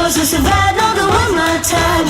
Those who survived know the world's my type.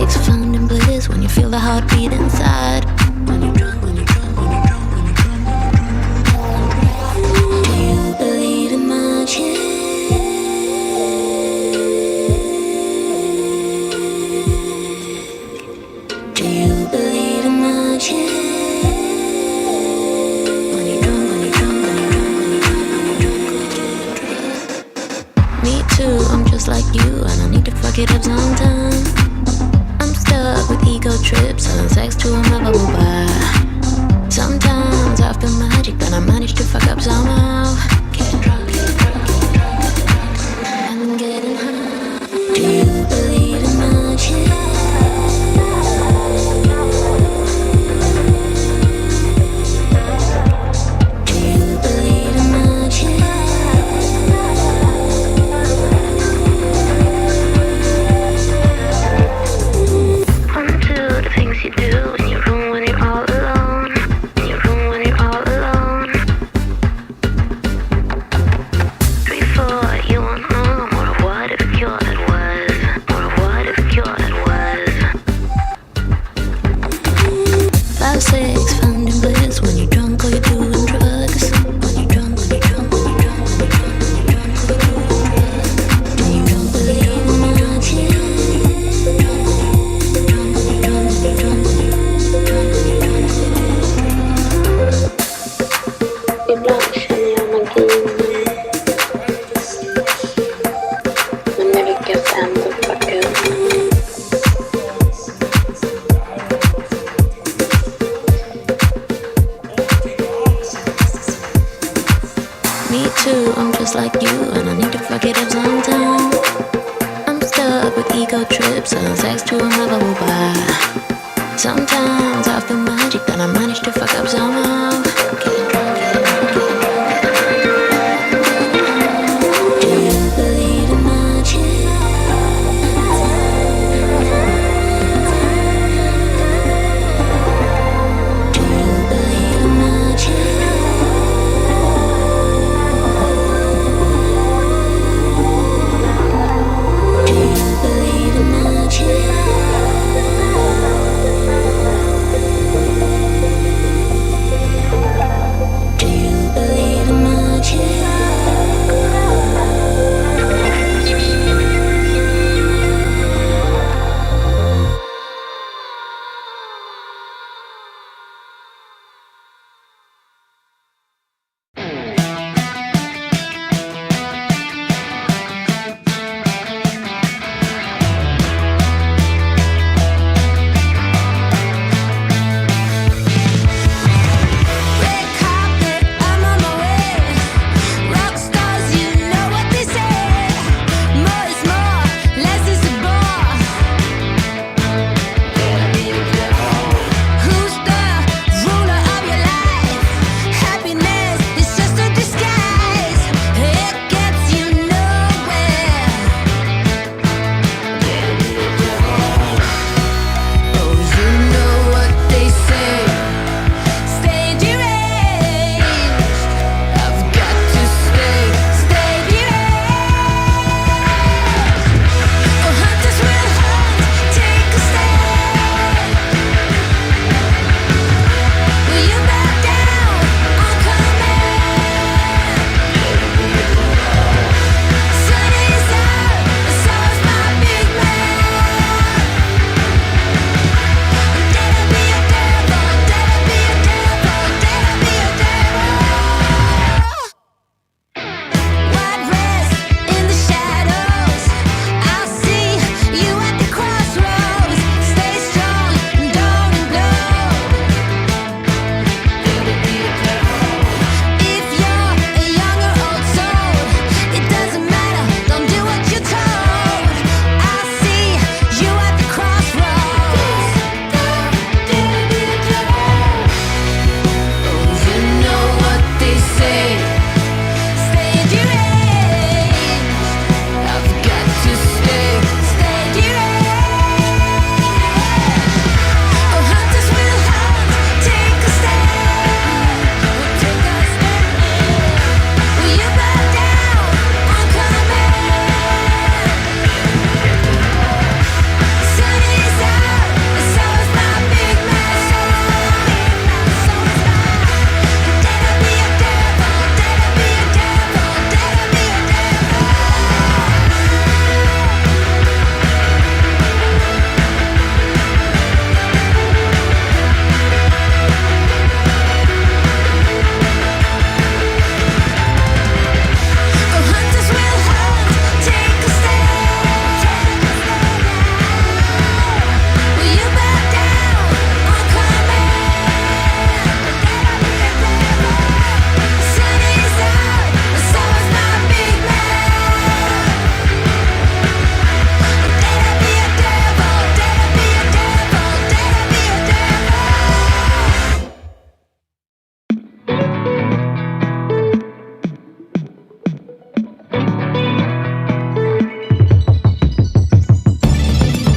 Classics found in bliss when you feel the heartbeat inside. When you're drunk, when you're drunk, when you're drunk, when you're drunk, when you're drunk. Do you believe in magic? Do you believe in magic? When you're drunk, when you're drunk, when you're drunk, when you're drunk, when you're drunk. Me too, I'm just like you, and I need to fuck it up sometime. I'm stuck with ego trips, selling sex to a lovable bar. Sometimes I feel magic, but I manage to fuck up somehow. Get drunk, and I'm getting high. Do you believe in magic?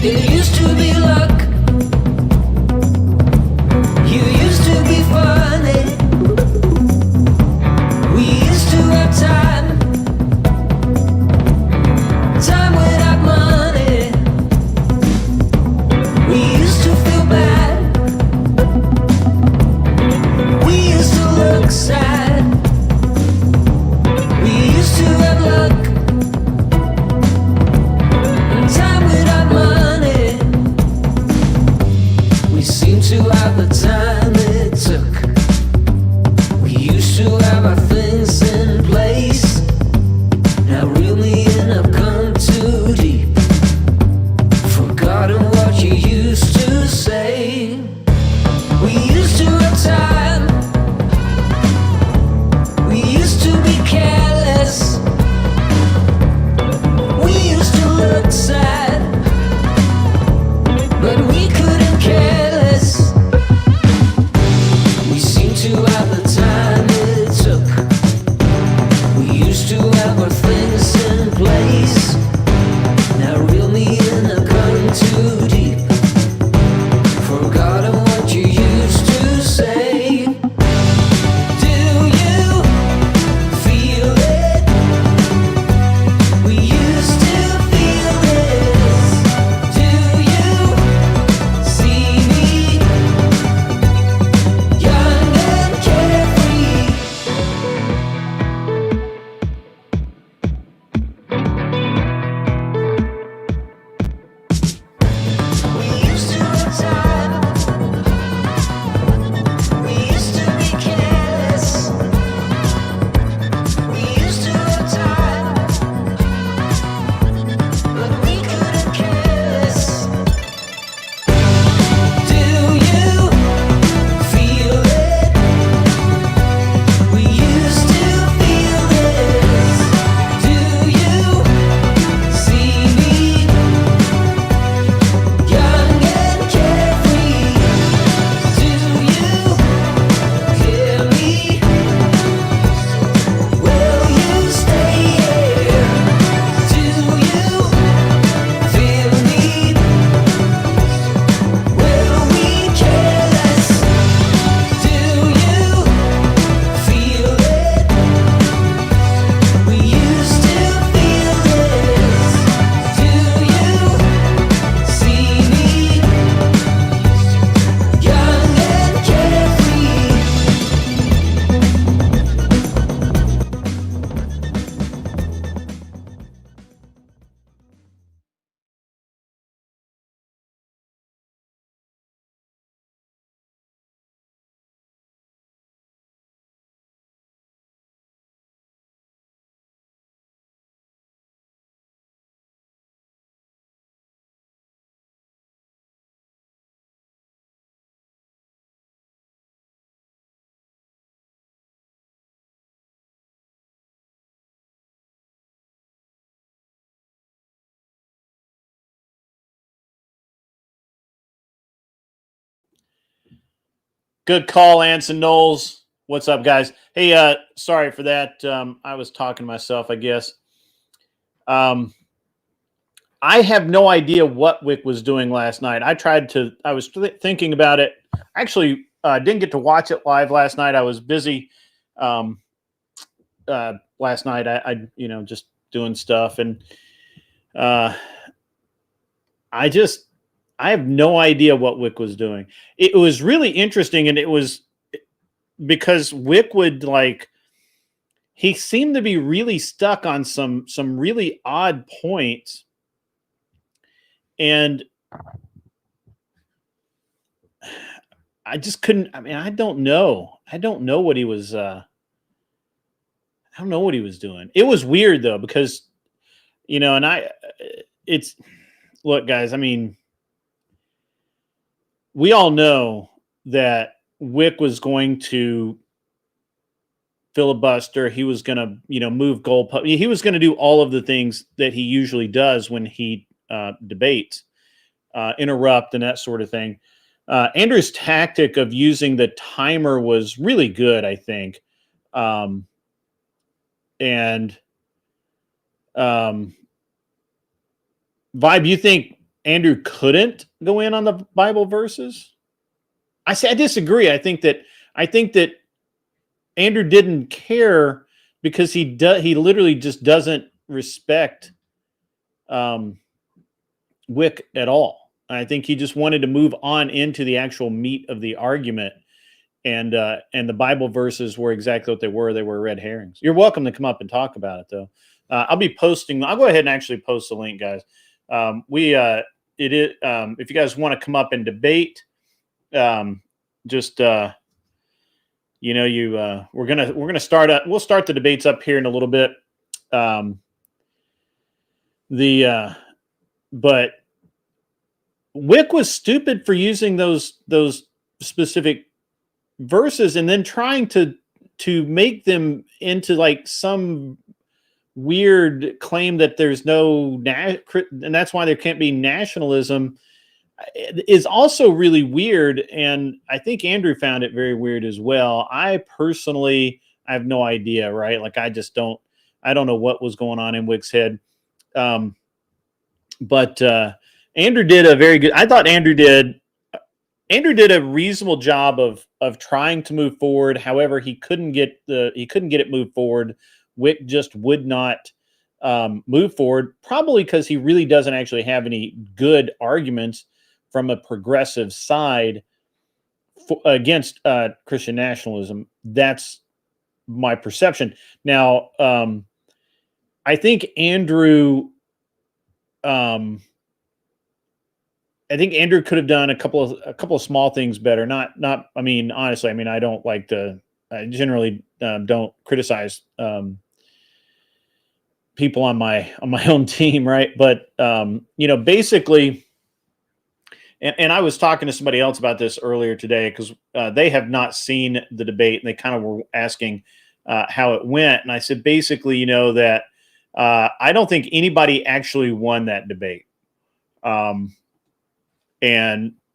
It used to be luck. You used to be funny. We used to have time. Time without money. We used to feel bad. We used to look sad. We used to have luck. And time without money. We seem to have the time it took. We used to have our things in place. Now reel me in, I've gone too deep. Forgotten what you used to say. We used to have time. We used to be careless. We used to look sad, but we couldn't care less. We seem to have the time it took. We used to have our things in place. Now reel me in, I've gone too deep. Forgotten what you used to say. Do you feel it? We used to feel this. Do you see me? Young and carefree. We used to have time. We used to be careless. We used to have time, but we couldn't care less. Do you feel it? We used to feel this. Do you see me? Young and carefree. Do you hear me? Will you stay here? Do you feel me? Will we care less? Do you feel it? We used to feel this. Do you see me? Young and carefree. Good call, Anson Knowles. What's up, guys? Hey, sorry for that. I was talking to myself, I guess. I have no idea what Wick was doing last night. I was thinking about it. Actually, didn't get to watch it live last night. I was busy last night. I just doing stuff, and I have no idea what Wick was doing. It was really interesting, and it was because Wick would he seemed to be really stuck on some really odd points, and I just couldn't. I mean, I don't know what he was. I don't know what he was doing. It was weird though because and it's look, guys. I mean, we all know that Wick was going to filibuster. He was going to, move goalposts. He was going to do all of the things that he usually does when he debates, interrupt, and that sort of thing. Andrew's tactic of using the timer was really good, I think. And Vibe, you think Andrew couldn't go in on the Bible verses. I disagree. I think that Andrew didn't care because he literally just doesn't respect Wick at all. I think he just wanted to move on into the actual meat of the argument, and the Bible verses were exactly what they were. They were red herrings. You're welcome to come up and talk about it, though. I'll be posting. I'll go ahead and actually post the link, guys. If you guys want to come up and debate, we're gonna start. We'll start the debates up here in a little bit. But Wick was stupid for using those specific verses and then trying to make them into like some weird claim that there's no and that's why there can't be nationalism is also really weird. And I think Andrew found it very weird as well. I personally, I have no idea, right? Like I don't know what was going on in Wick's head. But Andrew did a very good, I thought Andrew did a reasonable job of trying to move forward. However, he couldn't get it moved forward. Wick just would not move forward, probably because he really doesn't actually have any good arguments from a progressive side against Christian nationalism. That's my perception. Now, I think Andrew could have done a couple of small things better. I mean, honestly, I mean, I generally don't criticize people on my own team, right? But basically, and I was talking to somebody else about this earlier today because they have not seen the debate and they kind of were asking how it went, and I said basically, that I don't think anybody actually won that debate. And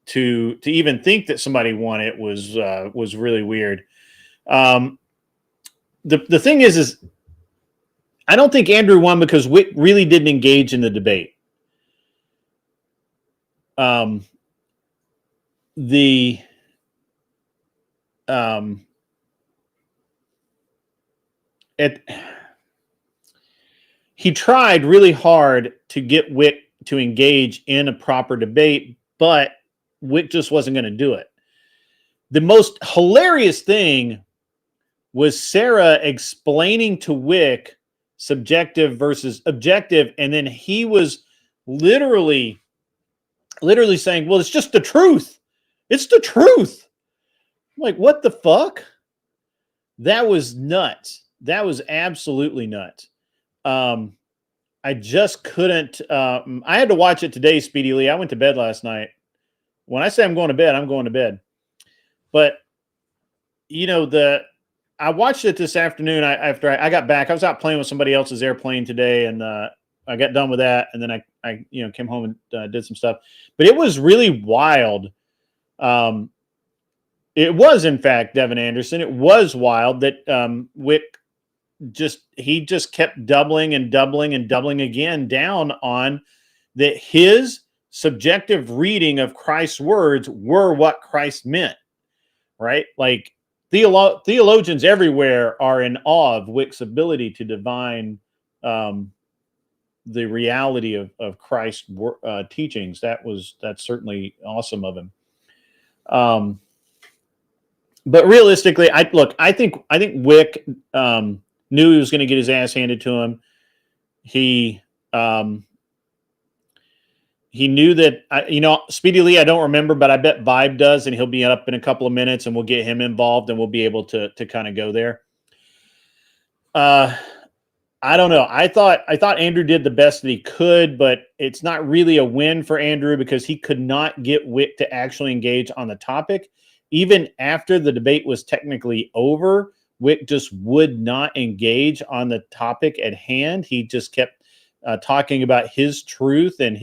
to even think that somebody won it was really weird. The thing is I don't think Andrew won because Wick really didn't engage in the debate. He tried really hard to get Wick to engage in a proper debate, but Wick just wasn't going to do it. The most hilarious thing was Sarah explaining to Wick subjective versus objective, and then he was literally saying, well, it's just the truth. It's the truth. I'm like, what the fuck? That was nuts. That was absolutely nuts. I just couldn't. I had to watch it today, Speedy Lee. I went to bed last night. When I say I'm going to bed, I'm going to bed. But I watched it this afternoon. After I got back, I was out playing with somebody else's airplane today, and I got done with that, and then I came home and did some stuff. But it was really wild. It was, in fact, Devin Anderson. It was wild that Wick just kept doubling and doubling and doubling again down on that his subjective reading of Christ's words were what Christ meant, right? Like theologians everywhere are in awe of Wick's ability to divine the reality of Christ's teachings. That's certainly awesome of him. But realistically, I think Wick knew he was going to get his ass handed to him. He knew that, Speedy Lee, I don't remember, but I bet Vibe does, and he'll be up in a couple of minutes, and we'll get him involved, and we'll be able to kind of go there. I don't know. I thought Andrew did the best that he could, but it's not really a win for Andrew because he could not get Wick to actually engage on the topic. Even after the debate was technically over, Wick just would not engage on the topic at hand. He just kept talking about his truth and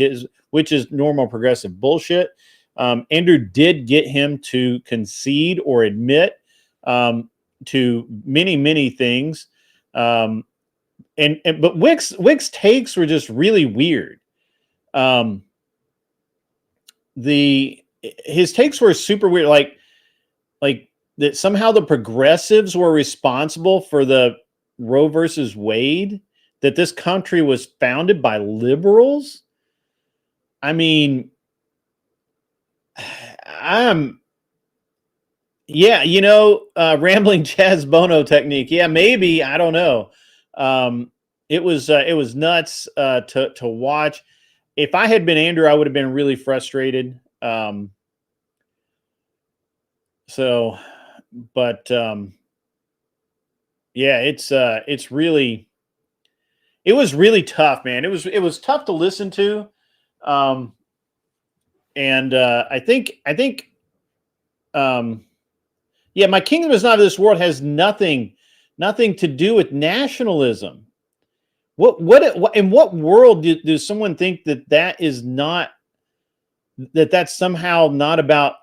which is normal progressive bullshit. Andrew did get him to concede or admit to many, many things. But Wick's takes were just really weird. his takes were super weird. Like that somehow the progressives were responsible for the Roe versus Wade, that this country was founded by liberals. I mean, yeah, rambling Chaz Bono technique. Yeah, maybe, I don't know. It was nuts to watch. If I had been Andrew, I would have been really frustrated. So, but yeah, it was really tough, man. It was tough to listen to. And I think yeah, my kingdom is not of this world has nothing to do with nationalism. What in what world does someone think that is not, that's somehow not about,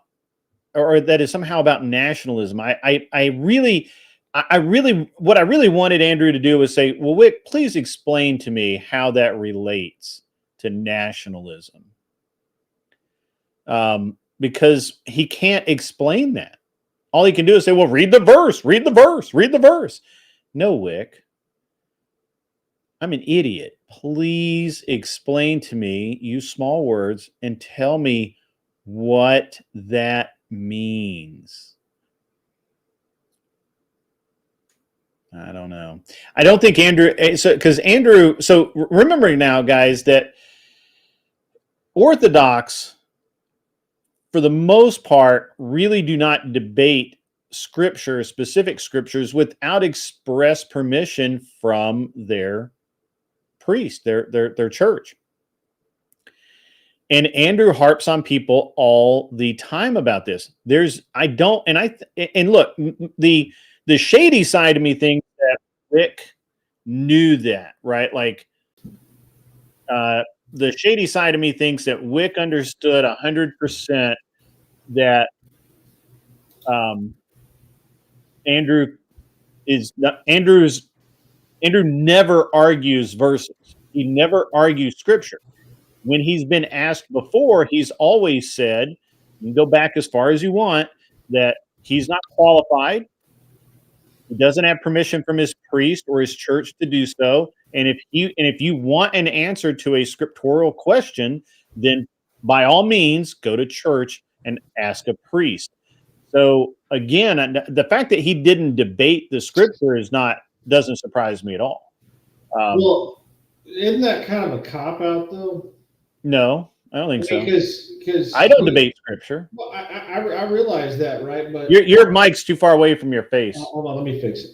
or that is somehow about nationalism? I really what I really wanted Andrew to do was say, well, Wick, please explain to me how that relates to nationalism. Because he can't explain that. All he can do is say, well, read the verse, read the verse, read the verse. No, Wick, I'm an idiot. Please explain to me, use small words, and tell me what that means. I don't know. I don't think Andrew, so remembering now, guys, that Orthodox, for the most part, really do not debate scripture, specific scriptures, without express permission from their priest, their church. And Andrew harps on people all the time about this. And look, the shady side of me thinks that Rick knew that, right? Like, the shady side of me thinks that Wick understood 100% that Andrew never argues verses. He never argues scripture. When he's been asked before, he's always said, you can go back as far as you want, that he's not qualified. He doesn't have permission from his priest or his church to do so. And if you want an answer to a scriptural question, then by all means go to church and ask a priest. So again, the fact that he didn't debate the scripture doesn't surprise me at all. Well, isn't that kind of a cop out though? No, I don't think so. Because I don't debate scripture. Well, I realize that, right? But your mic's too far away from your face. Hold on, let me fix it.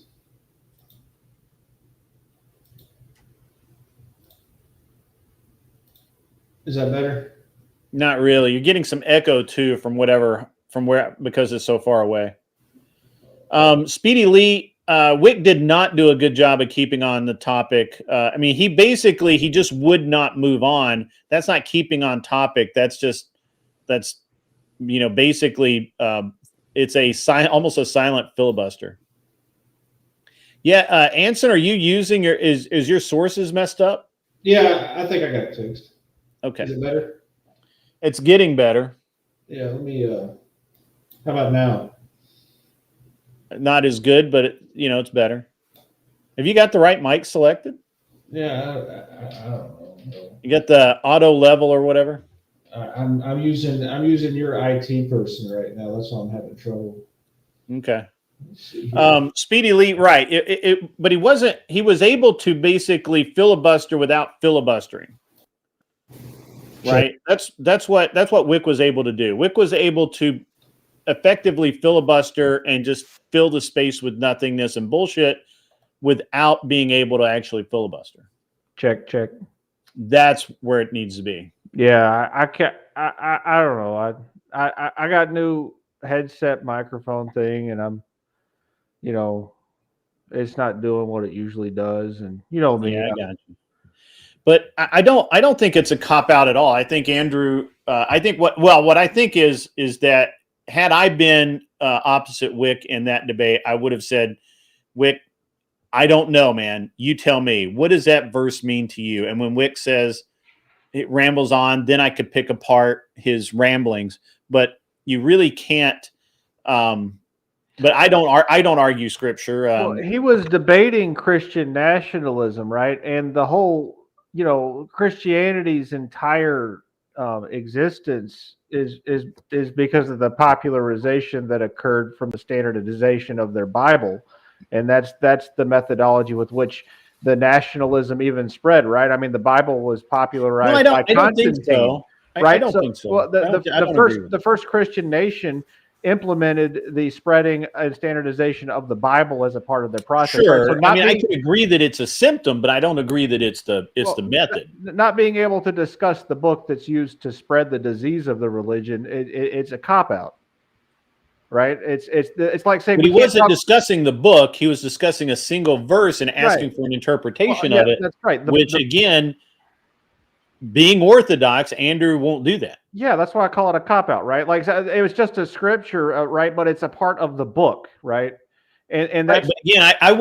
Is that better? Not really. You're getting some echo too because it's so far away. Speedy Lee, Wick did not do a good job of keeping on the topic. I mean, he just would not move on. That's not keeping on topic. That's basically it's almost a silent filibuster. Yeah, Anson, are you using is your sources messed up? Yeah, I think I got it fixed. Okay. Is it better? It's getting better. Yeah, let me how about now? Not as good, but it's better. Have you got the right mic selected? Yeah, I don't know. You got the auto level or whatever? I'm using your IT person right now. That's why I'm having trouble. Okay. Speedy Lee, right? But he was able to basically filibuster without filibustering. Right? That's what Wick was able to do. Wick was able to effectively filibuster and just fill the space with nothingness and bullshit without being able to actually filibuster. Check. That's where it needs to be. Yeah, I can't. I don't know. I got new headset microphone thing, and I'm, it's not doing what it usually does, and me. Yeah, I got you. But I don't think it's a cop out at all. I think Andrew. I think what I think is that had I been opposite Wick in that debate, I would have said, Wick, I don't know, man. You tell me. What does that verse mean to you? And when Wick says, it rambles on, then I could pick apart his ramblings. But you really can't. But I don't argue scripture. Well, he was debating Christian nationalism, right? And the whole, Christianity's entire existence is because of the popularization that occurred from the standardization of their Bible, and that's the methodology with which the nationalism even spread, right? I mean, the Bible was popularized I by don't think Constantine, so. right? I don't think so. Well, I don't agree with the first Christian nation implemented the spreading and standardization of the Bible as a part of their process. Sure. Right? So I can agree that it's a symptom, but I don't agree that it's the method. Not being able to discuss the book that's used to spread the disease of the religion, it's a cop out, right? It's like saying but he wasn't discussing the book; he was discussing a single verse and asking for an interpretation of it. That's right. Again, being Orthodox, Andrew won't do that. Yeah, that's why I call it a cop out, right? Like it was just a scripture, right? But it's a part of the book, right? And that's But again, I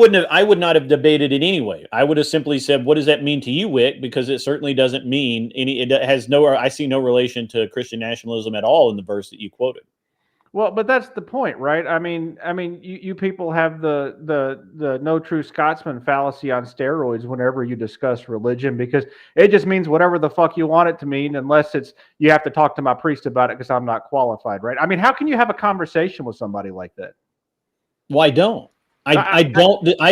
would not have debated it anyway. I would have simply said, "What does that mean to you, Wick?" Because it certainly doesn't mean any. It has no. I see no relation to Christian nationalism at all in the verse that you quoted. Well, but that's the point, right? I mean, you people have the no true Scotsman fallacy on steroids whenever you discuss religion, because it just means whatever the fuck you want it to mean, unless it's you have to talk to my priest about it because I'm not qualified, right? I mean, how can you have a conversation with somebody like that? Well, I don't. I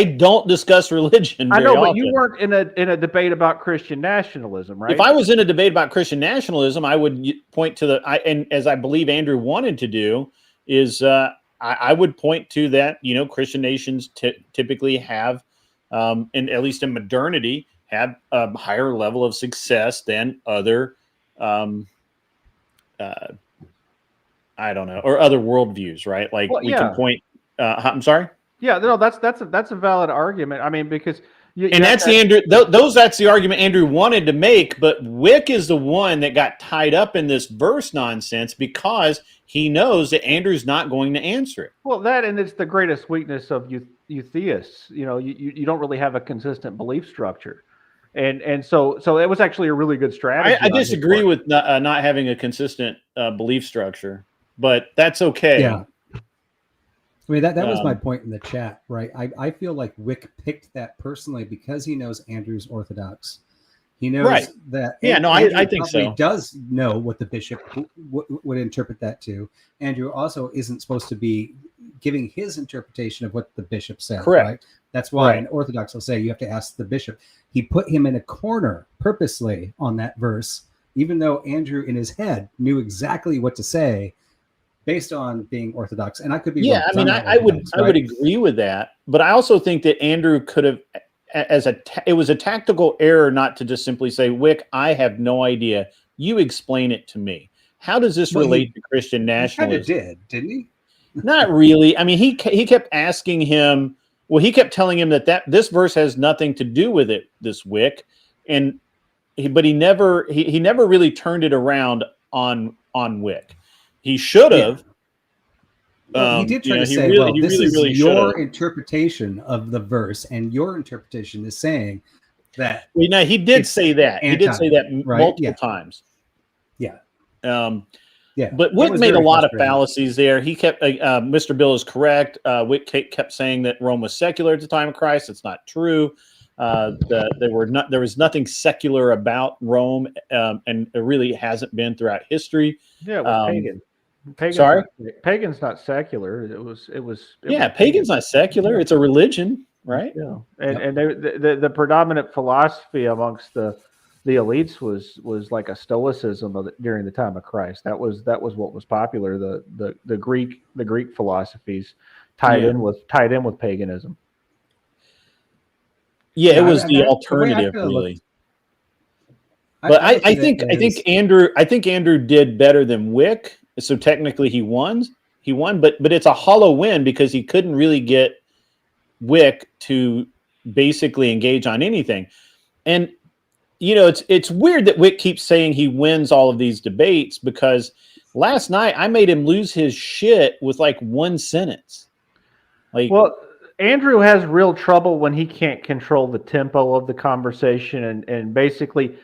don't discuss religion. I know, but often. you weren't in a debate about Christian nationalism, right? If I was in a debate about Christian nationalism, I would point to and as I believe Andrew wanted to do, is I would point to that, Christian nations typically have, and at least in modernity, have a higher level of success than other, I don't know, or other worldviews, right? Like can point. I'm sorry. Yeah, no, that's a valid argument. I mean, because that's the argument Andrew wanted to make, but Wick is the one that got tied up in this verse nonsense because he knows that Andrew's not going to answer it. Well, that, and it's the greatest weakness of you theists. You don't really have a consistent belief structure, and so it was actually a really good strategy. I disagree with not having a consistent belief structure, but that's okay. Yeah. I mean, that was my point in the chat, right? I feel like Wick picked that personally because he knows Andrew's Orthodox. He knows that. Yeah, no, I think so. He does know what the bishop would interpret that to. Andrew also isn't supposed to be giving his interpretation of what the bishop said. Correct. Right? That's why an Orthodox will say you have to ask the bishop. He put him in a corner purposely on that verse, even though Andrew in his head knew exactly what to say, based on being Orthodox. And I could be wrong. I mean, I would agree with that, but I also think that Andrew could have, it was a tactical error not to just simply say, Wick, I have no idea. You explain it to me. How does this relate to Christian nationalism? He kind of did, didn't he? Not really. I mean, he kept asking him. Well, he kept telling him that this verse has nothing to do with it. This Wick, but he never really turned it around on Wick. He should have. Well, he did try to say, this is your interpretation of the verse, and your interpretation is saying that. Well, no, he did say that. He did say that multiple times. Yeah. But Wick made a lot of fallacies there. He kept, Mr. Bill is correct. Wick kept saying that Rome was secular at the time of Christ. It's not true. There was nothing secular about Rome, and it really hasn't been throughout history. Yeah, it was pagan. Pagan's not secular. It was pagan's not secular. It's a religion, right? Yeah, and the predominant philosophy amongst the elites was like a stoicism during the time of Christ. That was what was popular. The Greek philosophies tied in with paganism. Yeah, it was the alternative, really. But I think Andrew did better than Wick. So technically he won, but it's a hollow win because he couldn't really get Wick to basically engage on anything. And it's weird that Wick keeps saying he wins all of these debates, because last night I made him lose his shit with like one sentence. Andrew has real trouble when he can't control the tempo of the conversation, and basically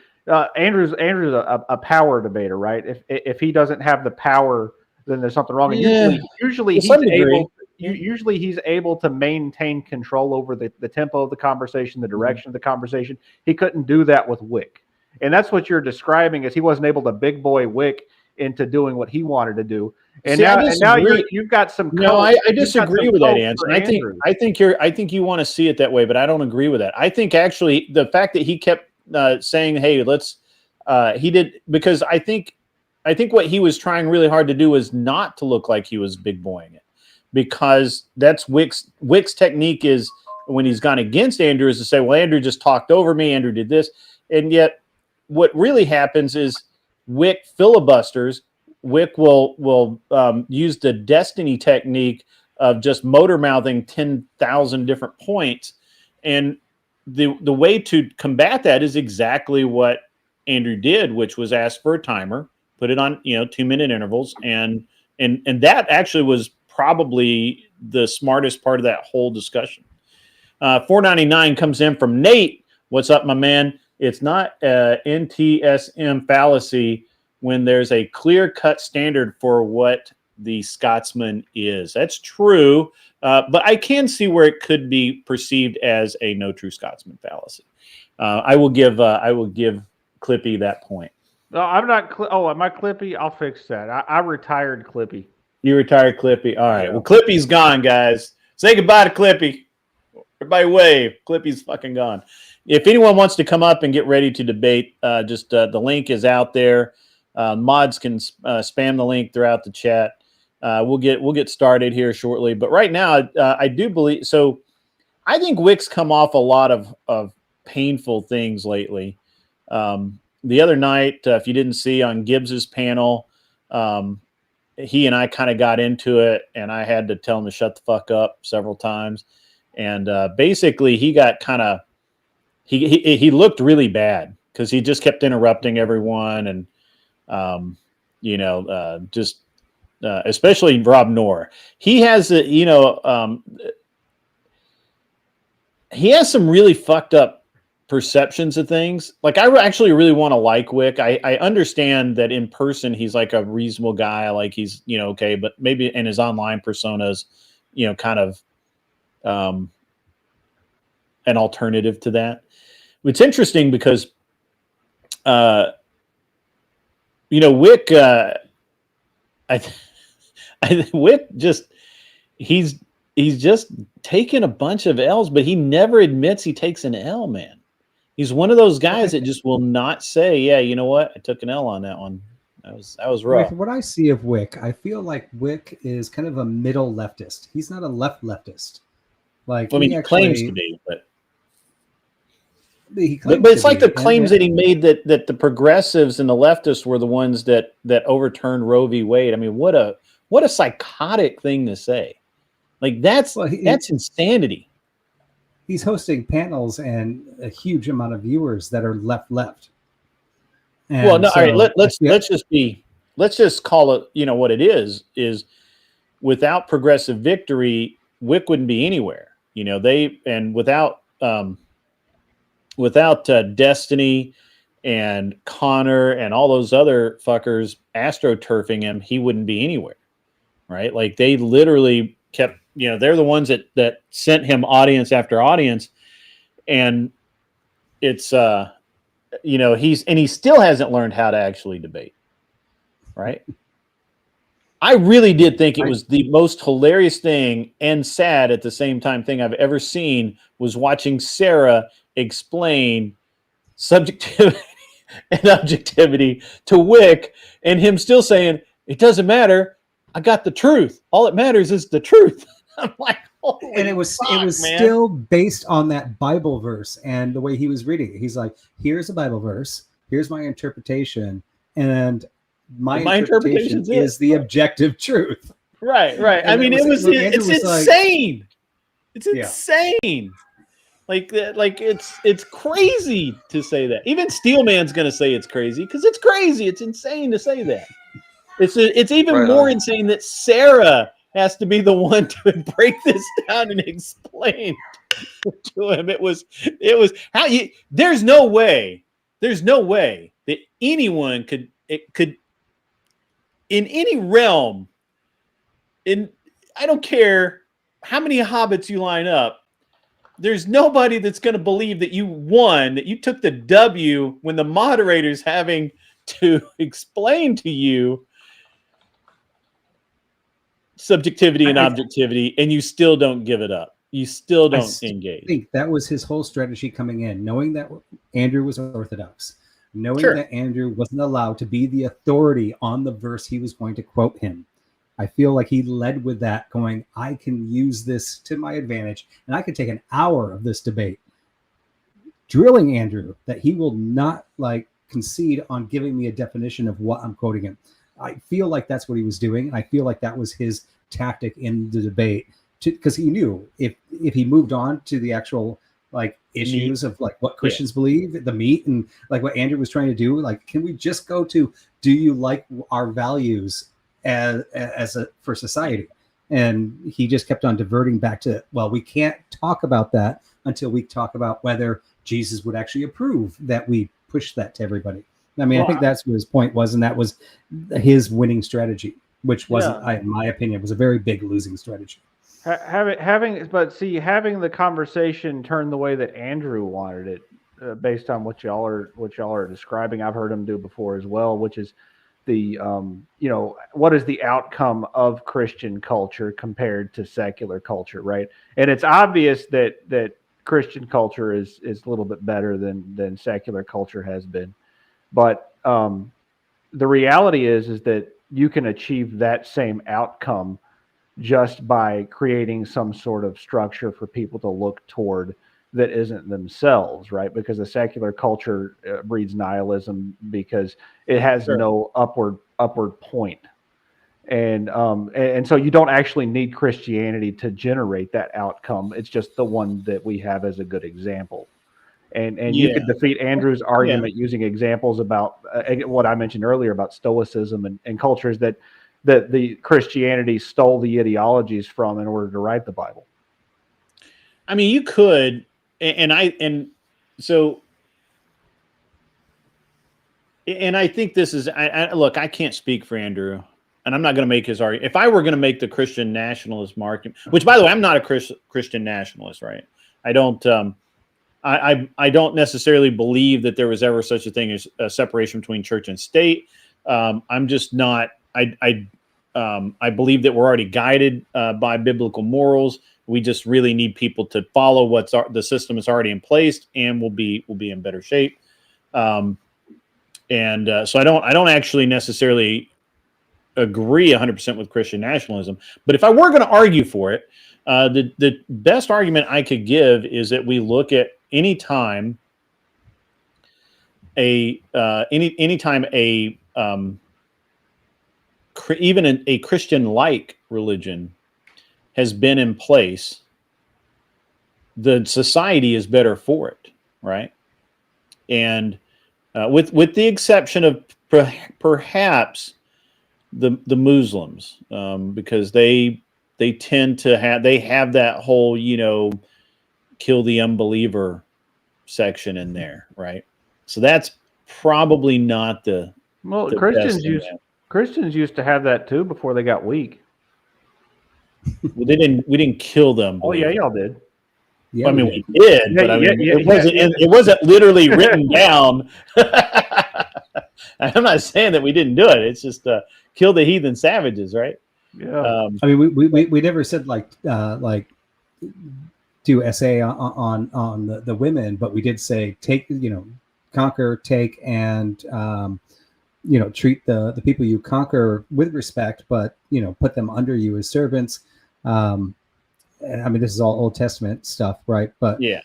Andrew's a power debater, right? If he doesn't have the power, then there's something wrong. And usually to he's some degree. able. Usually he's able to maintain control over the tempo of the conversation, the direction of the conversation. He couldn't do that with Wick, and that's what you're describing. Is he wasn't able to big boy Wick into doing what he wanted to do. And See, now you've got some. No, I disagree with that answer. I think you want to see it that way, but I don't agree with that. I think actually the fact that he kept saying, "Hey, let's," he did because I think what he was trying really hard to do was not to look like he was big boying it, because that's Wick's technique is when he's gone against Andrew is to say, "Well, Andrew just talked over me. Andrew did this," and yet what really happens is Wick filibusters. Wick will use the destiny technique of just motor mouthing 10,000 different points. And the way to combat that is exactly what Andrew did, which was ask for a timer, put it on 2-minute intervals. And that actually was probably the smartest part of that whole discussion. 499 comes in from Nate. What's up, my man? It's not NTSM fallacy when there's a clear-cut standard for what the Scotsman is. That's true, but I can see where it could be perceived as a no true Scotsman fallacy. I will give Clippy that point. No, I'm not. Am I Clippy? I'll fix that. I retired Clippy. You retired Clippy. All right. Well, Clippy's gone, guys. Say goodbye to Clippy. Everybody wave. Clippy's fucking gone. If anyone wants to come up and get ready to debate, just the link is out there. Mods can spam the link throughout the chat. We'll get started here shortly. But right now, I do believe so. I think Wick's come off a lot of painful things lately. The other night, if you didn't see on Gibbs's panel, he and I kind of got into it, and I had to tell him to shut the fuck up several times. And basically, he got kind of he looked really bad because he just kept interrupting everyone and. Especially Rob Knorr. He has he has some really fucked up perceptions of things. Like I actually really want to like Wick. I understand that in person he's like a reasonable guy, like he's okay, but maybe in his online personas, kind of an alternative to that. It's interesting because Wick, Wick he's just taken a bunch of L's, but he never admits he takes an L, man. He's one of those guys that just will not say, yeah, you know what? I took an L on that one. That was rough. What I see of Wick, I feel like Wick is kind of a middle leftist. He's not a leftist. Like, he claims to be, but but it's like the claims that he made that the progressives and the leftists were the ones that overturned Roe v. Wade. I mean, what a psychotic thing to say. Like that's insanity. He's hosting panels and a huge amount of viewers that are left. And all right. Let's just call it. What it is without progressive victory, Wick wouldn't be anywhere. Without Destiny and Connor and all those other fuckers astroturfing him, he wouldn't be anywhere, right? Like they literally kept, they're the ones that sent him audience after audience, and it's he still hasn't learned how to actually debate, right? I really did think it was the most hilarious thing and sad at the same time thing I've ever seen was watching Sarah explain subjectivity and objectivity to Wick and him still saying, it doesn't matter. I got the truth. All that matters is the truth. I'm like, and it was still based on that Bible verse and the way he was reading it. He's like, here's a Bible verse. Here's my interpretation. And my interpretation is the objective truth. Right. I mean, it's insane. It's insane. Like it's crazy to say that. Even Steelman's going to say it's crazy because it's crazy. It's insane to say that. It's even more insane that Sarah has to be the one to break this down and explain to him. It was how you. There's no way there's no way that anyone could in any realm, I don't care how many hobbits you line up, there's nobody that's going to believe that you won, that you took the W when the moderator's having to explain to you subjectivity and objectivity, and you still don't give it up. You still don't engage. I think that was his whole strategy coming in, knowing that Andrew was Orthodox, knowing that Andrew wasn't allowed to be the authority on the verse he was going to quote him. I feel like he led with that, going, I can use this to my advantage, and I can take an hour of this debate, drilling Andrew that he will not like concede on giving me a definition of what I'm quoting him. I feel like that's what he was doing. I feel like that was his tactic in the debate, because he knew if he moved on to the actual like issues of like what Christians believe, the meat, and like what Andrew was trying to do, like, can we just go to, do you like our values for society? And he just kept on diverting back to, well, we can't talk about that until we talk about whether Jesus would actually approve that we push that to everybody. I mean, I think that's what his point was, and that was his winning strategy, which wasn't, in my opinion, was a very big losing strategy. Having the conversation turn the way that Andrew wanted it, based on what y'all are describing. I've heard him do before as well, which is the what is the outcome of Christian culture compared to secular culture, right? And it's obvious that Christian culture is a little bit better than secular culture has been. But the reality is that you can achieve that same outcome just by creating some sort of structure for people to look toward that isn't themselves, right? Because the secular culture breeds nihilism because it has no upward point. And so you don't actually need Christianity to generate that outcome. It's just the one that we have as a good example. And you could defeat Andrew's argument using examples about what I mentioned earlier about Stoicism and cultures that the Christianity stole the ideologies from in order to write the Bible. I mean, you could, and I think this is, look, I can't speak for Andrew, and I'm not going to make his argument. If I were going to make the Christian nationalist argument, which, by the way, I'm not a Christian nationalist, right? I don't necessarily believe that there was ever such a thing as a separation between church and state. I'm just not. I believe that we're already guided by biblical morals. We just really need people to follow the system is already in place, and we'll be in better shape. So I don't actually necessarily agree 100% with Christian nationalism. But if I were going to argue for it, the best argument I could give is that we look at anytime even a Christian-like religion has been in place, the society is better for it, right? And with the exception of perhaps the Muslims, because they tend to have that whole kill the unbeliever section in there, right? So that's probably not the Christians used to have that too before they got weak. Well, we didn't kill them. Oh yeah, y'all did. Yeah, I mean, we did, but it wasn't literally written down. I'm not saying that we didn't do it. It's just kill the heathen savages, right? Yeah. I mean, we never said like do essay on the women, but we did say take, conquer, take, and treat the people you conquer with respect, but put them under you as servants. And I mean, this is all Old Testament stuff, right? But we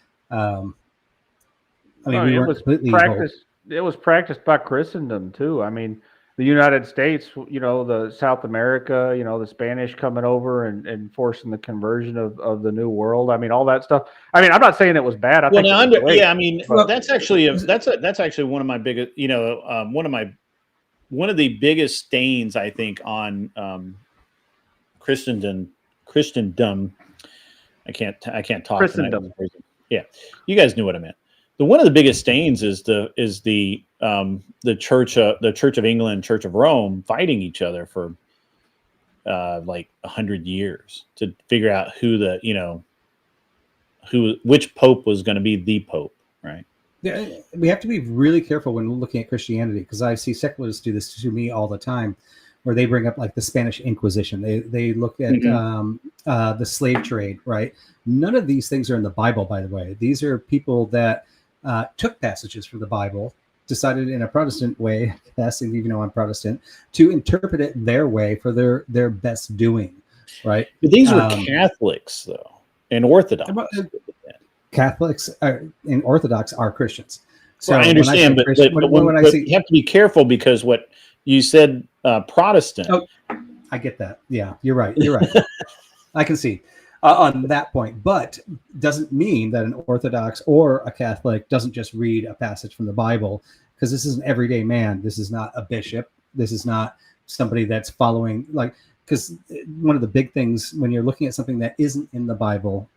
weren't completely practiced. It was practiced by Christendom too. I mean, the United States, the South America, the Spanish coming over and forcing the conversion of the New World. I mean, all that stuff. I mean, I'm not saying it was bad. I think that's actually one of my biggest, one of the biggest stains, I think, on Christendom. I can't talk. Christendom. Yeah, you guys knew what I meant. one of the biggest stains is the Church of England, Church of Rome fighting each other for like 100 years to figure out which pope was going to be the pope, right? Yeah, we have to be really careful when looking at Christianity, because I see secularists do this to me all the time, where they bring up like the Spanish Inquisition. They look at the slave trade, right? None of these things are in the Bible, by the way. These are people that took passages from the Bible, decided in a Protestant way, even though I'm Protestant, to interpret it their way for their best doing, right? But these were Catholics, though, and Orthodox. Catholics and Orthodox are Christians. So well, I understand, but you have to be careful, because what you said, Protestant. Oh, I get that. Yeah, you're right. You're right. I can see on that point, but doesn't mean that an Orthodox or a Catholic doesn't just read a passage from the Bible, because this is an everyday man. This is not a bishop. This is not somebody that's following, like, because one of the big things when you're looking at something that isn't in the Bible,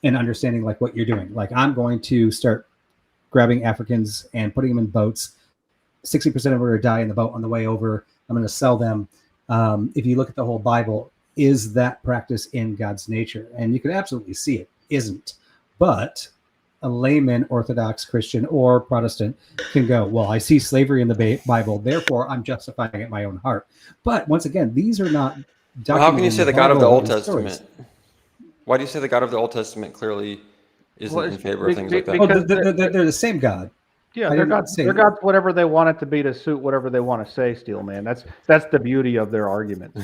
and understanding like what you're doing, like I'm going to start grabbing Africans and putting them in boats. 60% of them are going to die in the boat on the way over. I'm going to sell them. If you look at the whole Bible, is that practice in God's nature? And you can absolutely see it isn't. But a layman, Orthodox Christian or Protestant, can go, well, I see slavery in the Bible, therefore I'm justifying it in my own heart. But once again, these are not. Well, how can you say the God of the Old Testament? Why do you say the God of the Old Testament clearly isn't in favor of things like that? Well, they're the same God. Yeah, they're God's whatever they want it to be to suit whatever they want to say, Steel Man. That's the beauty of their argument.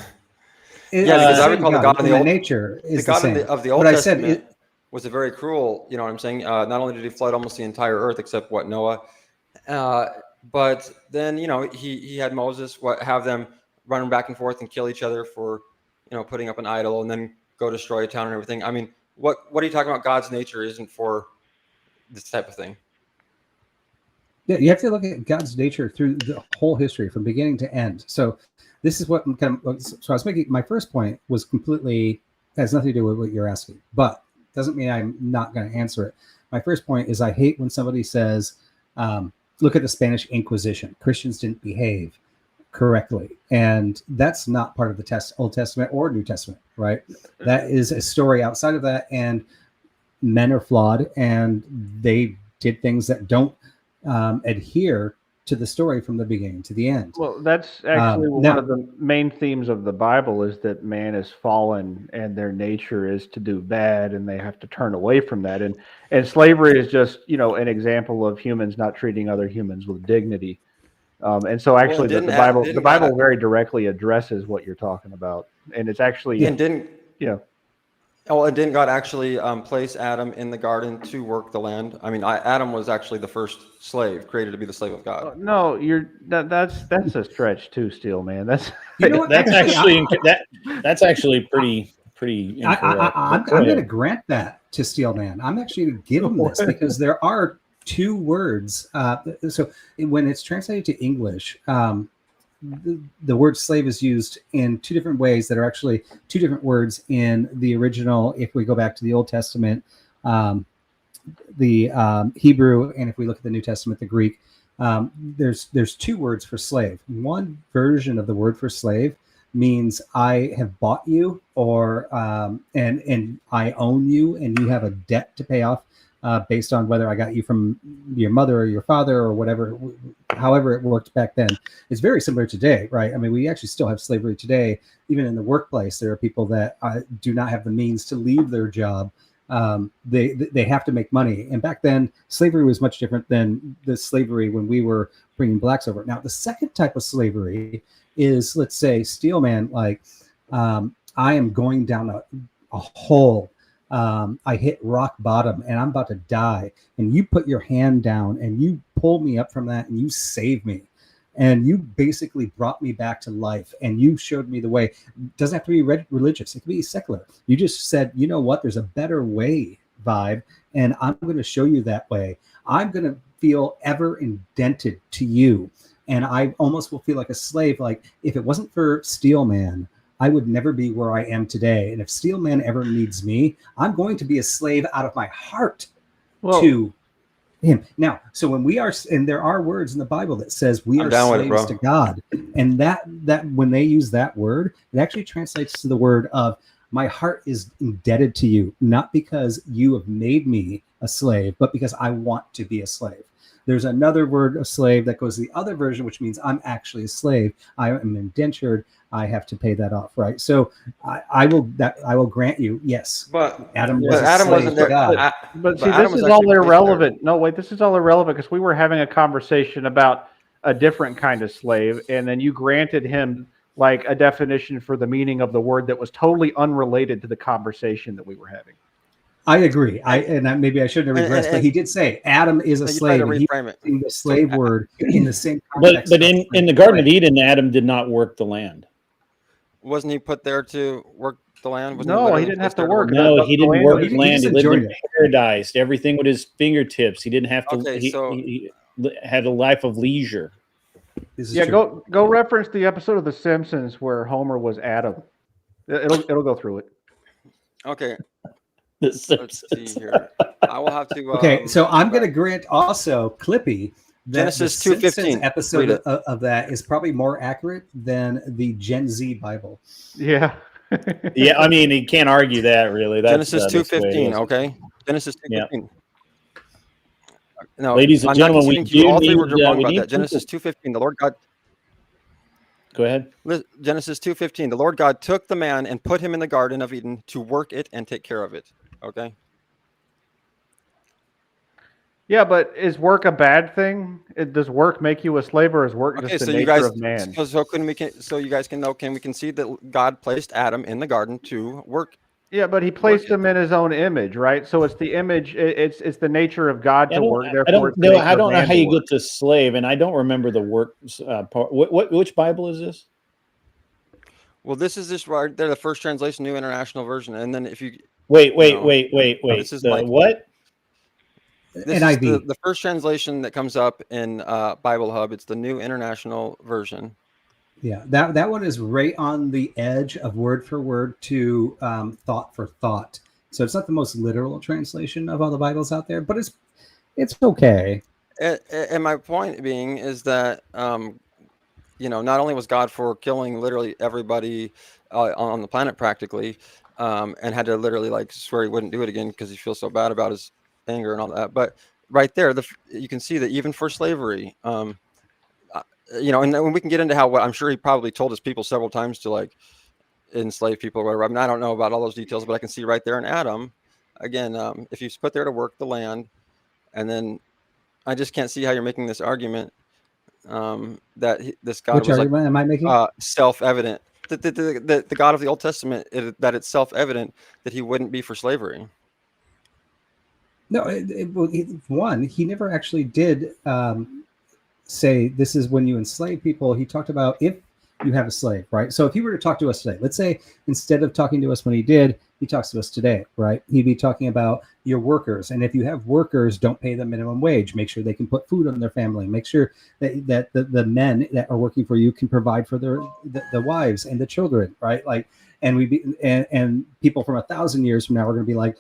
Yeah, because I recall the God of the Old nature is the God of the Old Testament was a very cruel, you know what I'm saying? Not only did he flood almost the entire earth except Noah, but then, he had Moses have them run back and forth and kill each other for, putting up an idol, and then go destroy a town and everything. I mean, what are you talking about? God's nature isn't for this type of thing. Yeah, you have to look at God's nature through the whole history from beginning to end. So this is what so I was making. My first point was completely has nothing to do with what you're asking, but doesn't mean I'm not going to answer it. My first point is I hate when somebody says, look at the Spanish Inquisition. Christians didn't behave correctly, and that's not part of the Old Testament or New Testament, right? That is a story outside of that, and men are flawed, and they did things that don't adhere to the story from the beginning to the end. Well, that's actually one of the main themes of the Bible, is that man is fallen and their nature is to do bad, and they have to turn away from that. And slavery is just, an example of humans not treating other humans with dignity. And so actually the Bible very directly addresses what you're talking about. And it's actually, didn't God actually place Adam in the garden to work the land? I mean, Adam was actually the first slave created to be the slave of God. No, that's a stretch too, Steel Man. That's that's actually pretty. I'm going to grant that to Steel Man. I'm actually going to give him this because there are two words. So when it's translated to English, the word slave is used in two different ways that are actually two different words in the original. If we go back to the Old Testament, the Hebrew, and if we look at the New Testament, the Greek, there's two words for slave. One version of the word for slave means I have bought you, or and I own you, and you have a debt to pay off. Based on whether I got you from your mother or your father or whatever, however it worked back then. It's very similar today, right? I mean, we actually still have slavery today. Even in the workplace, there are people that do not have the means to leave their job. They have to make money. And back then, slavery was much different than the slavery when we were bringing blacks over. Now, the second type of slavery is, let's say, Steel Man, like I am going down a hole. I hit rock bottom and I'm about to die, and you put your hand down and you pull me up from that and you save me, and you basically brought me back to life, and you showed me the way. It doesn't have to be religious, it can be secular. You just said, you know what, there's a better way, vibe, and I'm going to show you that way. I'm going to feel ever indented to you, and I almost will feel like a slave. Like if it wasn't for Steel Man, I would never be where I am today. And if Steel Man ever needs me, I'm going to be a slave out of my heart. to him. Now, so when we are, and there are words in the Bible that says we I'm are down with it, slaves bro. to God, and that when they use that word, it actually translates to the word of my heart is indebted to you, not because you have made me a slave, but because I want to be a slave. There's another word of slave that goes to the other version, which means I'm actually a slave. I am indentured. I have to pay that off, right? So I will grant you, yes. But Adam but was a Adam slave wasn't to there. God. But see, Adam this was is actually all placed there. irrelevant. No, wait, this is all irrelevant because we were having a conversation about a different kind of slave, and then you granted him like a definition for the meaning of the word that was totally unrelated to the conversation that we were having. I agree. Maybe I shouldn't have regressed, but he did say Adam is a you try slave, to and he reframe it. using the slave word in the same But context. in the Garden of Eden, Adam did not work the land. Wasn't he put there to work the land? Wasn't No, literally he didn't have placed to there work. No, The he didn't land work was- the land. just He lived enjoyed in it. paradise. Everything with his fingertips. He didn't have to. Okay, he had a life of leisure. This is Yeah, true. go reference the episode of The Simpsons where Homer was Adam. It'll go through it. Okay, Let's let's see here. I will have to. Okay, so I'm going to grant also Clippy that Genesis the Simpsons 2:15. episode Read it. of that is probably more accurate than the Gen Z Bible. Yeah. Yeah, I mean, he can't argue that really. That's, Genesis that's the way it 2:15. is. Okay, Genesis 2:15. No, Ladies and I'm not gentlemen, we conceding to you. do All three were need, wrong we about need that. Genesis 2:15. The Lord God. Go ahead. Genesis 2:15. The Lord God took the man and put him in the Garden of Eden to work it and take care of it. Okay. Yeah, but is work a bad thing? Does work make you a slave, or is work Okay, just the so nature you guys, of man? so you guys can know? Can we concede that God placed Adam in the garden to work? Yeah, but he placed him in his own image, right? So it's the image. It's the nature of God to work. Therefore, it's the nature I of don't know man how to you work. get to slave, and I don't remember the work part. Which Bible is this? Well, this is just right there, the first translation, New International Version, and then if you Wait. This is like What? this NIV. is the first translation that comes up in Bible Hub. It's the New International Version. Yeah, that one is right on the edge of word for word to thought for thought. So it's not the most literal translation of all the Bibles out there, but it's okay. And my point being is that not only was God for killing literally everybody on the planet practically, and had to literally like swear he wouldn't do it again because he feels so bad about his anger and all that. But right there, you can see that even for slavery, and when we can get into how I'm sure he probably told his people several times to like enslave people or whatever. I mean, I don't know about all those details, but I can see right there in Adam, again, if he's put there to work the land, and then I just can't see how you're making this argument that this God Which was argument like am I making? self-evident. The God of the Old Testament, that it's self-evident that he wouldn't be for slavery. No, one, he never actually did say this is when you enslave people. He talked about if you have a slave, right? So if he were to talk to us today, let's say instead of talking to us when he did, he talks to us today, right? He'd be talking about your workers. And if you have workers, don't pay them minimum wage. Make sure they can put food on their family. Make sure that the men that are working for you can provide for the wives and the children, right? Like, and and people from 1,000 years from now are going to be like,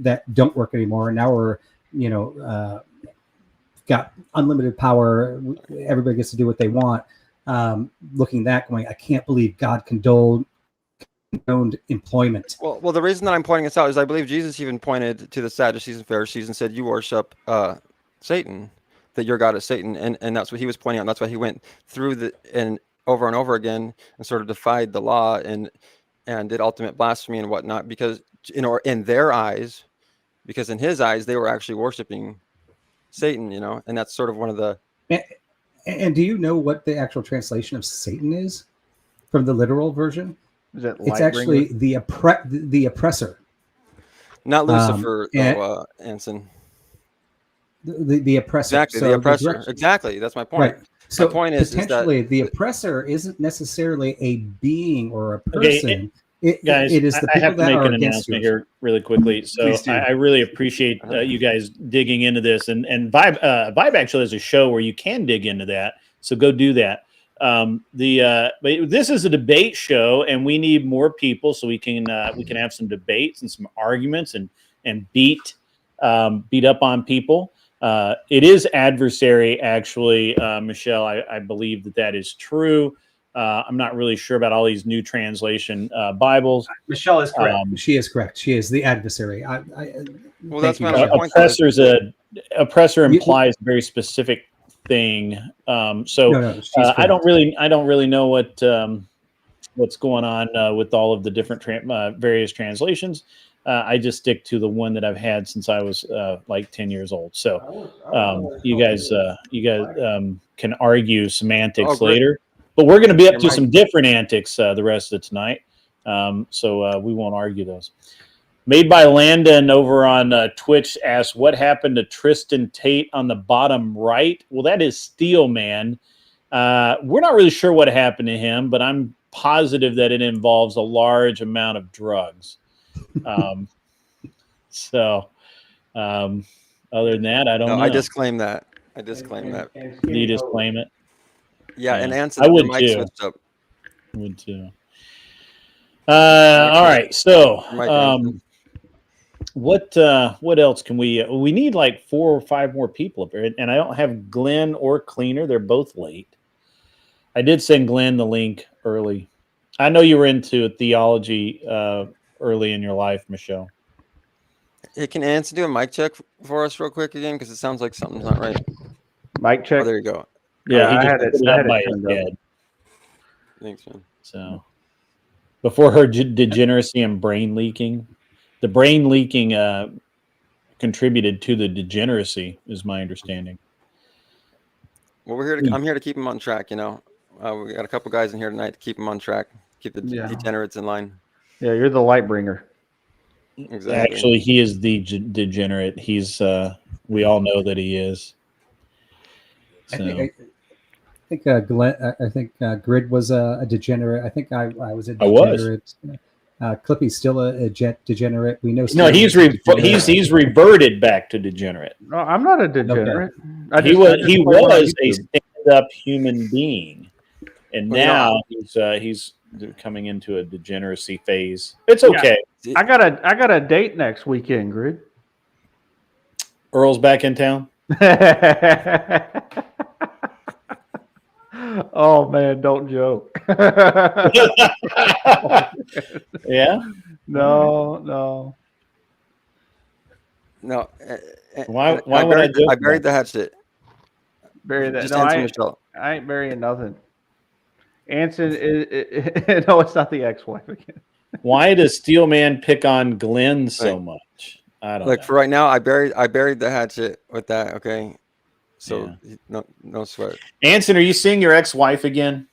that don't work anymore. And now we're, got unlimited power. Everybody gets to do what they want. Looking back, going, I can't believe God condoned employment. Well, the reason that I'm pointing this out is I believe Jesus even pointed to the Sadducees and Pharisees and said, "You worship Satan, that your God is Satan," and that's what he was pointing out. And that's why he went through and over again and sort of defied the law and did ultimate blasphemy and whatnot, because in their eyes, because in his eyes they were actually worshiping Satan, and that's sort of one of the. And do you know what the actual translation of Satan is from the literal version? Is it it's actually the oppressor. Not Lucifer, though, Anson. The oppressor. Exactly, the oppressor. Exactly, that's my point. Right. So my point is potentially that the oppressor isn't necessarily a being or a person. Guys, it is the people I have to that make are an against announcement you. here really quickly. So I really appreciate you guys digging into this, and Vibe actually has a show where you can dig into that. So go do that. But this is a debate show, and we need more people so we can have some debates and some arguments and beat beat up on people. It is adversary, actually, Michelle. I believe that is true. I'm not really sure about all these new translation Bibles. Michelle is correct. She is correct. She is the adversary. Well, that's my Michelle. point. Oppressor implies a very specific thing. I don't really know what's going on with all of the different various translations. I just stick to the one that I've had since I was like 10 years old. So you guys can argue semantics later, but we're going to be up to some different antics the rest of tonight. So we won't argue those. Made by Landon over on Twitch asks, what happened to Tristan Tate on the bottom right? Well, that is Steel Man. We're not really sure what happened to him, but I'm positive that it involves a large amount of drugs. Other than that, I don't know. I disclaim that. You disclaim it? Yeah, and Anson, I would mic too. switched up. Would too. All right. So, what else can we need like 4 or 5 more people up here, and I don't have Glenn or Cleaner. They're both late. I did send Glenn the link early. I know you were into theology early in your life, Michelle. Hey, can Anson do a mic check for us real quick again? Because it sounds like something's not right. Mic check. Oh, there you go. Yeah, I had it by his turned up. head. Thanks, man. So before her degeneracy and brain leaking, the brain leaking contributed to the degeneracy, is my understanding. Well, I'm here to keep him on track. You know, we got a couple guys in here tonight to keep him on track, keep the degenerates in line. Yeah, you're the light bringer. Exactly. Actually, he is the degenerate. He's we all know that he is. So. I think Glenn. I think Grid was a degenerate. I think I was a degenerate. Clippy's still a degenerate. We know. No, he's reverted back to degenerate. No, I'm not a degenerate. Okay. He was a stand-up human being, and now he's coming into a degeneracy phase. It's okay. Yeah. I got a date next weekend, Grid. Earl's back in town. Oh man, don't joke. Yeah. No. Why would I do? I buried the hatchet. Bury that. Just No, answer Michelle. I ain't burying nothing. Anson is no, it's not the ex-wife again. Why does Steelman pick on Glenn so much? I don't know. For right now, I buried the hatchet with that. Okay. So no sweat. Anson, are you seeing your ex-wife again?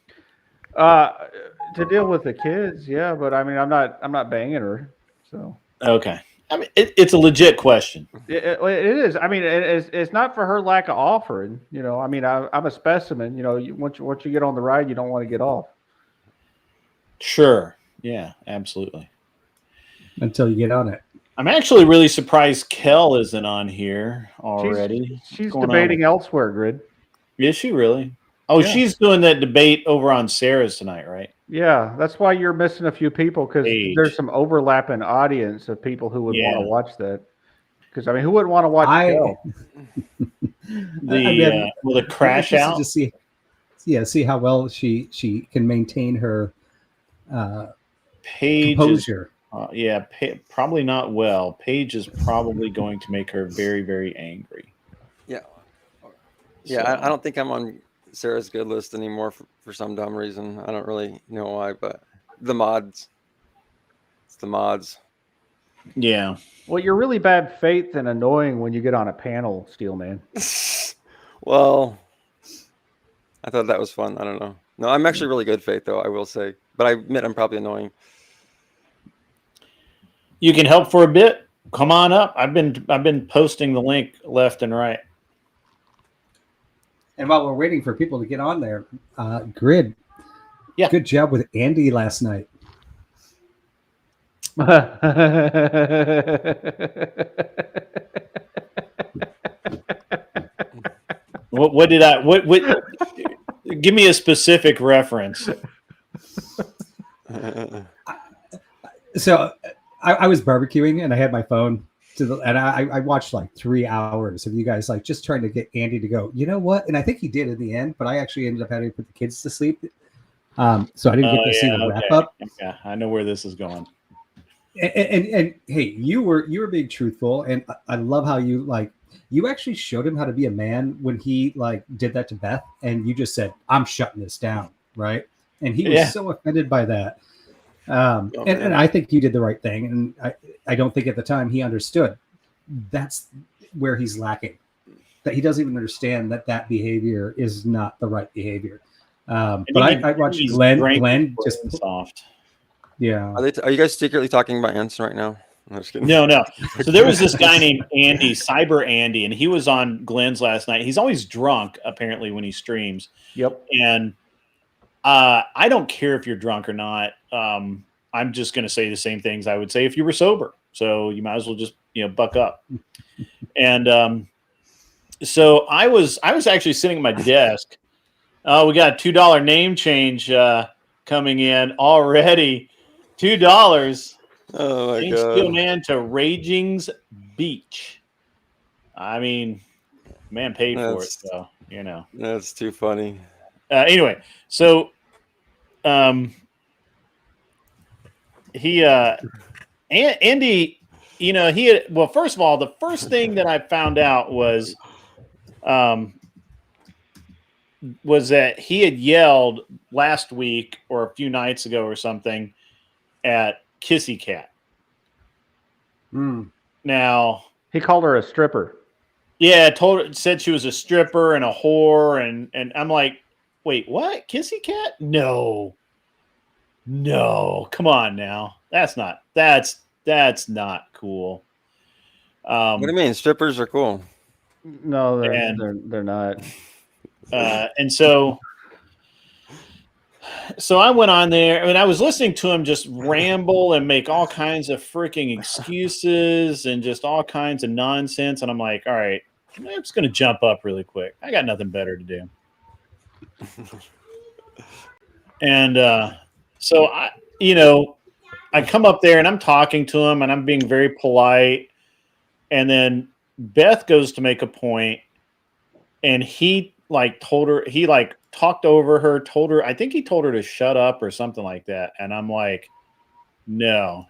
To deal with the kids, yeah, but I mean, I'm not banging her, so. Okay. I mean, it's a legit question. It is. I mean, it's not for her lack of offering. You know, I mean, I'm a specimen. You know, once you get on the ride, you don't want to get off. Sure. Yeah, absolutely. Until you get on it. I'm actually really surprised Kel isn't on here already. She's debating elsewhere, Grid. Is she really? Oh, yeah. She's doing that debate over on Sarah's tonight, right? Yeah, that's why you're missing a few people, because there's some overlapping audience of people who would want to watch that. Because I mean, who wouldn't want to watch Kel? The crash out? Just see how well she can maintain her composure. Probably not well. Paige is probably going to make her very, very angry. Yeah. Yeah, I don't think I'm on Sarah's good list anymore for some dumb reason. I don't really know why, but the mods. It's the mods. Yeah. Well, you're really bad faith and annoying when you get on a panel, Steelman. Well, I thought that was fun. I don't know. No, I'm actually really good faith, though, I will say. But I admit I'm probably annoying. You can help for a bit. Come on up. I've been posting the link left and right. And while we're waiting for people to get on there, Grid, good job with Andy last night. What give me a specific reference. So I was barbecuing and I had my phone and I watched like 3 hours of you guys like just trying to get Andy to go, you know what? And I think he did in the end, but I actually ended up having to put the kids to sleep. So I didn't get to see the wrap up. Yeah, I know where this is going. And hey, you were being truthful, and I love how you actually showed him how to be a man when he like did that to Beth, and you just said, I'm shutting this down, right? And he was so offended by that. And I think you did the right thing, and I don't think at the time he understood. That's where he's lacking. That he doesn't even understand that behavior is not the right behavior. But I watched Glenn just soft. Yeah. Are you guys secretly talking about Anson right now? I'm just kidding. No. So there was this guy named Andy, Cyber Andy, and he was on Glenn's last night. He's always drunk, apparently, when he streams. Yep. And I don't care if you're drunk or not. I'm just going to say the same things I would say if you were sober. So you might as well just, buck up. And so I was actually sitting at my desk. We got a $2 name change coming in already. $2. Oh my Change God. Steel Man to Raging's Beach. I mean, man paid for it, so That's too funny. Anyway, so Andy, he had, well, first of all, the first thing that I found out was that he had yelled last week or a few nights ago or something at Kissy Cat. Now he called her a stripper. Yeah, said she was a stripper and a whore, and I'm like, wait, what? Kissy Cat? No, come on now. That's not cool. What do you mean? Strippers are cool. No, they're not. And so I went on there, and I was listening to him just ramble and make all kinds of freaking excuses and just all kinds of nonsense. And I'm like, all right, I'm just going to jump up really quick. I got nothing better to do. And so I come up there and I'm talking to him and I'm being very polite. And then Beth goes to make a point, and he told her, he talked over her, I think he told her to shut up or something like that. And I'm like, no,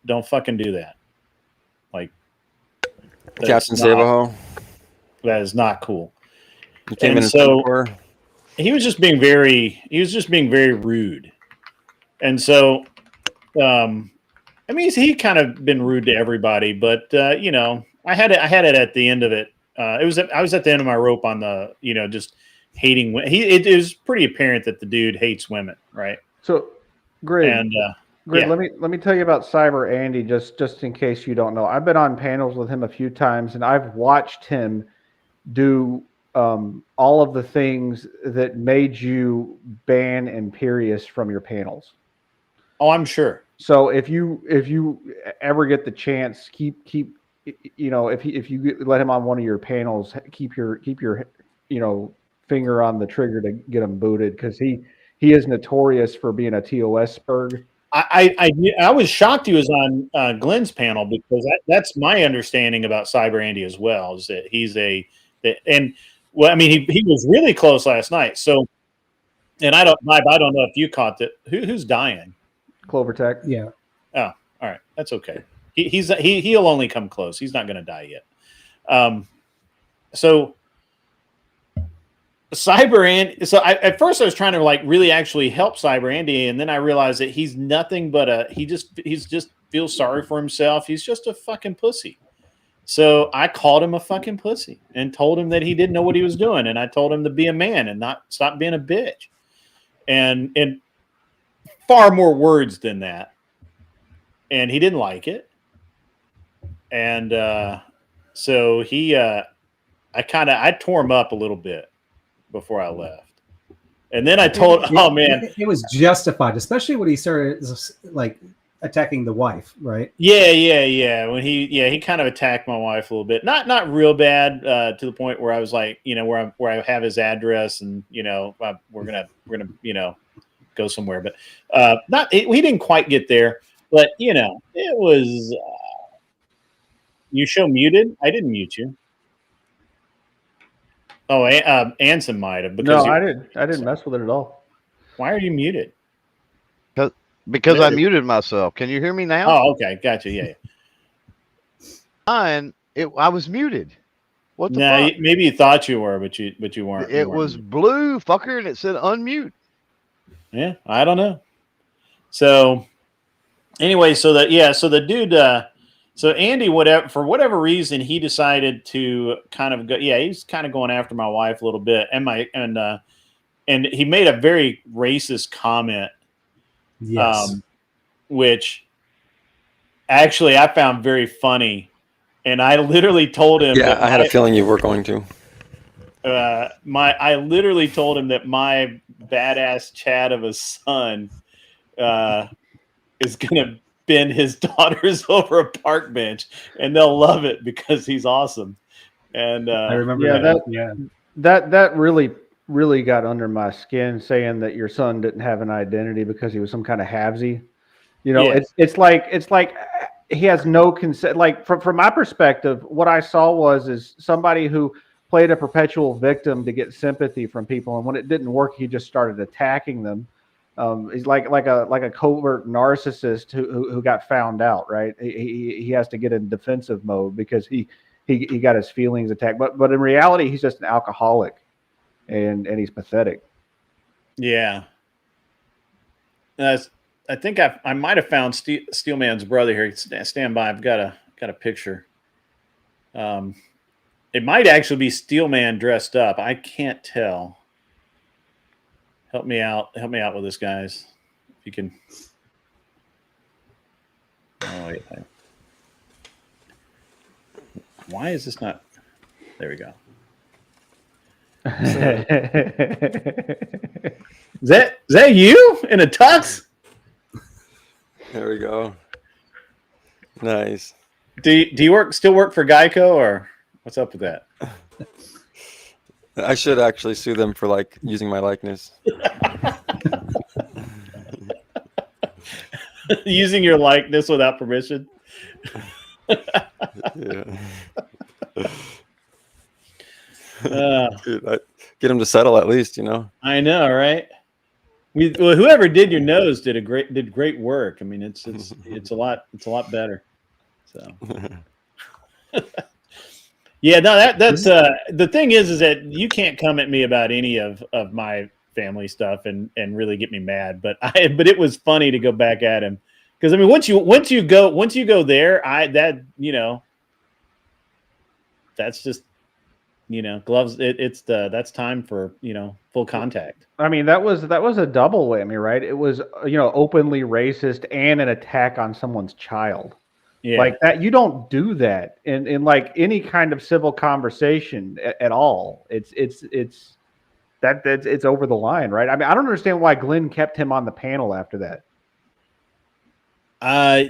don't fucking do that. Captain Savaho. That is not cool. And so he was just being very rude. And so, he kind of been rude to everybody, but I had it at the end of it. I was at the end of my rope on the, just hating women. It is pretty apparent that the dude hates women, right? So, Grid, yeah. let me tell you about Cyber Andy, just in case you don't know. I've been on panels with him a few times, and I've watched him do all of the things that made you ban Imperius from your panels. Oh, I'm sure. So if you ever get the chance, keep if you let him on one of your panels, keep your finger on the trigger to get him booted, because he is notorious for being a TOS spurg. I was shocked he was on Glenn's panel, because that's my understanding about Cyber Andy as well, is that he was really close last night. So, and I don't know if you caught that. Who's dying? Clovertech. Yeah. Oh, all right, that's okay. He'll only come close. He's not going to die yet. So Cyber Andy. So at first I was trying to really actually help Cyber Andy, and then I realized that he's nothing but he's just feels sorry for himself. He's just a fucking pussy. So I called him a fucking pussy and told him that he didn't know what he was doing, and I told him to be a man and not stop being a bitch, and far more words than that. And he didn't like it. And so I tore him up a little bit before I left. And then I told, it was justified, especially when he started attacking the wife, right? Yeah. When he kind of attacked my wife a little bit, not real bad, to the point where I was like, where I have his address, and we're gonna go somewhere, but he didn't quite get there. But it was, You show muted? I didn't mute you. Oh, Anson might have. No, I didn't mess with it at all. Why are you muted? Because I muted myself. Can you hear me now? Oh, okay, gotcha. Yeah. I was muted. What the No, fuck? maybe you thought you were, but you weren't. It was blue, fucker, and it said unmute. Yeah, I don't know. So anyway, so the dude, so Andy, for whatever reason, he decided to kind of go. Yeah, he's kind of going after my wife a little bit, and he made a very racist comment. Yes. Which actually I found very funny, and I literally told him. Yeah, I had a feeling you were going to. I literally told him that my badass Chad of a son is gonna bend his daughters over a park bench, and they'll love it because he's awesome. And I remember that really got under my skin, saying that your son didn't have an identity because he was some kind of halvesy. You know, Yeah. it's like he has no consent. Like from my perspective, what I saw is somebody who played a perpetual victim to get sympathy from people, and when it didn't work, he just started attacking them. He's like a covert narcissist who got found out. Right? He has to get in defensive mode because he got his feelings attacked. But in reality, he's just an alcoholic. And he's pathetic. Yeah. I think I might have found Steelman's brother here. Stand by. I've got a picture. It might actually be Steelman dressed up. I can't tell. Help me out with this, guys. If you can. Oh wait. Why is this not? There we go. Is that you in a tux? There we go. Nice. Do you still work for Geico, or what's up with that? I should actually sue them for using my likeness. Using your likeness without permission. Yeah. Dude, get them to settle at least, you know. I know, right? Whoever did your nose did great work. I mean, it's a lot better. So, yeah, no, that's the thing is that you can't come at me about any of my family stuff and really get me mad. But it was funny to go back at him because I mean, once you go there, that's just. Gloves. That's time for full contact. I mean, that was a double whammy, right? It was openly racist and an attack on someone's child. Yeah. Like that, you don't do that in like any kind of civil conversation at all. It's over the line, right? I mean, I don't understand why Glenn kept him on the panel after that.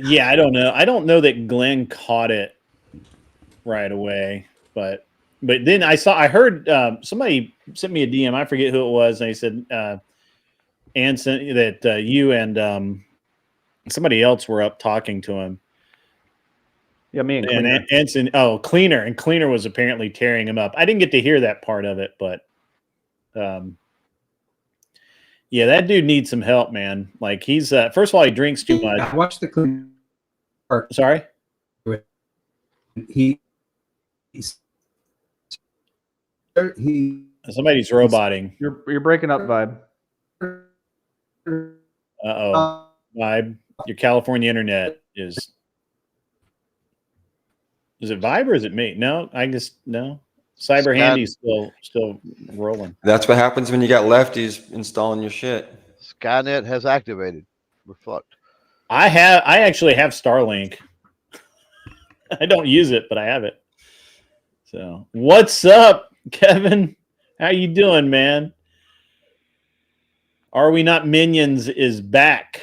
Yeah, I don't know. I don't know that Glenn caught it right away, but then I heard somebody sent me a DM. I forget who it was. And they said, Anson, that you and somebody else were up talking to him. Yeah, me and Cleaner. And Anson. Oh, Cleaner. And Cleaner was apparently tearing him up. I didn't get to hear that part of it, but yeah, that dude needs some help, man. Like he's first of all, he drinks too much. I watched the Cleaner part. Sorry? Somebody's roboting. You're breaking up, Vibe. Uh-oh. Vibe. Your California internet is it Vibe or is it me? No, I guess no. Cyber Handy's still rolling. That's what happens when you got lefties installing your shit. Skynet has activated. We're fucked. I actually have Starlink. I don't use it, but I have it. So what's up, Kevin? How you doing, man? Are We Not Minions is back.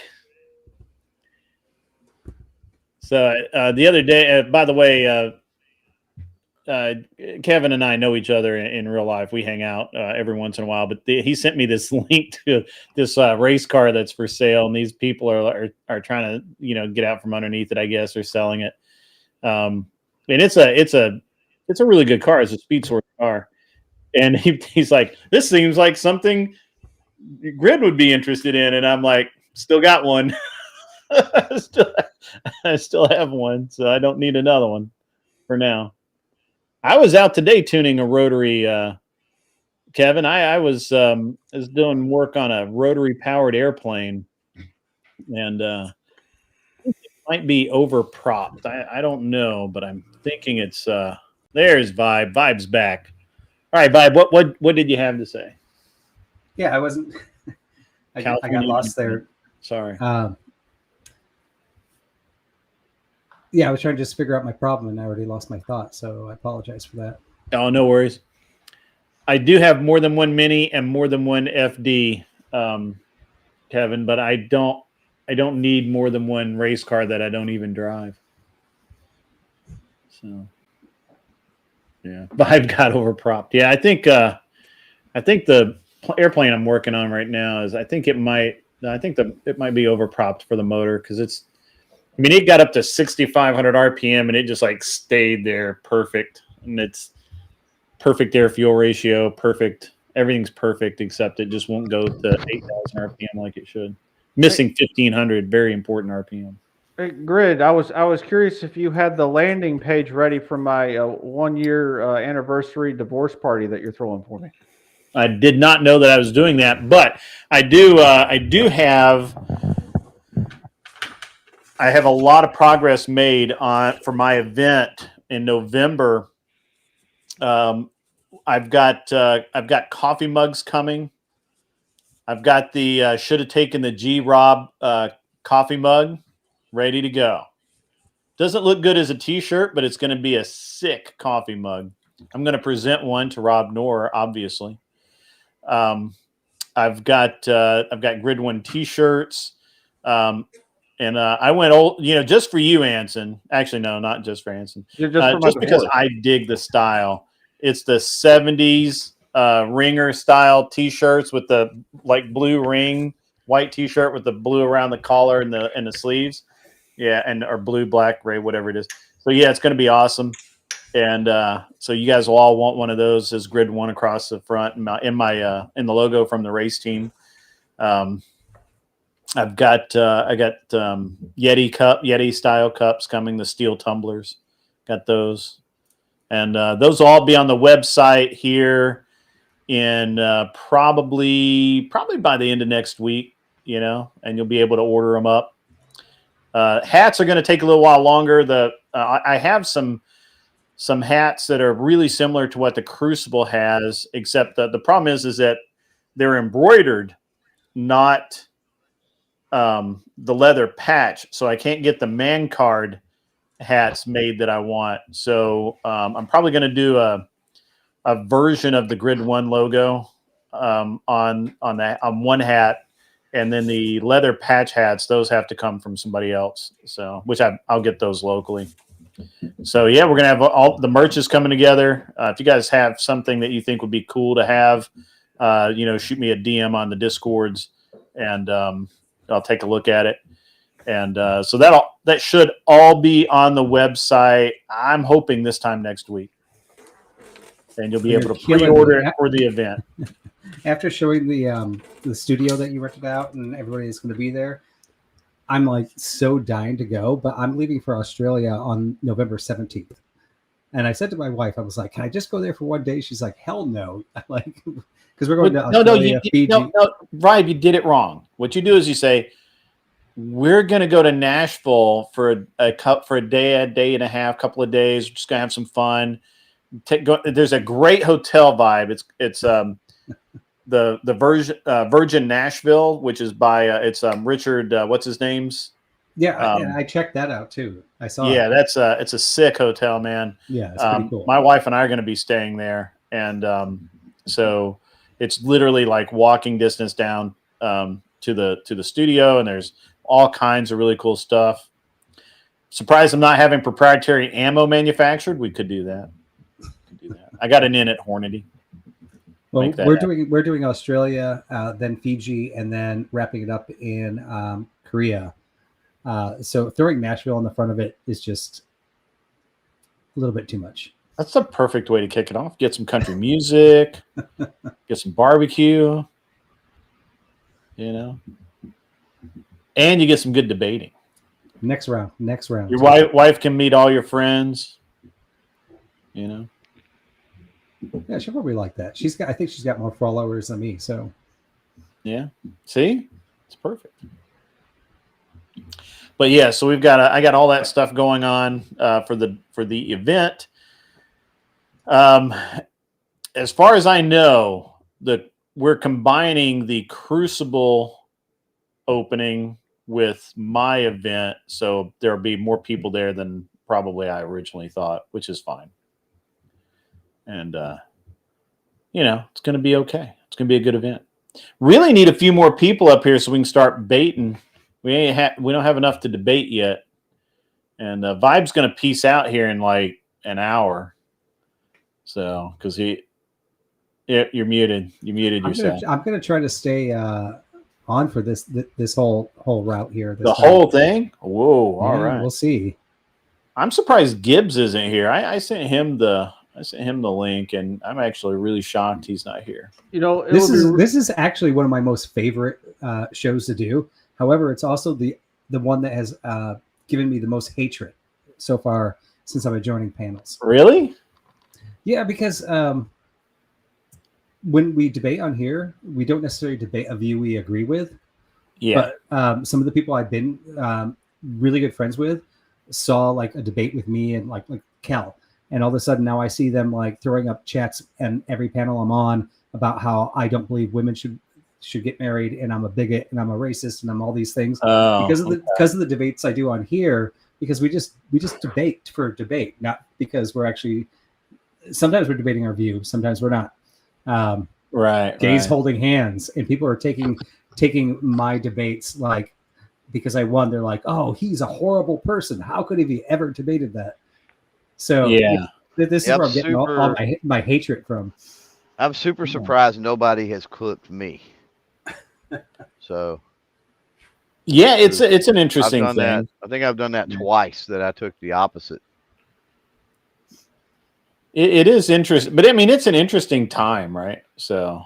So the other day, by the way, Kevin and I know each other in real life. We hang out every once in a while, but he sent me this link to this race car that's for sale, and these people are trying to get out from underneath it. I guess they're selling it. and it's a really good car. It's a speed source car, and he's like, this seems like something Grid would be interested in, and I'm like, still got one. I still have one, so I don't need another one for now. I was out today tuning a rotary, Kevin. I was doing work on a rotary powered airplane, and it might be over propped. I don't know, but I'm thinking it's there's Vibe. Vibe's back. All right, Vibe. What did you have to say? Yeah, I wasn't. I got lost there. Sorry. Yeah, I was trying to just figure out my problem, and I already lost my thought. So I apologize for that. Oh, no worries. I do have more than one Mini and more than one FD, Kevin, but I don't need more than one race car that I don't even drive. So, yeah, Vibe got overpropped. Yeah, I think the airplane I'm working on right now is it might be overpropped for the motor because it's. I mean, it got up to 6,500 RPM and it just like stayed there perfect, and it's perfect air fuel ratio, perfect. Everything's perfect except it just won't go to 8,000 RPM like it should. Missing 1,500, very important RPM. Hey, Grid, I was curious if you had the landing page ready for my 1 year anniversary divorce party that you're throwing for me. I did not know that I was doing that, but I do have. I have a lot of progress made for my event in November. I've got coffee mugs coming. I've got the should have taken the G Rob coffee mug ready to go. Doesn't look good as a T-shirt, but it's going to be a sick coffee mug. I'm going to present one to Rob Knorr, obviously. I've got Grid One T-shirts. And I went old, just for you, Anson. Actually, no, not just for Anson. Just because I dig the style. It's the 70s ringer style T-shirts with the blue ring, white T-shirt with the blue around the collar and the sleeves. Yeah, or blue, black, gray, whatever it is. So yeah, it's going to be awesome. And so you guys will all want one of those as Grid One across the front in the logo from the race team. I got Yeti style cups coming, the steel tumblers. Got those. And those will all be on the website here in probably by the end of next week, and you'll be able to order them up. Hats are going to take a little while longer. I have some hats that are really similar to what the Crucible has, except that the problem is that they're embroidered, not the leather patch, so I can't get the man card hats made that I want. So I'm probably going to do a version of the Grid One logo on one hat, and then the leather patch hats, those have to come from somebody else. So which I'll get those locally. So yeah, we're gonna have all the merch is coming together. If you guys have something that you think would be cool to have, shoot me a DM on the Discords, and I'll take a look at it. And so that should all be on the website. I'm hoping this time next week, and you'll be able to pre-order it for the event. After showing the studio that you rented out and everybody is going to be there, I'm like so dying to go. But I'm leaving for Australia on November 17th, and I said to my wife, I was like, "Can I just go there for one day?" She's like, "Hell no!" Because we're going to Australia, Fiji. No, Vibe, you did it wrong. What you do is you say, we're going to go to Nashville for a day and a half, couple of days. We're just going to have some fun. There's a great hotel Vibe. It's the Virgin Nashville, which is by it's Richard. What's his name's? Yeah, I checked that out too. I saw. Yeah, it's a sick hotel, man. Yeah, it's pretty cool. My wife and I are going to be staying there, and so it's literally like walking distance down to the studio, and there's all kinds of really cool stuff. Surprised I'm not having proprietary ammo manufactured. We could do that. I got an in at Hornady. Well, we're doing Australia, then Fiji, and then wrapping it up in Korea. So throwing Nashville on the front of it is just little bit too much. That's the perfect way to kick it off. Get some country music, get some barbecue, you know, and you get some good debating. Next round. Your wife can meet all your friends, you know. Yeah, she'll probably like that. I think she's got more followers than me, so. Yeah. See? It's perfect. But yeah, so I got all that stuff going on for the event. As far as I know, we're combining the Crucible opening with my event, so there'll be more people there than probably I originally thought, which is fine. And you know, it's going to be okay. It's going to be a good event. Really need a few more people up here so we can start baiting. We don't have enough to debate yet. And Vibe's going to peace out here in like an hour. So, because you're muted. You muted yourself. I'm gonna try to stay on for this whole route here. The whole thing? Whoa! All right, we'll see. I'm surprised Gibbs isn't here. I sent him the link, and I'm actually really shocked he's not here. You know, this is actually one of my most favorite shows to do. However, it's also the one that has given me the most hatred so far since I've been joining panels. Really? Yeah, because when we debate on here, we don't necessarily debate a view we agree with. Yeah. But some of the people I've been really good friends with saw like a debate with me and like Kel, and all of a sudden now I see them like throwing up chats and every panel I'm on about how I don't believe women should get married, and I'm a bigot and I'm a racist and I'm all these things because of the debates I do on here. Because we just debate for debate, not because we're actually. Sometimes we're debating our view, sometimes we're not. Right. Gays holding hands, and people are taking my debates like because I won. They're like, "Oh, he's a horrible person. How could he have ever debated that?" So yeah, this is where I'm getting all my hatred from. I'm super surprised nobody has clipped me. So. Yeah, it's an interesting thing. I think I've done that twice. That I took the opposite. It is interesting, but I mean, it's an interesting time, right? So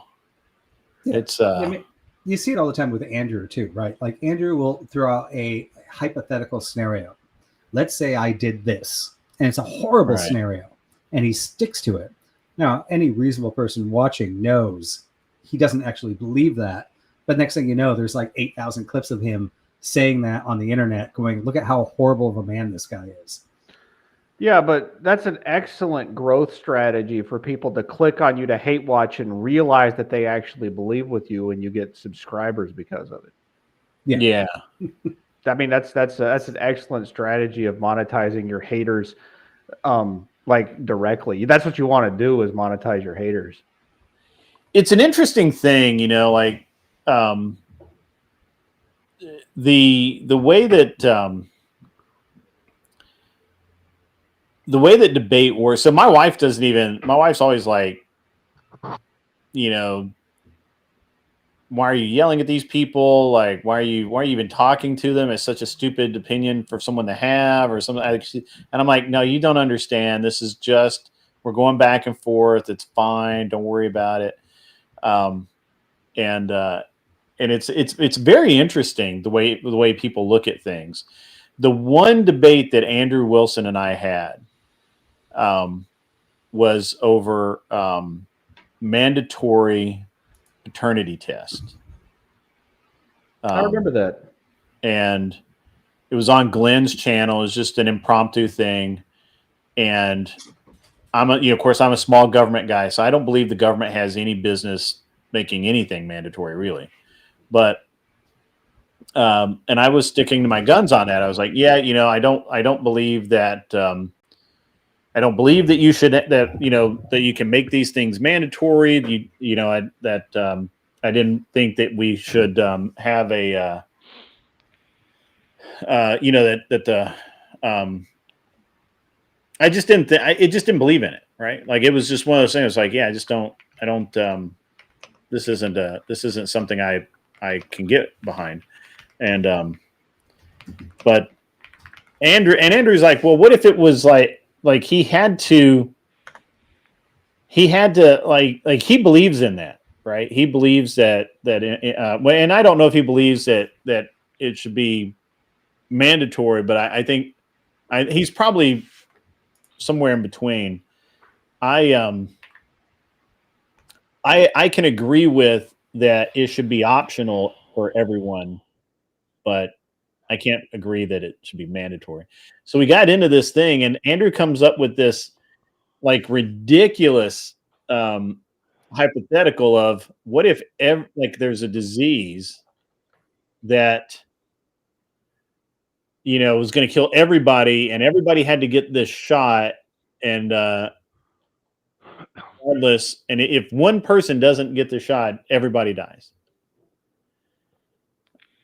it's I mean, you see it all the time with Andrew too, right? Like Andrew will throw out a hypothetical scenario. Let's say I did this, and it's a horrible scenario, and he sticks to it. Now, any reasonable person watching knows he doesn't actually believe that, but next thing you know, there's like 8,000 clips of him saying that on the internet, going, "Look at how horrible of a man this guy is." Yeah, but that's an excellent growth strategy for people to click on you to hate watch and realize that they actually believe with you, and you get subscribers because of it. Yeah. I mean, that's an excellent strategy of monetizing your haters, like directly. That's what you want to do, is monetize your haters. It's an interesting thing, you know, like the way that debate works. So my wife's always like, you know, why are you yelling at these people? Like, why are you even talking to them? It's such a stupid opinion for someone to have or something. And I'm like, no, you don't understand. This is just, we're going back and forth. It's fine. Don't worry about it. And it's very interesting the way people look at things. The one debate that Andrew Wilson and I had was over mandatory paternity test. I remember that. And it was on Glenn's channel. It was just an impromptu thing. And of course, I'm a small government guy, so I don't believe the government has any business making anything mandatory, really. But and I was sticking to my guns on that. I was like, yeah, you know, I don't believe that. I don't believe that you should that you can make these things mandatory. I didn't think that we should have a I just didn't didn't believe in it, right? Like it was just one of those things. It's like, yeah, I don't this isn't something I can get behind. And but Andrew's like, well, what if it was like, like he had to like he believes in that, right? He believes that and I don't know if he believes that it should be mandatory, but I think he's probably somewhere in between. I can agree with that it should be optional for everyone, but I can't agree that it should be mandatory. So we got into this thing, and Andrew comes up with this like ridiculous hypothetical of what if like there's a disease that was going to kill everybody, and everybody had to get this shot, and regardless, and if one person doesn't get the shot, everybody dies.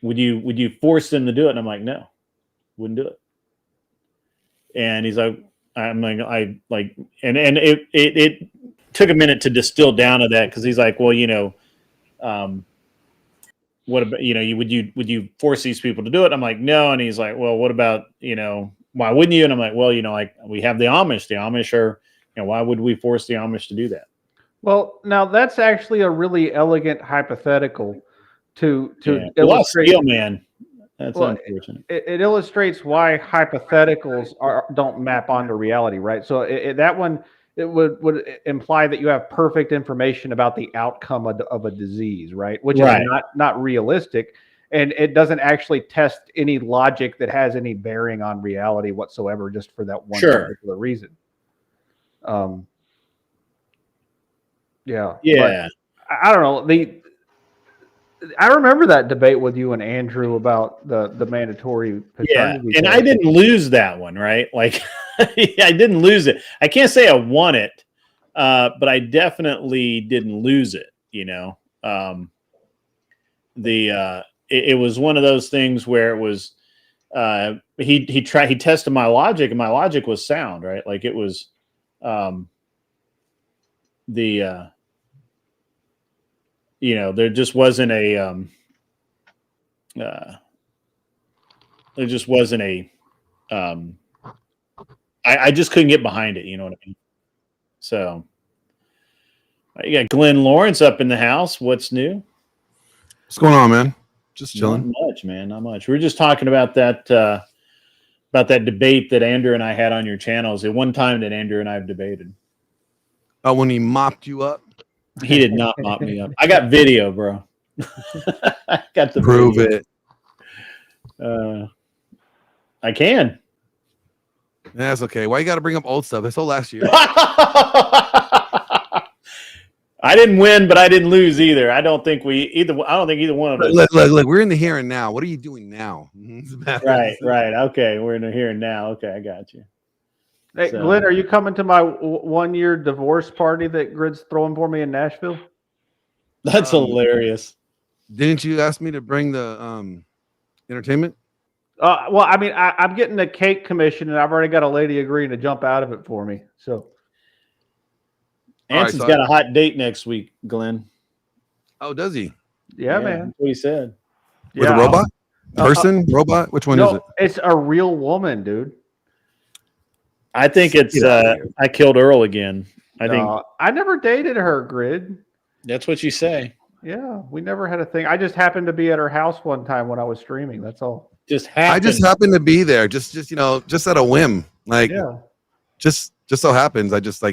Would you force them to do it? And I'm like, no, wouldn't do it. And he's like, and it took a minute to distill down to that, because he's like, well, what about, would you force these people to do it? I'm like, no. And he's like, well, what about, why wouldn't you? And I'm like, well, like we have the Amish. The Amish are, why would we force the Amish to do that? Well, now that's actually a really elegant hypothetical to illustrate. Steel man. That's unfortunate. It illustrates why hypotheticals don't map onto reality, right? So that one, it would imply that you have perfect information about the outcome of a disease, right? Which is not realistic, and it doesn't actually test any logic that has any bearing on reality whatsoever, just for that one particular reason. Yeah. But I don't know. I remember that debate with you and Andrew about the mandatory paternity test. And I didn't lose that one, right? Like, I didn't lose it. I can't say I won it, but I definitely didn't lose it. It was one of those things where it was he tested my logic, and my logic was sound, right? Like it was there just wasn't a I just couldn't get behind it, you know what I mean? So you got Glenn Lawrence up in the house. What's new? What's going on, man? Just chilling. Not much, man. Not much. We were just talking about that debate that Andrew and I had on your channels. At one time that Andrew and I have debated. Oh, when he mopped you up? He did not mop me up. I got video, bro. I got the prove video. it. I can. That's okay. Why you got to bring up old stuff? That's all last year. I didn't win, but I didn't lose either. I don't think either one of us. Look, we're in the here and now. What are you doing now? Right. Okay, we're in the here and now. Okay, I got you. Hey, Glenn, are you coming to my 1-year divorce party that Grid's throwing for me in Nashville? That's hilarious. Didn't you ask me to bring the entertainment? Well, I mean, I'm getting a cake commission, and I've already got a lady agreeing to jump out of it for me. So, Anson's got a hot date next week, Glenn. Oh, does he? Yeah, man. That's what he said. With a robot? Person? Robot? Which one is it? It's a real woman, dude. I think it's I killed Earl again. I think I never dated her, Grid. That's what you say. Yeah, we never had a thing. I just happened to be at her house one time when I was streaming. That's all. I just happened to be there, just at a whim. Like, just so happens I just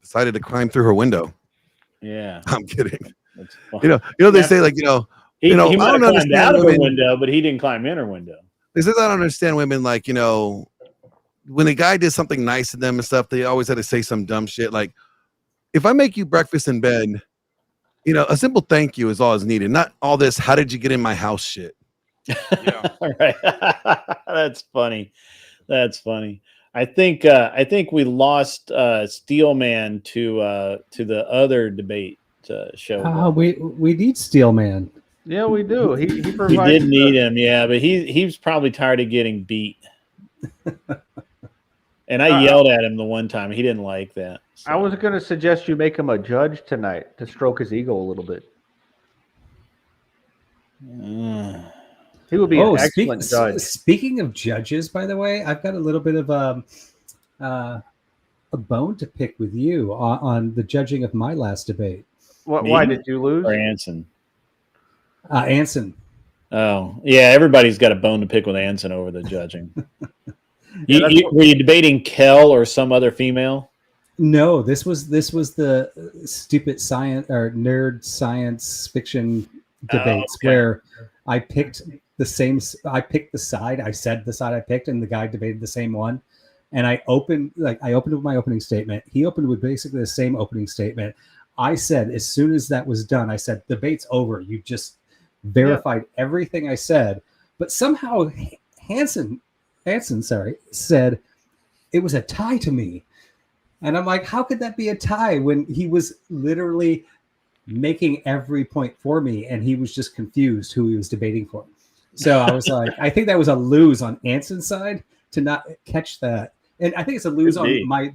decided to climb through her window. Yeah, I'm kidding. They say he might have climbed out of her window, but he didn't climb in her window. They said I don't understand women, when a guy did something nice to them and stuff, they always had to say some dumb shit. Like, if I make you breakfast in bed, a simple thank you is all is needed. Not all this, how did you get in my house shit. Yeah. Right. That's funny. I think we lost Steelman to the other debate show. We need Steelman. Yeah, we do. He did need him, yeah, but he's probably tired of getting beat. And I yelled at him the one time. He didn't like that. So. I was going to suggest you make him a judge tonight to stroke his ego a little bit. He would be an excellent judge. Speaking of judges, by the way, I've got a little bit of a bone to pick with you on the judging of my last debate. Why did you lose? Or Anson? Anson. Oh, yeah. Everybody's got a bone to pick with Anson over the judging. Yeah, Were you debating Kel or some other female? No, this was the stupid science or nerd science fiction debates where I picked the side. I said the side I picked, and the guy debated the same one. And I opened with my opening statement. He opened with basically the same opening statement. I said, as soon as that was done, I said, debate's over. You just verified everything I said. But somehow Anson said it was a tie to me. And I'm like, how could that be a tie when he was literally making every point for me and he was just confused who he was debating for? So I was like, I think that was a lose on Anson's side to not catch that. And I think it's a lose on my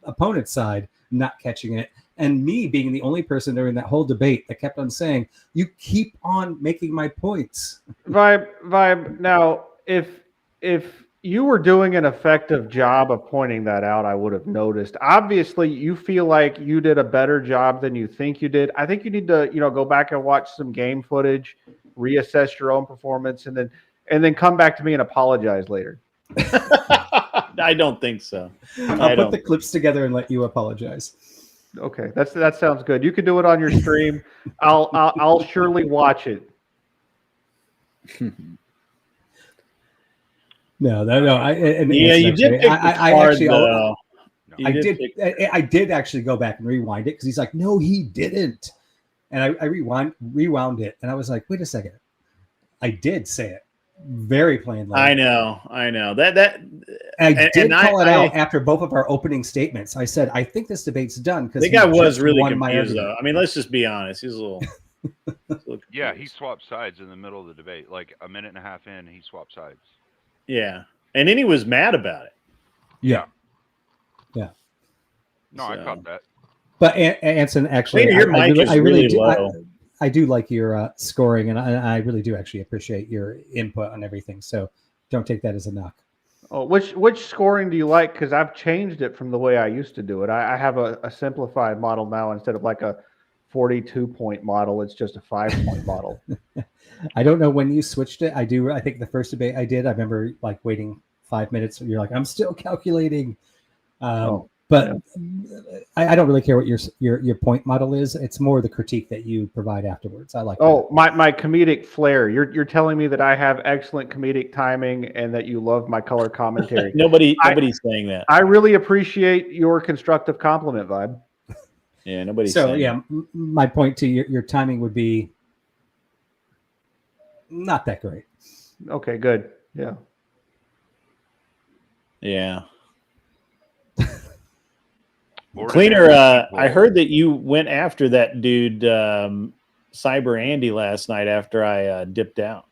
opponent's side not catching it. And me being the only person during that whole debate that kept on saying, you keep on making my points. Vibe. Now, if you were doing an effective job of pointing that out, I would have noticed. Obviously, you feel like you did a better job than you think you did. I think you need to, go back and watch some game footage, reassess your own performance, and then come back to me and apologize later. I don't think so. I'll put the clips together and let you apologize. Okay, that sounds good. You can do it on your stream. I'll surely watch it. No. You did pick I did actually go back and rewind it because he's like, no, he didn't. And I rewound it, and I was like, wait a second, I did say it very plainly. I know that I did call it out after both of our opening statements. I said, I think this debate's done because the guy was really confused, though. I mean, let's just be honest. He's a little. Yeah, he swapped sides in the middle of the debate. Like a minute and a half in, he swapped sides. Yeah, and then he was mad about it. Yeah. No, I caught that. But Anson, actually, your mic is really low. I do like your scoring, and I really do actually appreciate your input on everything. So don't take that as a knock. Oh, which scoring do you like? Because I've changed it from the way I used to do it. I have a simplified model now instead of like a 42-point model. It's just a 5-point model. I don't know when you switched it. I think the first debate I did, I remember like waiting 5 minutes. You're like, I'm still calculating. But I don't really care what your point model is. It's more the critique that you provide afterwards. I like. Oh, that. my comedic flair. You're telling me that I have excellent comedic timing and that you love my color commentary. Nobody's saying that. I really appreciate your constructive compliment, Vibe. Yeah, nobody's. So saying yeah, my point to your timing would be not that great. Okay, good. Yeah. Yeah. Cleaner, I heard that you went after that dude, Cyber Andy, last night after I dipped out.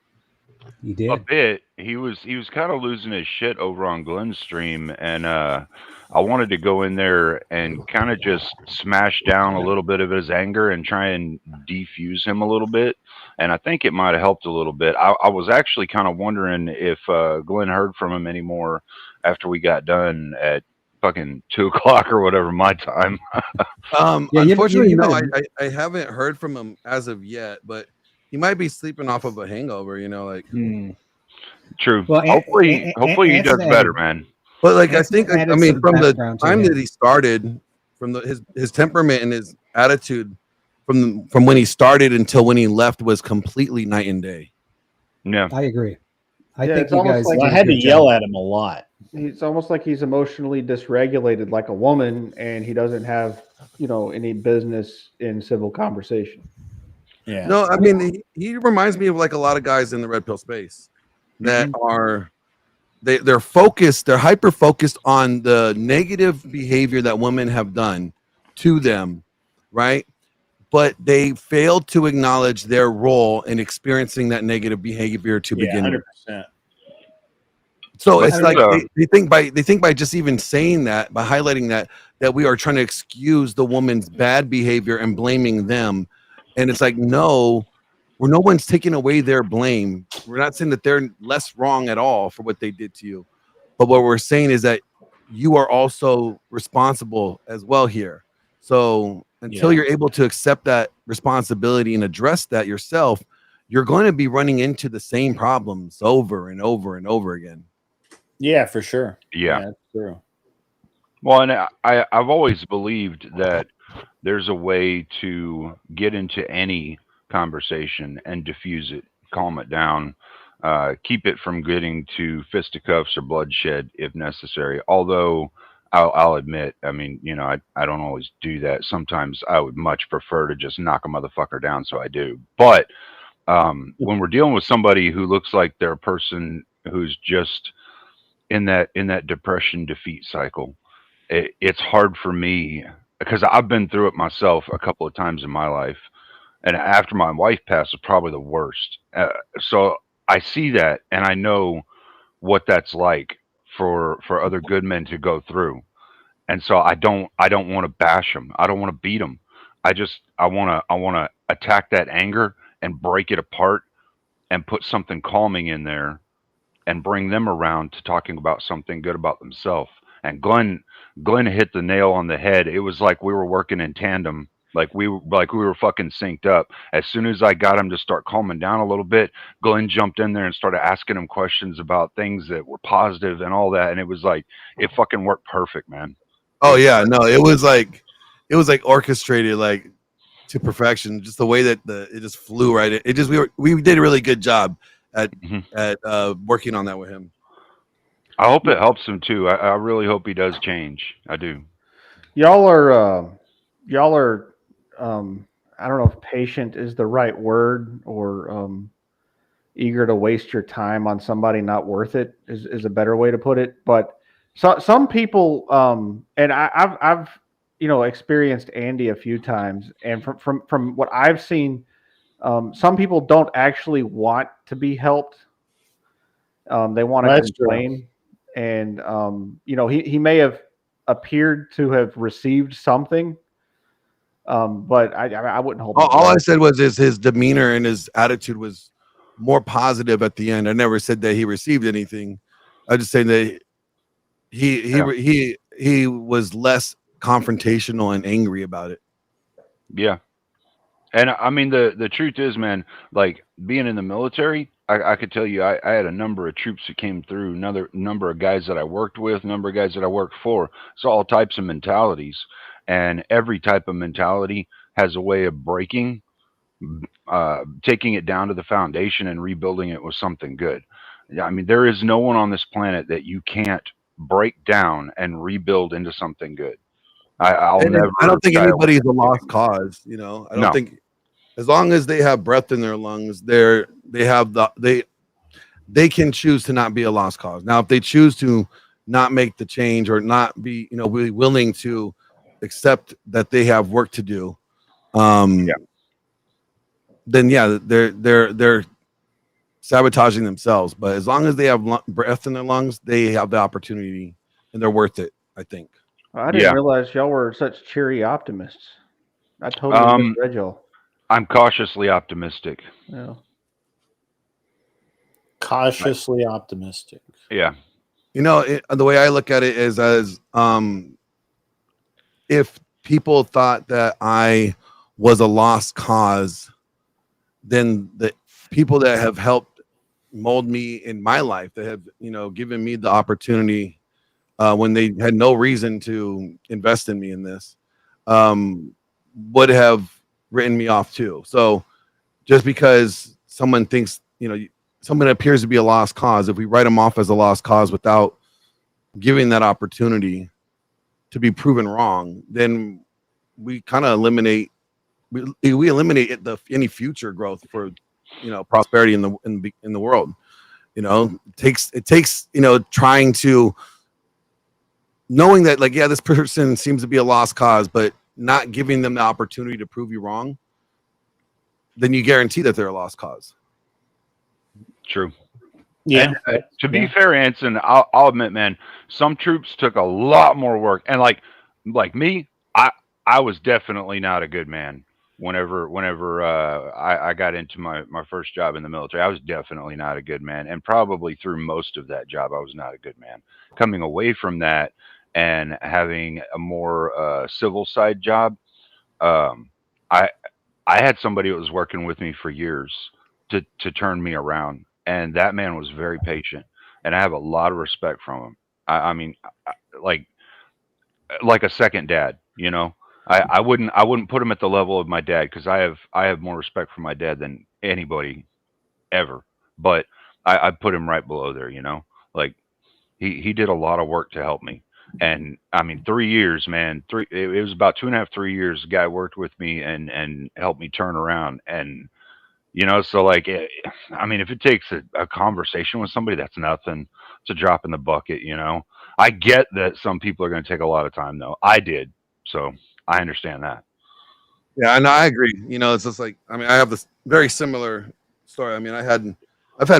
You did? A bit. He was kind of losing his shit over on Glenn's stream, and I wanted to go in there and kind of just smash down a little bit of his anger and try and defuse him a little bit. And I think it might have helped a little bit. I was actually kind of wondering if Glenn heard from him anymore after we got done at fucking 2:00 or whatever my time. Unfortunately, I haven't heard from him as of yet, but he might be sleeping off of a hangover, True. Well, hopefully he does better, man. But like, I think, from the time that he started, from his temperament and his attitude from when he started until when he left was completely night and day. Yeah, I agree. I think you guys. Like I had to yell at him a lot. It's almost like he's emotionally dysregulated like a woman, and he doesn't have, any business in civil conversation. Yeah. No, I mean, he reminds me of like a lot of guys in the red pill space that are they're focused, they're hyper focused on the negative behavior that women have done to them, right? But they failed to acknowledge their role in experiencing that negative behavior to begin with. 100%. So it's like they think by just even saying that, by highlighting that we are trying to excuse the woman's bad behavior and blaming them. And it's like, no one's taking away their blame. We're not saying that they're less wrong at all for what they did to you. But what we're saying is that you are also responsible as well here. So until you're able to accept that responsibility and address that yourself, you're going to be running into the same problems over and over and over again. Yeah, for sure. Yeah. That's true. Well, and I've always believed that there's a way to get into any conversation and diffuse it, calm it down, keep it from getting to fisticuffs or bloodshed if necessary. Although I'll admit, I mean, you know, I don't always do that. Sometimes I would much prefer to just knock a motherfucker down, so I do. But when we're dealing with somebody who looks like they're a person who's just in that depression defeat cycle, it's hard for me because I've been through it myself a couple of times in my life, and after my wife passed was probably the worst. So I see that, and I know what that's like for other good men to go through. And so I don't want to bash them. I don't want to beat them. I want to attack that anger and break it apart and put something calming in there and bring them around to talking about something good about themselves. And Glenn hit the nail on the head. It was like we were working in tandem, like we were fucking synced up. As soon as I got him to start calming down a little bit, Glenn jumped in there and started asking him questions about things that were positive and all that. And it was like it fucking worked perfect, man. Oh yeah, no, it was like orchestrated like to perfection. Just the way that it just flew right. It just we did a really good job at working on that with him. I hope it helps him too. I really hope he does change. I do. Y'all are I don't know if patient is the right word, or eager to waste your time on somebody not worth it is a better way to put it. But some people, and I've experienced Andy a few times, and from what I've seen, some people don't actually want to be helped. They want to complain, and he may have appeared to have received something, but I wouldn't hold. All I said was his demeanor and his attitude was more positive at the end. I never said that he received anything. I just saying that he was less confrontational and angry about it. Yeah. And I mean, the truth is, man, like being in the military, I could tell you, I had a number of troops that came through, another number of guys that I worked with, number of guys that I worked for. So all types of mentalities, and every type of mentality has a way of breaking, taking it down to the foundation and rebuilding it with something good. I mean, there is no one on this planet that you can't break down and rebuild into something good. I don't think anybody's a lost cause. You know, I don't think, as long as they have breath in their lungs, they can choose to not be a lost cause. Now, if they choose to not make the change or not be, really willing to accept that they have work to do, then they're sabotaging themselves. But as long as they have breath in their lungs, they have the opportunity, and they're worth it, I think. I didn't realize y'all were such cheery optimists. I totally misread y'all. I'm cautiously optimistic. Yeah. Cautiously optimistic. Yeah. The way I look at it is as if people thought that I was a lost cause, then the people that have helped mold me in my life, that have given me the opportunity when they had no reason to invest in me in this, would have written me off too. So just because someone thinks, someone appears to be a lost cause, if we write them off as a lost cause without giving that opportunity to be proven wrong, then we kind of eliminate any future growth for prosperity in the world. It takes trying to, knowing that, like, this person seems to be a lost cause, but not giving them the opportunity to prove you wrong, then you guarantee that they're a lost cause. True. Yeah. And, to be fair, Anson, I'll admit, man, some troops took a lot more work, and like me, I was definitely not a good man. Whenever I got into my first job in the military, I was definitely not a good man, and probably through most of that job, I was not a good man. Coming away from that, and having a more civil side job, um, I I had somebody that was working with me for years to turn me around, and that man was very patient, and I have a lot of respect from him. I mean, like like a second dad, you know. I wouldn't put him at the level of my dad because I have more respect for my dad than anybody ever. But I put him right below there, you know. Like he did a lot of work to help me. And I mean, 3 years, man. It was about 2.5, 3 years. The guy worked with me and helped me turn around. And you know, so like, I mean, if it takes a conversation with somebody, that's nothing. It's a drop in the bucket, you know. I get that some people are going to take a lot of time, though. I did, so I understand that. Yeah, and I agree. You know, it's just like, I mean, I have this very similar story. I mean, I've had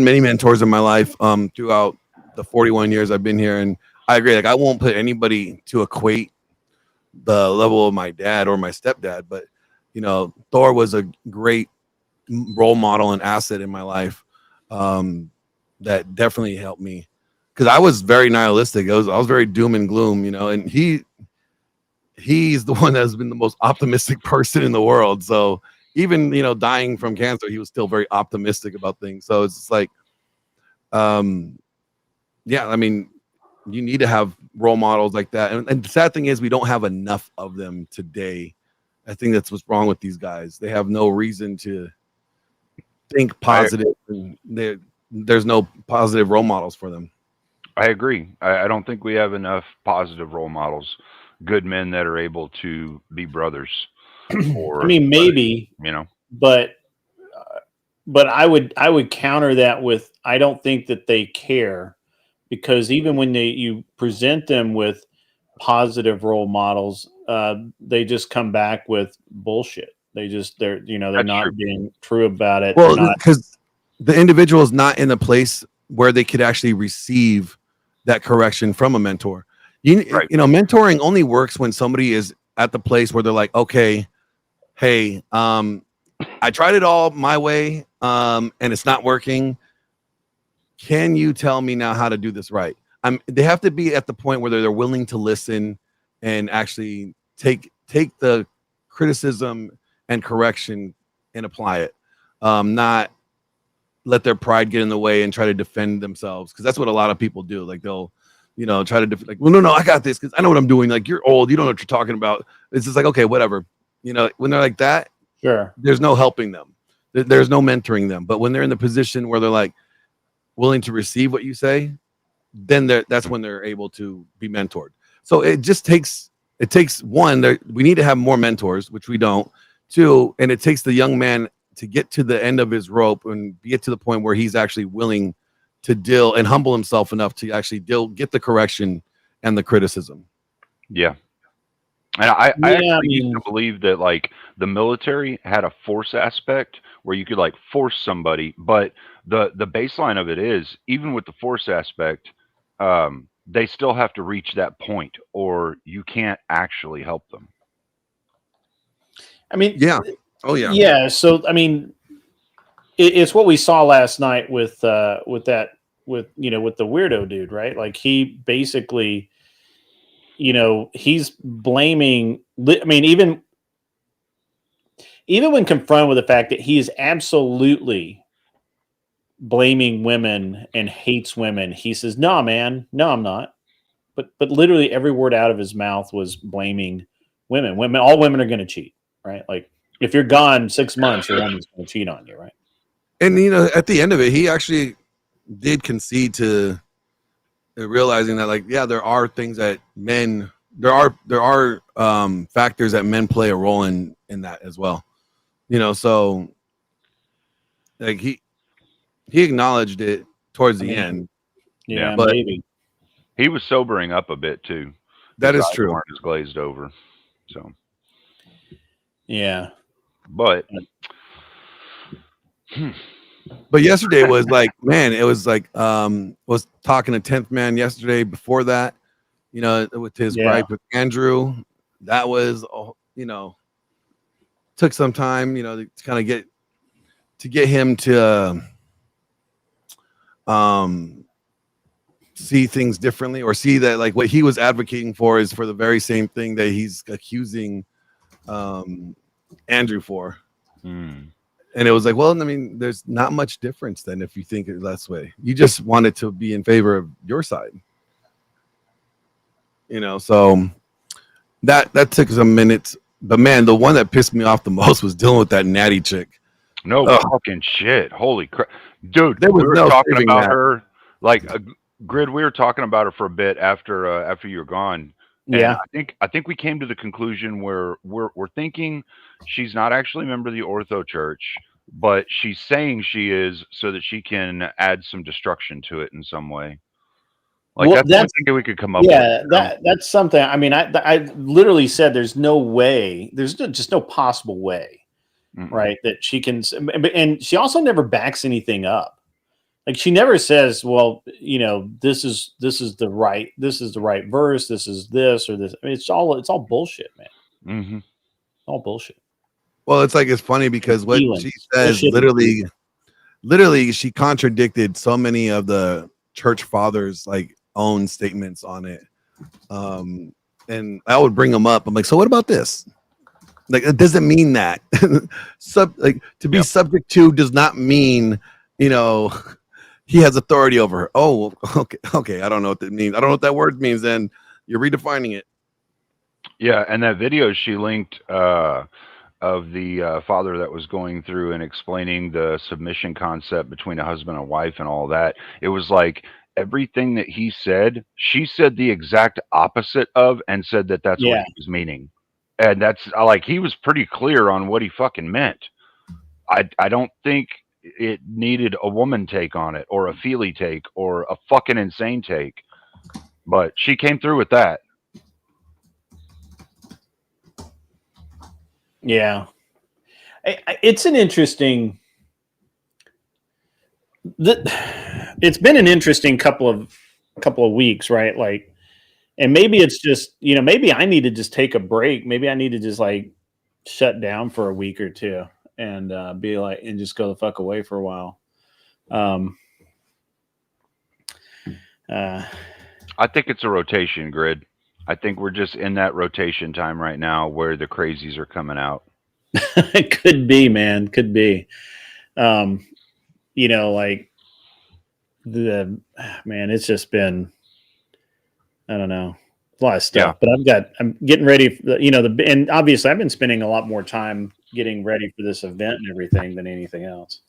many mentors in my life throughout the 41 years I've been here, and I agree. Like, I won't put anybody to equate the level of my dad or my stepdad, but you know, Thor was a great role model and asset in my life that definitely helped me because I was very nihilistic. I was very doom and gloom, you know, and he's the one that's been the most optimistic person in the world. So even, you know, dying from cancer, he was still very optimistic about things. So it's just like, yeah, I mean, you need to have role models like that. And the sad thing is we don't have enough of them today. I think that's what's wrong with these guys. They have no reason to think positive, and there's no positive role models for them. I agree. I don't think we have enough positive role models, good men that are able to be brothers. Or I mean, maybe, you know, but I would counter that with I don't think that they care, because even when you present them with positive role models, they just come back with bullshit. They're That's not true. being true about it. Well, They're not. because the individual is not in a place where they could actually receive that correction from a mentor. Right. You know, mentoring only works when somebody is at the place where they're like, okay, hey, I tried it all my way, and it's not working. Can you tell me now how to do this right? They have to be at the point where they're willing to listen and actually take the criticism and correction and apply it. Not let their pride get in the way and try to defend themselves, because that's what a lot of people do. Like they'll, you know, try to like, well, no, I got this because I know what I'm doing. Like, you're old, you don't know what you're talking about. It's just like, okay, whatever. You know, when they're like that, Sure. there's no helping them. There's no mentoring them. But when they're in the position where they're like willing to receive what you say, then that's when they're able to be mentored. So it takes one, we need to have more mentors, which we don't. Two, and it takes the young man to get to the end of his rope and get to the point where he's actually willing to deal and humble himself enough to actually get the correction and the criticism. Yeah. And I actually used to believe that like the military had a force aspect where you could like force somebody, but the baseline of it is even with the force aspect, they still have to reach that point or you can't actually help them. I mean, yeah. Oh yeah. Yeah. So, I mean, it's what we saw last night with the weirdo dude, right? Like he basically, he's blaming. I mean, even when confronted with the fact that he is absolutely blaming women and hates women, he says, "No, man, no, I'm not." But literally every word out of his mouth was blaming women. All women are going to cheat, right? Like if you're gone 6 months, your woman's going to cheat on you, right? And you know, at the end of it, he actually did concede to realizing that, like, yeah, there are things that there are factors that men play a role in that as well. You know, so like he acknowledged it towards the end. Yeah, but maybe he was sobering up a bit too. That His is eyes true. weren't as glazed over. So yeah, but yesterday was like, man, it was like was talking to 10th Man yesterday before that, you know, with his gripe with Andrew. That was, you know, took some time, you know, to kind of get him to see things differently, or see that like what he was advocating for is for the very same thing that he's accusing Andrew for. Mm. And it was like, well, I mean, there's not much difference then if you think it that way. You just wanted to be in favor of your side, you know. So that took some minutes. But man, the one that pissed me off the most was dealing with that natty chick. No fucking shit. Holy crap. Dude, There was we were no talking saving about that. her like Grid, we were talking about her for a bit after you were gone. And Yeah. I think we came to the conclusion where we're thinking she's not actually a member of the Ortho Church, but she's saying she is so that she can add some destruction to it in some way. Like Well, that's the only thing we could come up yeah, with. that's something. I mean, I literally said there's no way, just no possible way, right, that she can. And she also never backs anything up. Like she never says, well, you know, this is the right verse, this is this or this. I mean, it's all bullshit, man. Mm-hmm. All bullshit. Well, it's like, it's funny because what Feelings. she says Bullshit. literally she contradicted so many of the church fathers like own statements on it. And I would bring them up. I'm like, so what about this? Like, it doesn't mean that. To be subject to does not mean, you know, he has authority over her. Oh, okay. I don't know what that means. I don't know what that word means. Then you're redefining it. Yeah, and that video she linked of the father that was going through and explaining the submission concept between a husband and wife and all that. It was like everything that he said, she said the exact opposite of, and said that that's what he was meaning. And that's like, he was pretty clear on what he fucking meant. I don't think it needed a woman take on it, or a feely take, or a fucking insane take. But she came through with that. Yeah. It's an interesting. It's been an interesting couple of weeks, right? Like, and maybe it's just, you know, maybe I need to just take a break. Maybe I need to just like shut down for a week or two and be like, and just go the fuck away for a while. I think it's a rotation, Grid. I think we're just in that rotation time right now where the crazies are coming out. It could be, man. Could be. You know, like it's just been, I don't know, a lot of stuff. But I'm getting ready for and obviously I've been spending a lot more time getting ready for this event and everything than anything else.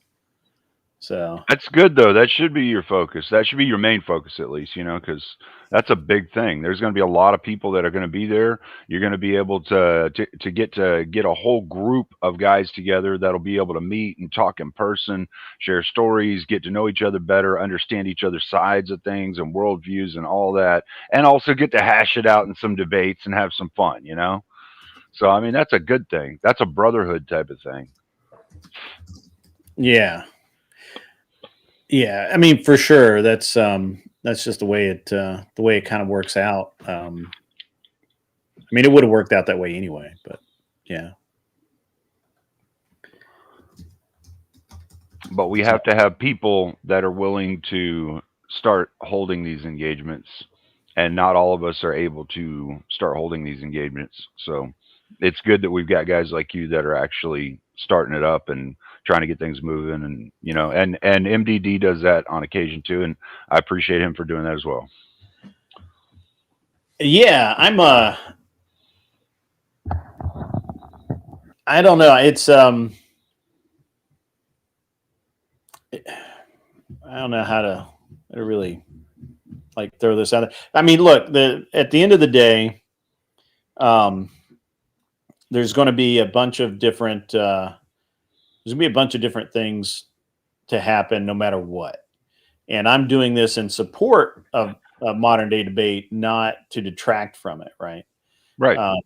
So that's good, though. That should be your focus. That should be your main focus, at least, you know, because that's a big thing. There's going to be a lot of people that are going to be there. You're going to be able to get a whole group of guys together that'll be able to meet and talk in person, share stories, get to know each other better, understand each other's sides of things and worldviews and all that, and also get to hash it out in some debates and have some fun, you know? So, I mean, that's a good thing. That's a brotherhood type of thing. Yeah. Yeah, I mean, for sure. That's just the way it kind of works out. I mean, it would have worked out that way anyway, but yeah. But we have to have people that are willing to start holding these engagements, and not all of us are able to start holding these engagements. So it's good that we've got guys like you that are actually starting it up and trying to get things moving, and you know, and MDD does that on occasion too, and I appreciate him for doing that as well. Yeah, I'm I don't know. It's I don't know how to really like throw this out there. I mean, look, at the end of the day, there's going to be a bunch of different things to happen no matter what. And I'm doing this in support of modern day debate, not to detract from it. Right. Right.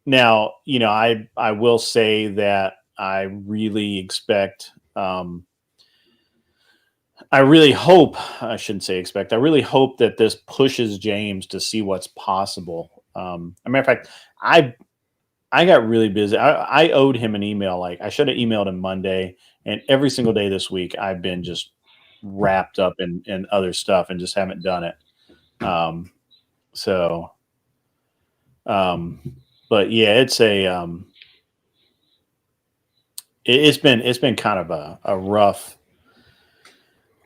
Now, you know, I will say that I really expect, I really hope that this pushes James to see what's possible. As a matter of fact, I got really busy. I owed him an email. Like, I should have emailed him Monday, and every single day this week I've been just wrapped up in other stuff and just haven't done it. So, but yeah, it's it's been kind of a rough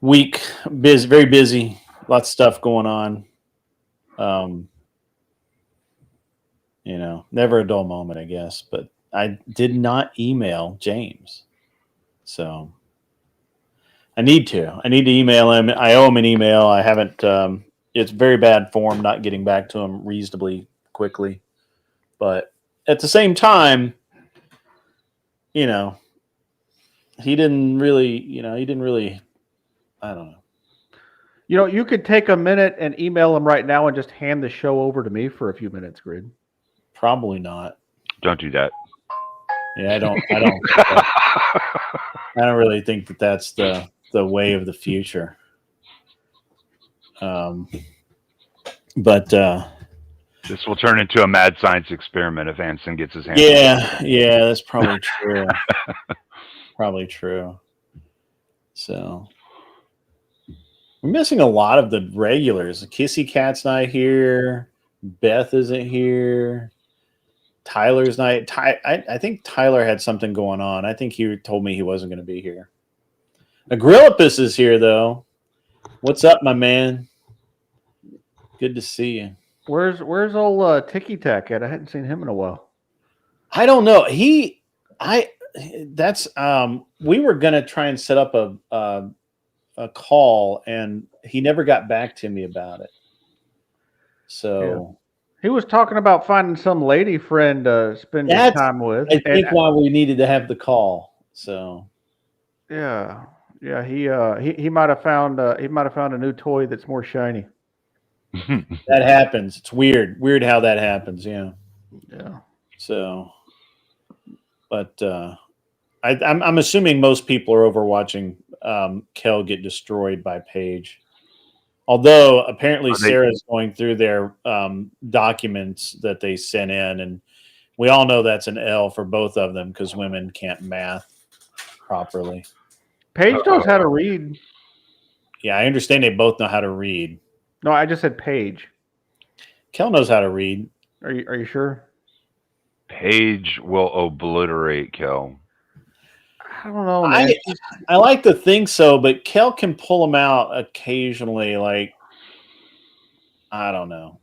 week. Very busy, lots of stuff going on. Never a dull moment, I guess. But I did not email James, so I need to. I need to email him. I owe him an email. I haven't. It's very bad form not getting back to him reasonably quickly, but at the same time, he didn't really. I don't know. You could take a minute and email him right now and just hand the show over to me for a few minutes, Grid. Probably not. Don't do that. Yeah, I don't. I don't really think that that's the way of the future. But this will turn into a mad science experiment if Anson gets his hands. Yeah, that's probably true. Probably true. So we're missing a lot of the regulars. Kissy Cat's not here. Beth isn't here. Tyler's not. I think Tyler had something going on. I think he told me he wasn't going to be here. Agrillipus is here though. What's up, my man? Good to see you. Where's old Tiki Tac at? I hadn't seen him in a while. I don't know. We were gonna try and set up a call, and he never got back to me about it. So yeah. He was talking about finding some lady friend to spend his time with. I think why we needed to have the call. So yeah, he might have found a new toy that's more shiny. That happens. It's weird how that happens. Yeah. So, but I'm assuming most people are over watching Kel get destroyed by Paige. Although apparently Sarah's going through their documents that they sent in, and we all know that's an L for both of them because women can't math properly. Paige knows how to read. Yeah, I understand they both know how to read. No, I just said Paige. Kel knows how to read. Are you sure? Paige will obliterate Kel. I don't know, man. I like to think so, but Kel can pull them out occasionally. Like, I don't know.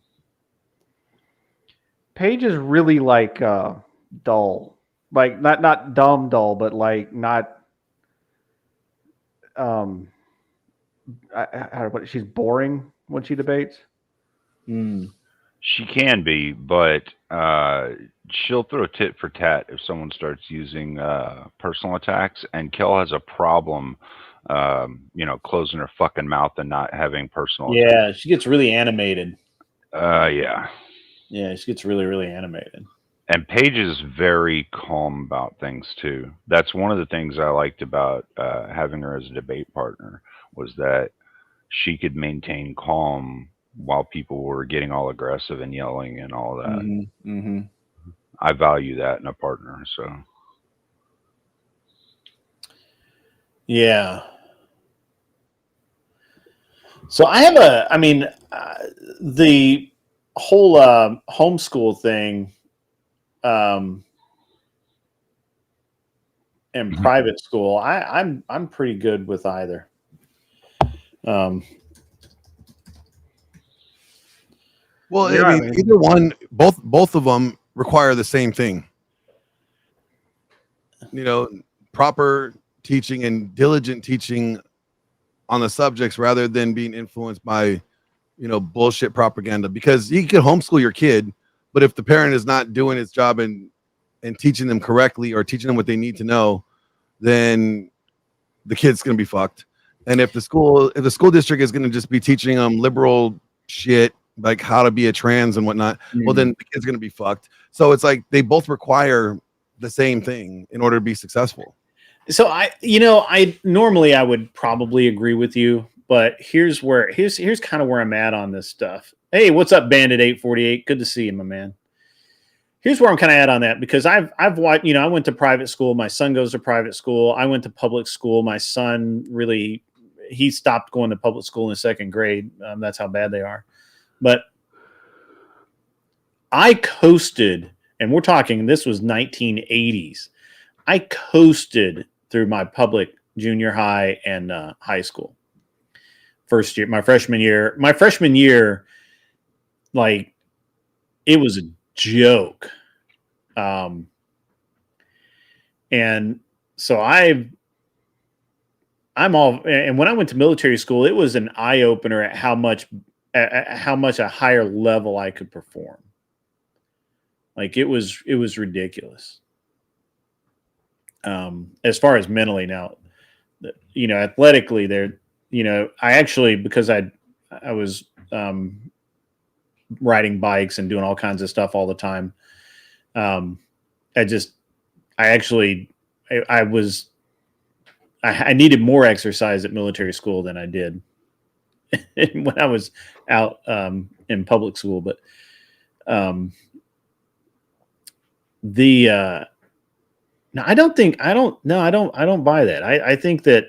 Paige is really like dull, like not dumb dull, but like not. She's boring when she debates. She can be, but she'll throw a tit for tat if someone starts using personal attacks. And Kel has a problem, closing her fucking mouth and not having personal attacks. Yeah, she gets really animated. Yeah, she gets really, really animated. And Paige is very calm about things too. That's one of the things I liked about having her as a debate partner, was that she could maintain calm while people were getting all aggressive and yelling and all that. I value that in a partner. So yeah. So I have the whole homeschool thing and private school, I'm pretty good with either. Well, I mean, either one, both of them require the same thing. Proper teaching and diligent teaching on the subjects rather than being influenced by, bullshit propaganda. Because you can homeschool your kid, but if the parent is not doing its job and teaching them correctly or teaching them what they need to know, then the kid's going to be fucked. And if the school district is going to just be teaching them liberal shit, like how to be a trans and whatnot, well, then the kid's going to be fucked. So it's like they both require the same thing in order to be successful. So I normally I would probably agree with you, but here's kind of where I'm at on this stuff. Hey, what's up, Bandit 848? Good to see you, my man. Here's where I'm kind of at on that, because I've watched, I went to private school. My son goes to private school. I went to public school. My son he stopped going to public school in the second grade. That's how bad they are. But I coasted, and we're talking, this was 1980s. I coasted through my public junior high and high school. First year, my freshman year, like, it was a joke. And so I'm all, and when I went to military school, it was an eye opener at how much a higher level I could perform. Like, it was ridiculous. As far as mentally now, athletically there, I actually, because I was, riding bikes and doing all kinds of stuff all the time. I needed more exercise at military school than I did when I was out in public school. But no, I don't buy that. I think that,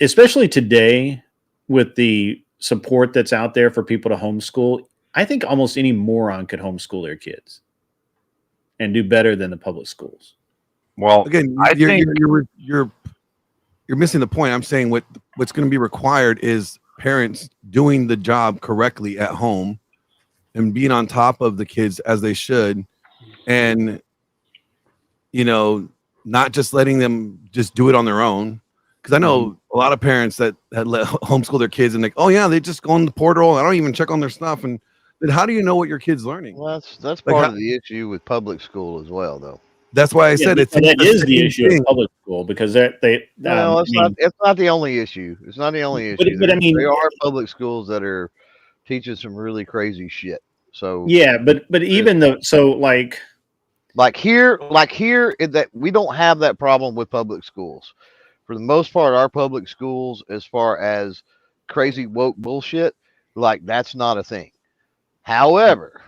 especially today with the support that's out there for people to homeschool, I think almost any moron could homeschool their kids and do better than the public schools. Well, Again, you're missing the point. I'm saying what's going to be required is parents doing the job correctly at home and being on top of the kids as they should, and not just letting them just do it on their own. Because I know a lot of parents that had homeschool their kids and like, oh yeah, they just go on the portal. I don't even check on their stuff. And then how do you know what your kid's learning? Well, that's part of the issue with public school as well, though. That's why I said that is the issue of public school, because it's not the only issue. It's not the only issue. But I mean, there are public schools that are teaching some really crazy shit. So yeah, but even though, so like here, that we don't have that problem with public schools. For the most part, our public schools, as far as crazy woke bullshit, like, that's not a thing. However,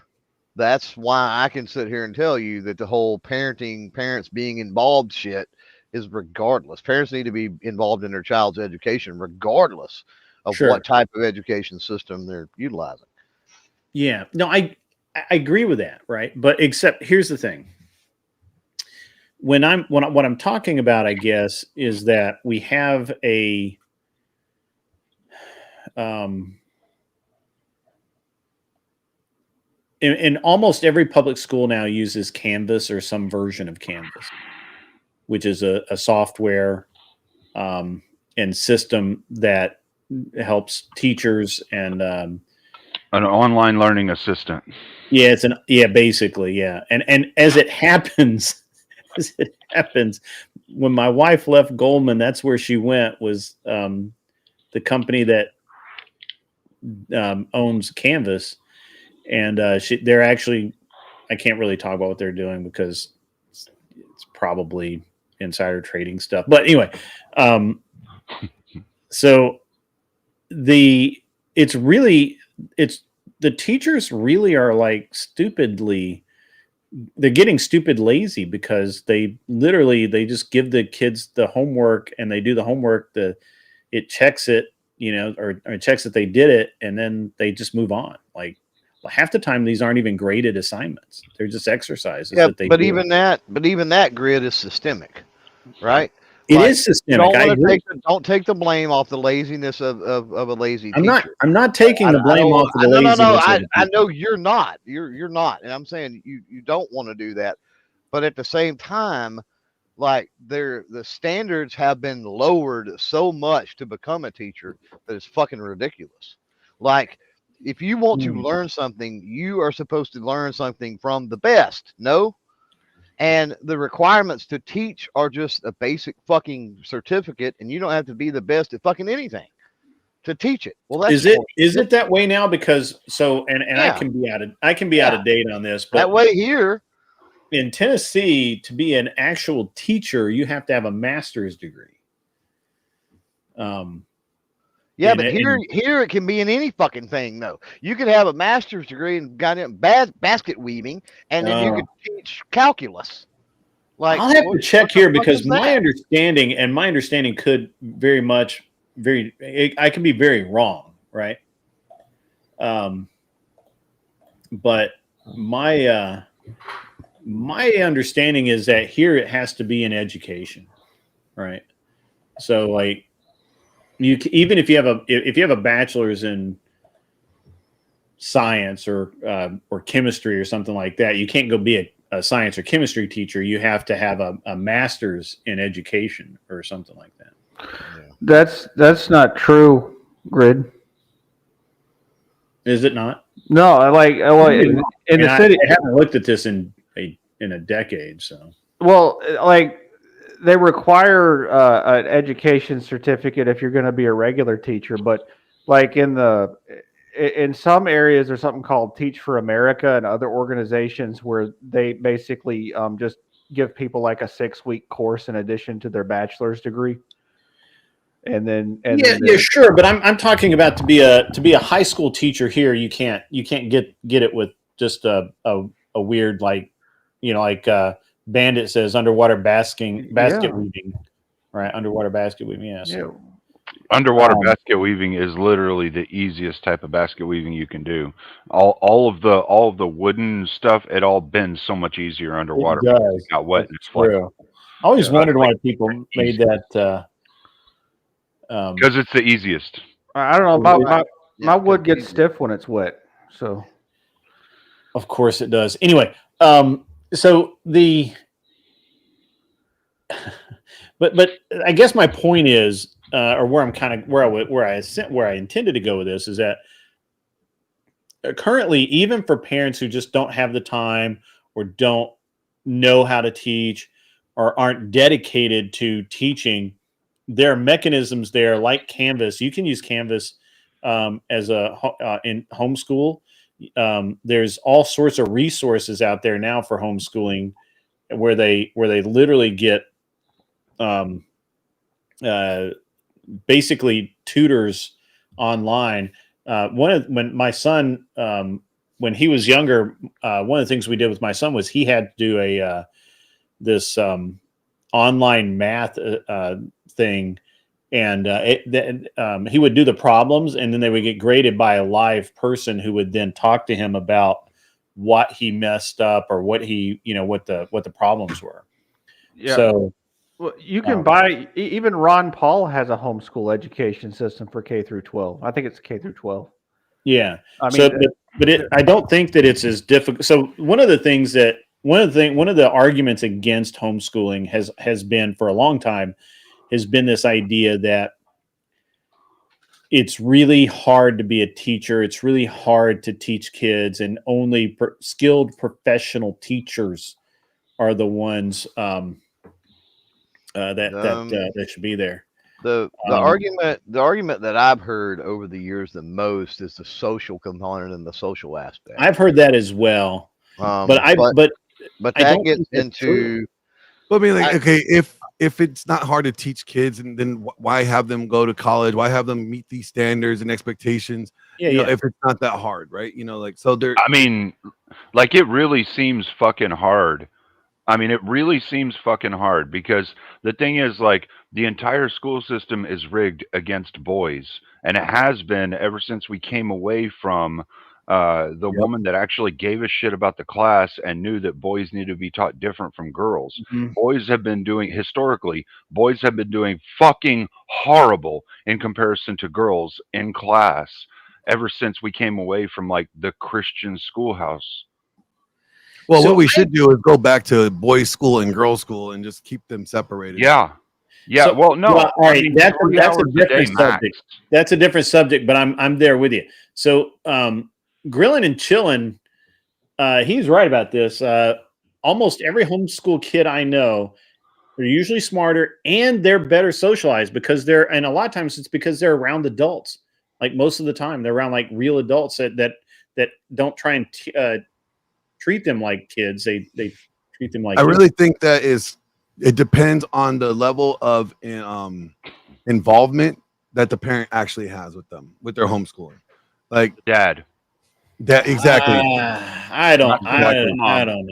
that's why I can sit here and tell you that the whole parents being involved shit is regardless. Parents need to be involved in their child's education regardless of what type of education system they're utilizing. Yeah, no, I agree with that, right? But except here's the thing. What I'm talking about, I guess, is that we have a in almost every public school now uses Canvas or some version of Canvas, which is a software and system that helps teachers and an online learning assistant. Yeah, basically, yeah. And as it happens, when my wife left Goldman, that's where she went, was the company that owns Canvas. And they're actually, I can't really talk about what they're doing because it's probably insider trading stuff. But anyway, so the teachers really are like they're getting stupid lazy, because they just give the kids the homework and they do the homework. It checks it, or checks that they did it, and then they just move on. Like, half the time these aren't even graded assignments. They're just exercises that they do. Even that grid is systemic, right? It is systemic. Don't take the blame off the laziness of a lazy teacher. I'm not taking the blame off of the laziness. No. I know you're not. You're not. And I'm saying you don't want to do that. But at the same time, like, the standards have been lowered so much to become a teacher that it's fucking ridiculous. Like, if you want to learn something, you are supposed to learn something from the best. No? And the requirements to teach are just a basic fucking certificate, and you don't have to be the best at fucking anything to teach it. Well, that's is it that way now? Because I can be out of date on this, but that way here in Tennessee, to be an actual teacher, you have to have a master's degree. Yeah, but here it can be in any fucking thing, though. You could have a master's degree in goddamn basket weaving, and then you could teach calculus. Like, I'll have to check here, because my understanding could I can be very wrong, right? but my understanding is that here it has to be in education, right? So like even if you have a bachelor's in science or chemistry or something like that, you can't go be a science or chemistry teacher. You have to have a master's in education or something like that. That's not true, Grid. Is it not? No, in the city. I haven't looked at this in a decade. So well, like they require an education certificate if you're going to be a regular teacher, but like in some areas there's something called Teach for America and other organizations where they basically just give people like a 6-week course in addition to their bachelor's degree. Then sure, but I'm talking about to be a high school teacher here. You can't get it with just a weird like Bandit says underwater basket weaving, right? Underwater basket weaving, yes. Yeah. Underwater basket weaving is literally the easiest type of basket weaving you can do. All of the wooden stuff, it all bends so much easier underwater. It does. It got wet. It's true. I always wondered why people made that. Because it's the easiest. I don't know. My wood gets stiff when it's wet. So, of course it does. Anyway, so the, but I guess my point is, or where I'm kind of where I intended to go with this is that currently, even for parents who just don't have the time or don't know how to teach or aren't dedicated to teaching, there are mechanisms there like Canvas. You can use Canvas as in homeschool. There's all sorts of resources out there now for homeschooling where they literally get basically tutors online. When my son, when he was younger, one of the things we did with my son was he had to do this online math thing, and he would do the problems, and then they would get graded by a live person who would then talk to him about what he messed up or what he, what the problems were. Yeah. So well, you can buy. Even Ron Paul has a homeschool education system for K through 12. I think it's K through 12. Yeah. I mean, I don't think that it's as difficult. So one of the arguments against homeschooling has been for a long time has been this idea that it's really hard to be a teacher. It's really hard to teach kids, and only skilled professional teachers are the ones that should be there. The argument that I've heard over the years the most is the social component and the social aspect. I've heard that as well, but that gets into. But I mean, like, okay, if it's not hard to teach kids, and then why have them go to college? Why have them meet these standards and expectations? Yeah, if it's not that hard, right? So they're. I mean, like, it really seems fucking hard. I mean, it really seems fucking hard because the thing is, like, the entire school system is rigged against boys, and it has been ever since we came away from the woman that actually gave a shit about the class and knew that boys need to be taught different from girls. Mm-hmm. Boys have been doing fucking horrible in comparison to girls in class ever since we came away from, like, the Christian schoolhouse. Well, what we should do is go back to boys' school and girls' school and just keep them separated. Yeah. So, well, no. All right, that's a different subject. That's a different subject, but I'm there with you. So, Grilling and Chillin', he's right about this. Almost every homeschool kid I know, they're usually smarter and they're better socialized because and a lot of times it's because they're around adults. Like most of the time, they're around like real adults that don't try and treat them like kids. They treat them like. I really think that it depends on the level of involvement that the parent actually has with them, with their homeschooling. Like dad. That exactly. I don't know. I don't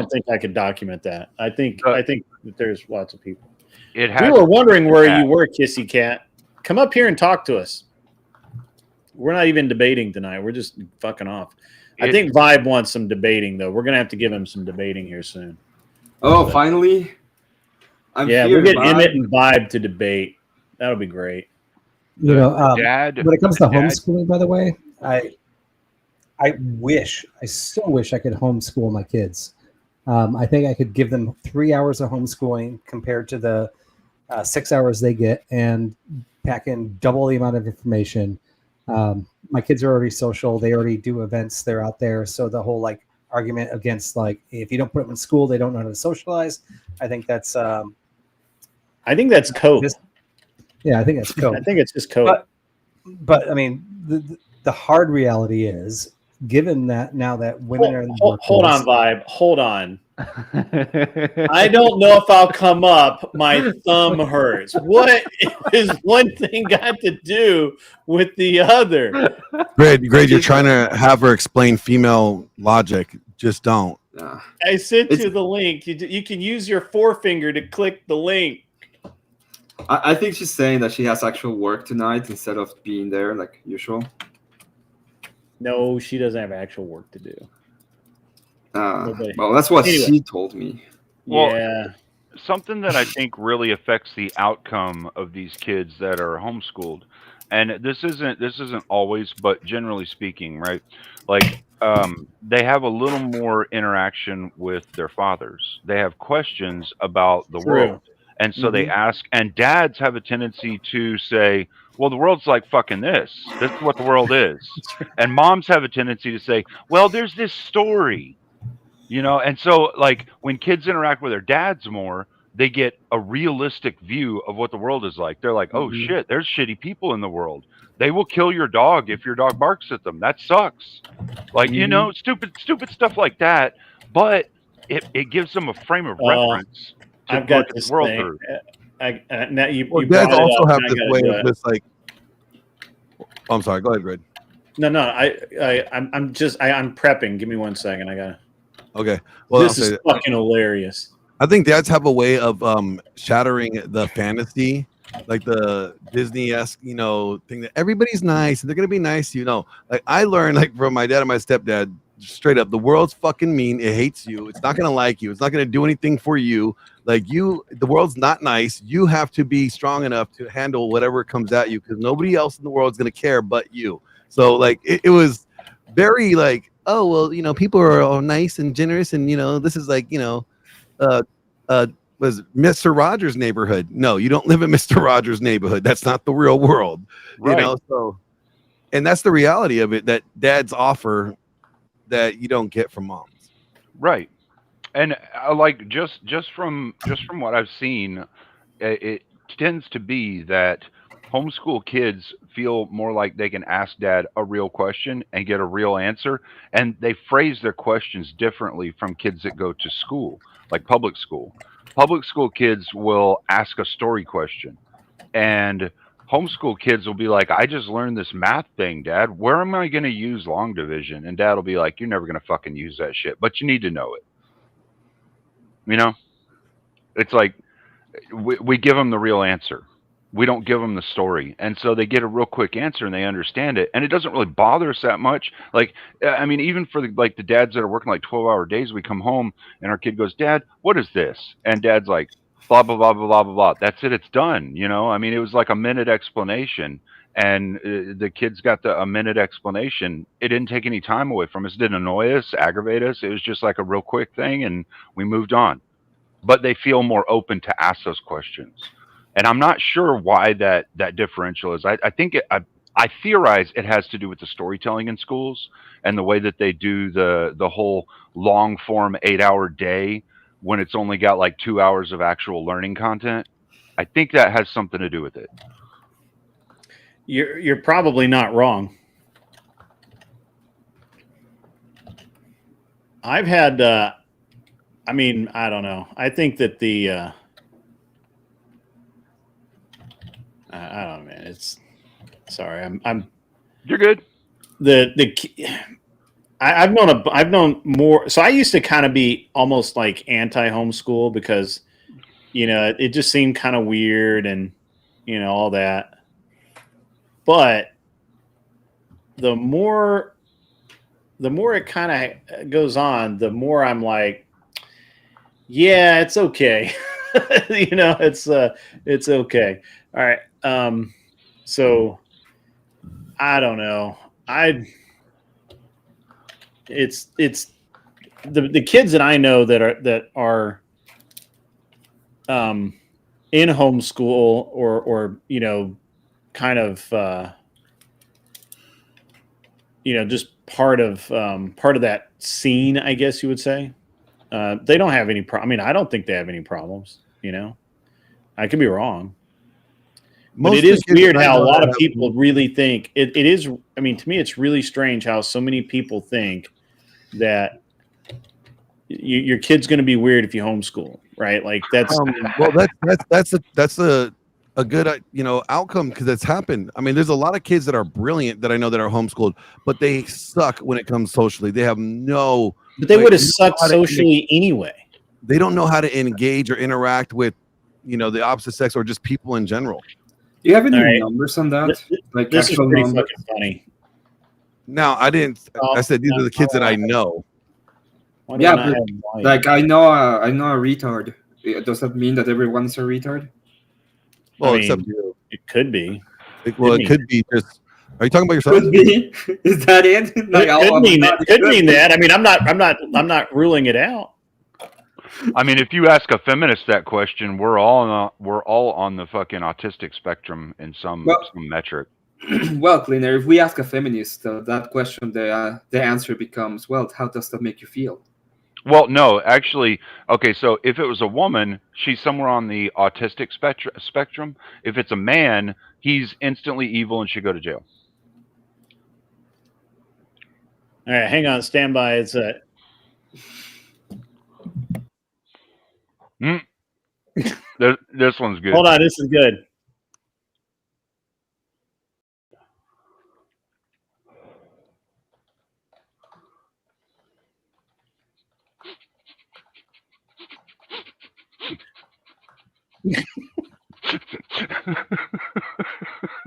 think I could document that. I think that there's lots of people. We were wondering where you were, Kissy Cat. Come up here and talk to us. We're not even debating tonight. We're just fucking off. I think Vibe wants some debating though. We're gonna have to give him some debating here soon. Oh, finally. We'll get Emmett and Vibe to debate. That'll be great. You know, Dad, when it comes to Dad- homeschooling, by the way, I so wish I could homeschool my kids. I think I could give them 3 hours of homeschooling compared to the 6 hours they get, and pack in double the amount of information. My kids are already social; they already do events. They're out there, so the whole like argument against like if you don't put them in school, they don't know how to socialize. I think that's cope. Yeah, I think that's cope. I think it's just cope. But I mean, the hard reality is, given that now that women are in the workforce, hold on, Vibe. Hold on. I don't know if I'll come up. My thumb hurts. What is one thing got to do with the other? Greg, you're trying to have her explain female logic. Just don't. I sent you the link. You can use your forefinger to click the link. I think she's saying that she has actual work tonight instead of being there like usual. No, she doesn't have actual work to do. Well, that's what she told me. Well, yeah. Something that I think really affects the outcome of these kids that are homeschooled, and this isn't always, but generally speaking, right? Like they have a little more interaction with their fathers. They have questions about the world, and so they ask. And dads have a tendency to say, well, the world's like fucking this. This is what the world is. And moms have a tendency to say, well, there's this story. You know, and so like when kids interact with their dads more, they get a realistic view of what the world is like. They're like, oh shit, there's shitty people in the world. They will kill your dog if your dog barks at them. That sucks. Like, you know, stupid stuff like that. But it gives them a frame of reference to I've got look at the world through. Now you dads brought it also up, have and I this gotta way do of it. just like. Oh, I'm sorry. Go ahead, Greg. No, I'm prepping. Give me 1 second. I gotta. Okay. Well, This is fucking hilarious. I think dads have a way of shattering the fantasy, like the Disney-esque, you know, thing that everybody's nice and they're gonna be nice to you. Know, like I learned like from my dad and my stepdad, straight up, the world's fucking mean. It hates you. It's not gonna like you. It's not gonna do anything for you. Like the world's not nice. You have to be strong enough to handle whatever comes at you because nobody else in the world is gonna care but you. So like it was very like, oh well, you know, people are all nice and generous, and you know, this is like, you know, was Mr. Rogers' neighborhood. No, you don't live in Mr. Rogers' neighborhood. That's not the real world. Right. You know, so and that's the reality of it that dads offer that you don't get from moms. Right. And like just from what I've seen, it tends to be that homeschool kids feel more like they can ask dad a real question and get a real answer, and they phrase their questions differently from kids that go to school, like public school. Public school kids will ask a story question, and homeschool kids will be like, I just learned this math thing, Dad. Where am I going to use long division? And Dad will be like, you're never going to fucking use that shit, but you need to know it. You know, it's like we give them the real answer. We don't give them the story. And so they get a real quick answer and they understand it. And it doesn't really bother us that much. Like, I mean, even for the dads that are working like 12-hour days, we come home and our kid goes, Dad, what is this? And Dad's like, blah, blah, blah, blah, blah, blah, blah. That's it. It's done. You know, I mean, it was like a minute explanation. And the kids got a minute explanation. It didn't take any time away from us. It didn't annoy us, aggravate us. It was just like a real quick thing. And we moved on. But they feel more open to ask those questions. And I'm not sure why that differential is. I think I theorize it has to do with the storytelling in schools and the way that they do the whole long form 8-hour day when it's only got like 2 hours of actual learning content. I think that has something to do with it. You're probably not wrong. I've had I mean, I don't know. I think that the I don't know, man. It's sorry. I'm. You're good. I've known more. So I used to kind of be almost like anti-homeschool because, you know, it just seemed kind of weird and, you know, all that. But the more it kind of goes on, the more I'm like, yeah, it's okay. It's okay. All right. So I don't know. It's the kids that I know that are in homeschool or kind of just part of that scene, I guess you would say. They don't have any problem. I mean, I don't think they have any problems. I could be wrong. But it is weird how a lot of people really think it is. I mean, to me, it's really strange how so many people think that your kid's going to be weird if you homeschool, right? Like that's well, that's a good outcome because it's happened. I mean, there's a lot of kids that are brilliant that I know that are homeschooled, but they suck when it comes socially. They have no. But they would have sucked socially anyway. They don't know how to engage or interact with, the opposite sex or just people in general. Do you have any numbers on that? Like this actual is pretty numbers? fucking funny. No, I didn't. I said these are the kids that I know. Yeah, but, like I know a retard. Does that mean that everyone is a retard? Well, except you. It could be. It could be just. Are you talking about yourself? Could be. Is that it? Like, could mean that. I mean, I'm not ruling it out. I mean, if you ask a feminist that question, we're all on the fucking autistic spectrum in some metric. Well, Cleaner, if we ask a feminist that question, the answer becomes, well, how does that make you feel? Well, no, actually, okay, so if it was a woman, she's somewhere on the autistic spectrum. If it's a man, he's instantly evil and should go to jail. All right, hang on, stand by. It's This one's good. Hold on, this is good.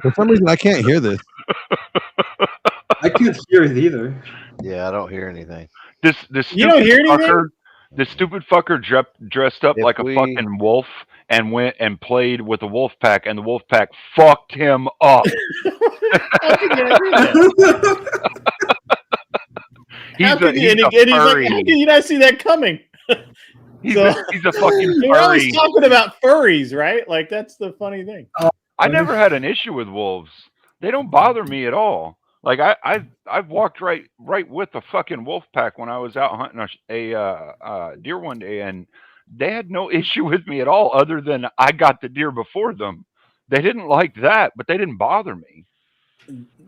For some reason, I can't hear this. I can't hear it either. Yeah, I don't hear anything. This you don't hear anything? This stupid fucker dressed up like a fucking wolf and went and played with the wolf pack, and the wolf pack fucked him up. How can you not see that coming? He's a fucking We're furry. always talking about furries, right? Like that's the funny thing. I never had an issue with wolves. They don't bother me at all. Like I've walked right with a fucking wolf pack when I was out hunting a deer one day, and they had no issue with me at all, other than I got the deer before them. They didn't like that, but they didn't bother me.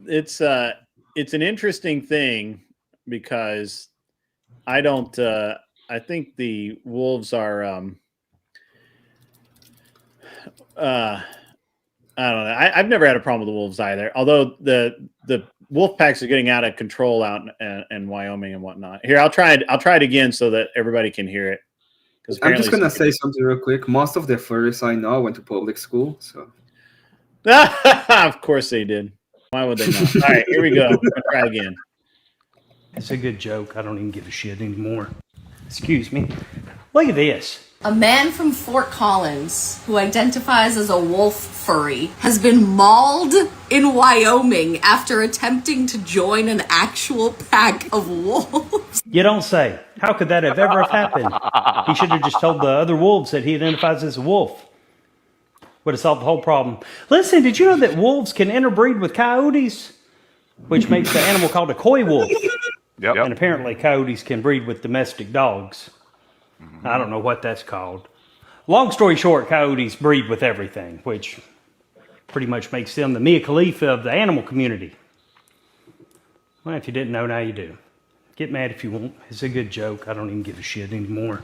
It's an interesting thing because I don't. I think the wolves are. I don't know. I've never had a problem with the wolves either. Although the wolf packs are getting out of control out in Wyoming and whatnot. Here, I'll try it again so that everybody can hear it. I'm just gonna say something real quick. Most of the furries I know went to public school, so. Of course they did. Why would they not? All right, here we go. I'll try again. It's a good joke. I don't even give a shit anymore. Excuse me. Look at this. A man from Fort Collins who identifies as a wolf furry has been mauled in Wyoming after attempting to join an actual pack of wolves. You don't say. How could that have ever happened? He should have just told the other wolves that he identifies as a wolf. Would have solved the whole problem. Listen, did you know that wolves can interbreed with coyotes? Which makes the animal called a coy wolf. Yep. And apparently coyotes can breed with domestic dogs. I don't know what that's called. Long story short, coyotes breed with everything, which pretty much makes them the Mia Khalifa of the animal community. Well, if you didn't know, now you do. Get mad if you want. It's a good joke. I don't even give a shit anymore.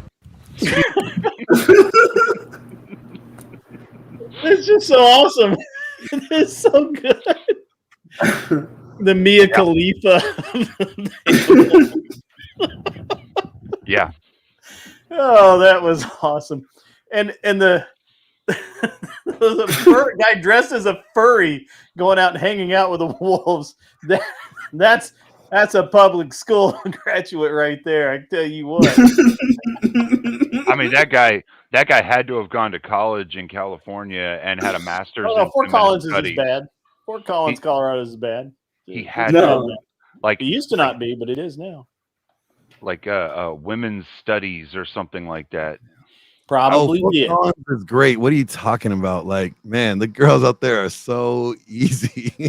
It's just so awesome. It is so good. The Mia Khalifa. Yeah. Oh, that was awesome. And the guy dressed as a furry going out and hanging out with the wolves. That's a public school graduate right there. I tell you what. I mean, that guy had to have gone to college in California and had a master's in Fort feminist Collins is as studies. bad. Fort Collins, He- Colorado is bad. He It's had bad No. now. like It used to not be, but it is now. like women's studies or something like that. Probably Fort did. Collins is great. What are you talking about? Like, man, the girls out there are so easy. Yeah,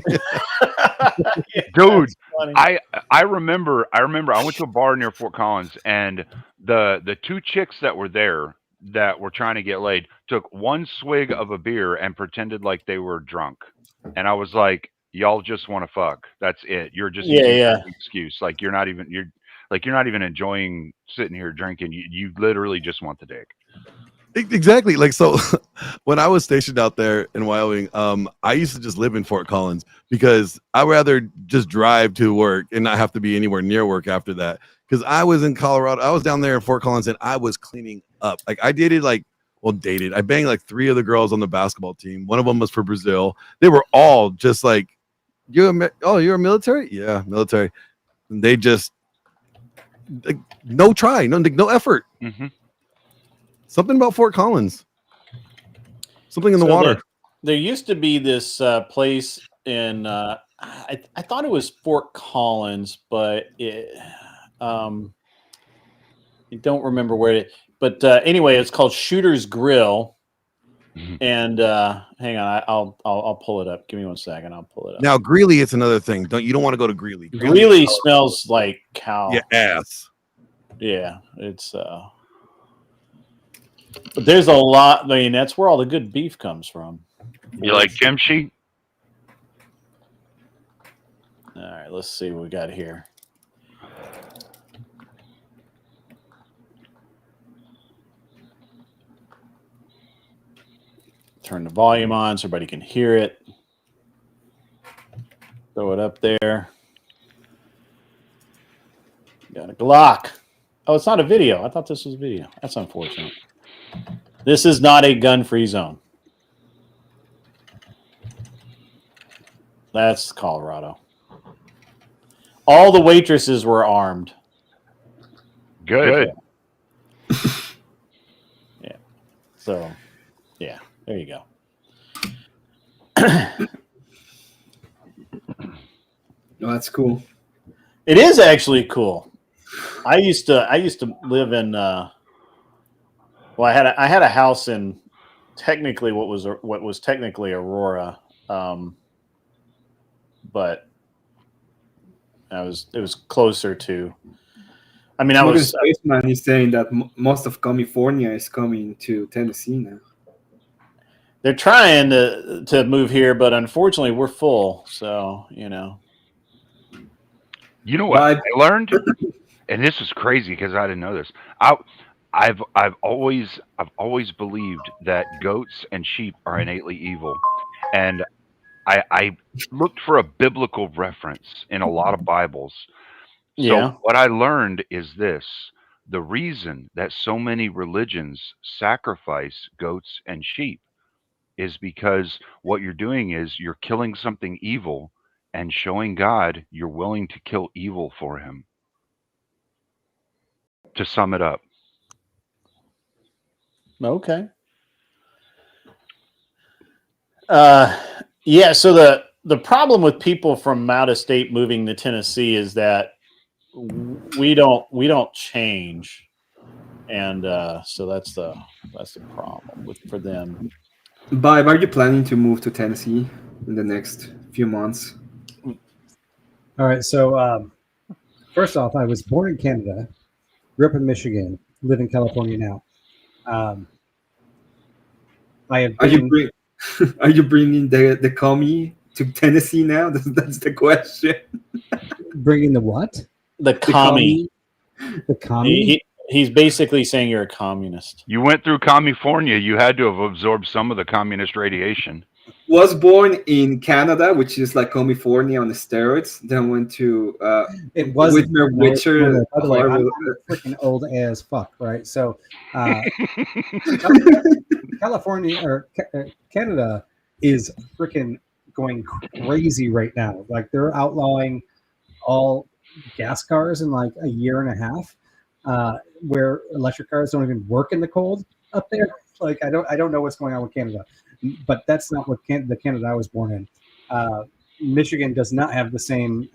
Dude, that's funny. I remember I went to a bar near Fort Collins, and the two chicks that were there that were trying to get laid took one swig of a beer and pretended like they were drunk. And I was like, y'all just want to fuck. That's it. You're just Yeah, using yeah. an excuse. Like you're not even enjoying sitting here drinking. You literally just want the dick. Exactly. Like, so when I was stationed out there in Wyoming, I used to just live in Fort Collins because I'd rather just drive to work and not have to be anywhere near work after that. Because I was in Colorado, I was down there in Fort Collins, and I was cleaning up. Like, I banged like 3 of the girls on the basketball team. One of them was for Brazil. They were all just like, you're a military? Yeah, military. And they just like, no effort. Mm-hmm. Something about Fort Collins. Something in the water. There used to be this place in I thought it was Fort Collins, but I don't remember where it. But anyway, it's called Shooter's Grill. And hang on, I'll pull it up. Give me 1 second. I'll pull it up. Now Greeley, it's another thing. You don't want to go to Greeley. Greeley smells like cow. Yeah, ass. Yeah, it's but there's a lot. I mean, that's where all the good beef comes from. You like kimchi? All right, let's see what we got here. Turn the volume on so everybody can hear it. Throw it up there. Got a Glock. Oh, it's not a video. I thought this was video. That's unfortunate. This is not a gun-free zone. That's Colorado. All the waitresses were armed. Good. Yeah. So, yeah, there you go. Oh, that's cool. It is actually cool. I used to live in well, I had a house in technically what was technically Aurora, but it was closer to. I mean, Morgan Spaceman is saying that most of California is coming to Tennessee now. They're trying to move here, but unfortunately, we're full. So you know. You know what I learned, and this is crazy because I didn't know this. I've always believed that goats and sheep are innately evil, and I looked for a biblical reference in a lot of Bibles. So Yeah. what I learned is this: the reason that so many religions sacrifice goats and sheep is because what you're doing is you're killing something evil and showing God you're willing to kill evil for him. To sum it up. Okay. Yeah, so the problem with people from out of state moving to Tennessee is that we don't change. And so that's the problem for them. Vibe, are you planning to move to Tennessee in the next few months? All right. So first off, I was born in Canada, grew up in Michigan, live in California now. I have. Are you bringing the commie to Tennessee now? That's the question. Bringing the what? The commie. The commie. He's basically saying you're a communist. You went through California. You had to have absorbed some of the communist radiation. Was born in Canada, which is like California on the steroids. Then went to it was Witcher. By the way, I'm freaking old as fuck, right? So California or Canada is freaking going crazy right now. Like they're outlawing all gas cars in like a year and a half, where electric cars don't even work in the cold up there. Like I don't know what's going on with Canada, but that's not what the Canada I was born in. Michigan does not have the same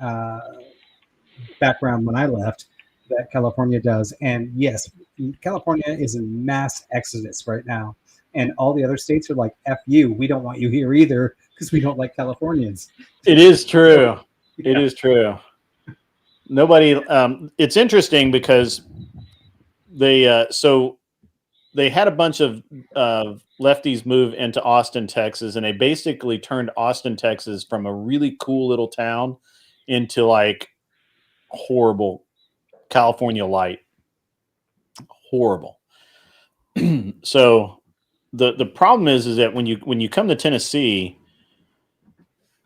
background when I left that California does. And yes, California is in mass exodus right now. And all the other states are like, F you, we don't want you here either because we don't like Californians. It is true. Yeah. It is true. Nobody, it's interesting because they had a bunch of lefties move into Austin, Texas, and they basically turned Austin, Texas from a really cool little town into like horrible California light. Horrible. So the problem is that when you come to Tennessee,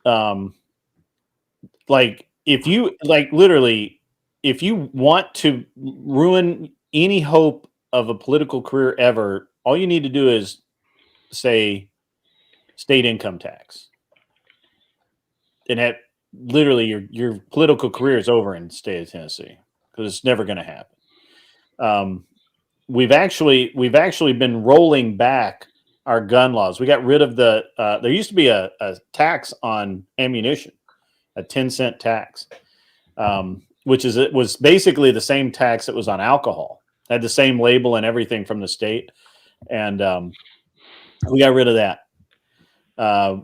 like if you literally, if you want to ruin any hope of a political career ever, all you need to do is say state income tax, and that literally your political career is over in the state of Tennessee because it's never going to happen. We've actually been rolling back our gun laws. We got rid of the there used to be a tax on ammunition, a 10-cent tax, which was basically the same tax that was on alcohol. Had the same label and everything from the state, and we got rid of that.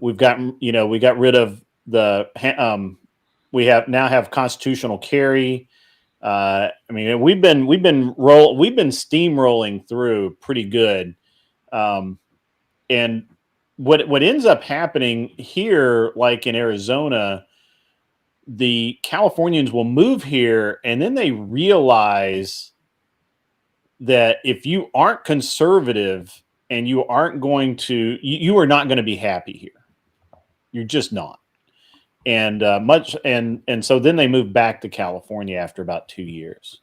We got rid of the we have constitutional carry. I mean, we've been steamrolling through pretty good, and what ends up happening here, like in Arizona, the Californians will move here, and then they realize that if you aren't conservative and you aren't going to, you are not going to be happy here. You're just not. And so then they moved back to California after about 2 years.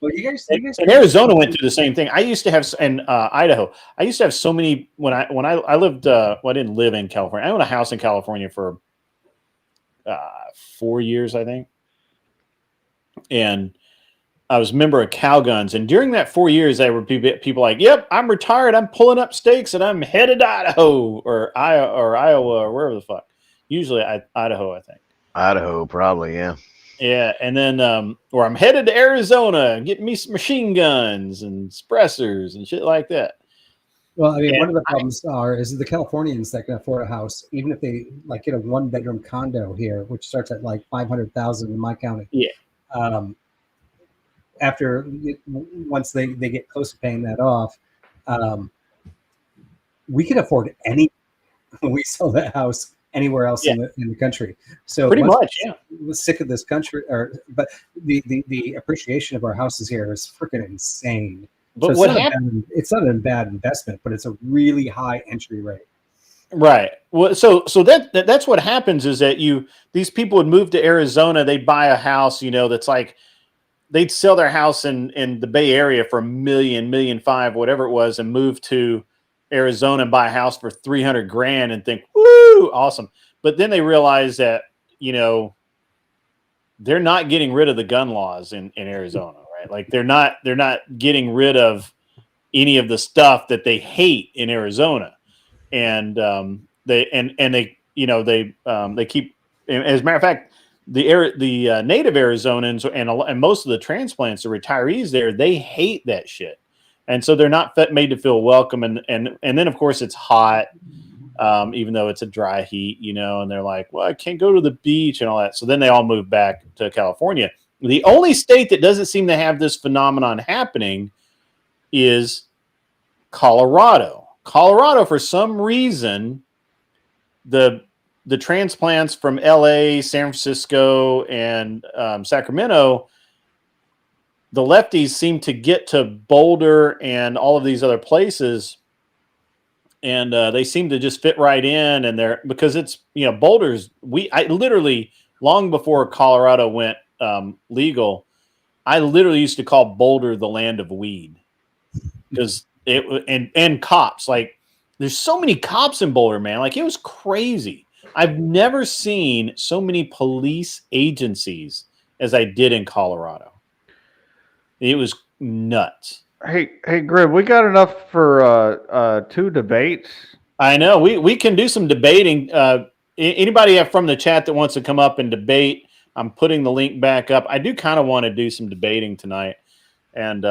Well, you guys and Arizona went through the same thing. I used to have, and Idaho, I used to have so many when I lived. Well, I didn't live in California. I owned a house in California for 4 years, I think, and I was a member of Cowguns. And during that 4 years, there were people like, "Yep, I'm retired. I'm pulling up stakes, and I'm headed to Idaho or Iowa or wherever the fuck." Usually Idaho, I think. Idaho, probably, yeah. Yeah, and then or I'm headed to Arizona and getting me some machine guns and suppressors and shit like that. Well, I mean, one of the problems is the Californians that can afford a house, even if they like get a 1-bedroom condo here, which starts at like $500,000 in my county. Yeah. Once they get close to paying that off, we can afford any when we sell that house anywhere else in the country. So pretty much, yeah. We're sick of this country, but the appreciation of our houses here is freaking insane. But so it's not a bad investment, but it's a really high entry rate. Right. Well, so that's what happens is that these people would move to Arizona, they'd buy a house, that's like they'd sell their house in the Bay Area for $1 million, $1.5 million, whatever it was, and move to Arizona and buy a house for $300,000 and think, woo, awesome. But then they realize that, they're not getting rid of the gun laws in Arizona, right? Like they're not getting rid of any of the stuff that they hate in Arizona. And they keep, as a matter of fact, the native Arizonans and most of the transplants, the retirees there, they hate that shit. And so they're not made to feel welcome. And then, of course, it's hot, even though it's a dry heat, and they're like, well, I can't go to the beach and all that. So then they all move back to California. The only state that doesn't seem to have this phenomenon happening is Colorado. Colorado, for some reason, the transplants from LA, San Francisco, and Sacramento, the lefties seem to get to Boulder and all of these other places, and they seem to just fit right in. And because it's Boulder's. I literally, long before Colorado went legal, I literally used to call Boulder the land of weed because and cops, like there's so many cops in Boulder, man. Like it was crazy. I've never seen so many police agencies as I did in Colorado. It was nuts. Hey, Grim, we got enough for 2 debates. I know we can do some debating. Anybody from the chat that wants to come up and debate, I'm putting the link back up. I do kind of want to do some debating tonight, and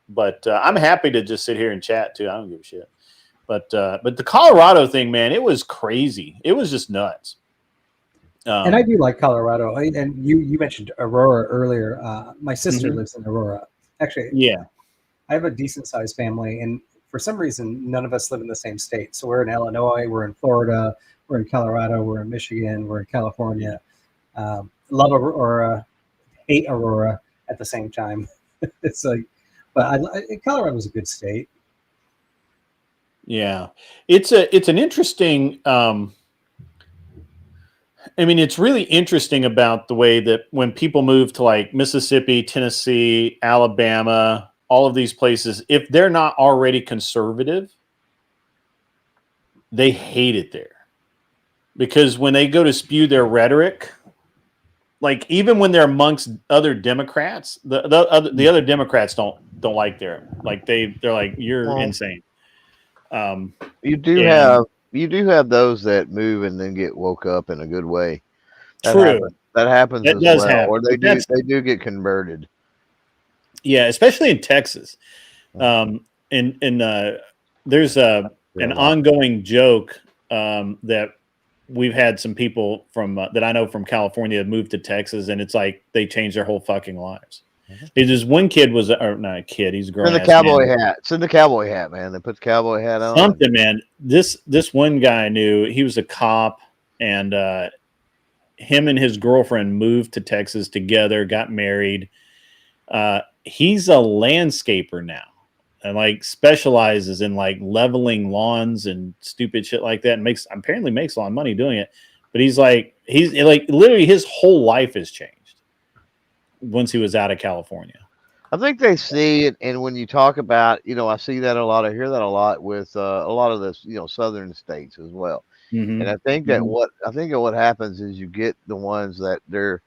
but I'm happy to just sit here and chat too. I don't give a shit. But the Colorado thing, man, it was crazy. It was just nuts. And I do like Colorado. And you mentioned Aurora earlier. My sister lives in Aurora. Actually, yeah, I have a decent sized family, and for some reason, none of us live in the same state. So we're in Illinois, we're in Florida, we're in Colorado, we're in Michigan, we're in California. Love Aurora, hate Aurora at the same time. It's like, but Colorado's a good state. Yeah, it's an interesting. I mean, it's really interesting about the way that when people move to like Mississippi, Tennessee, Alabama, all of these places, if they're not already conservative, they hate it there. Because when they go to spew their rhetoric, like even when they're amongst other Democrats, the other Democrats don't like their, like they're like, you're insane. You do have those that move and then get woke up in a good way. True. That happens That as does well. happen. Or they do get converted. Yeah, especially in Texas. And there's an ongoing joke that we've had some people from that I know from California moved to Texas, and it's like they changed their whole fucking lives. There's this one kid was, or not a kid, he's a grown. In the cowboy hat. It's in the cowboy hat, man. They put the cowboy hat on. Something, man. This one guy I knew, he was a cop, and him and his girlfriend moved to Texas together, got married. He's a landscaper now, and like specializes in like leveling lawns and stupid shit like that, and apparently makes a lot of money doing it. But he's like literally his whole life has changed once he was out of California. I think they see it, and when you talk about, I see that a lot. I hear that a lot with a lot of the southern states as well. And I think that what happens is you get the ones that they're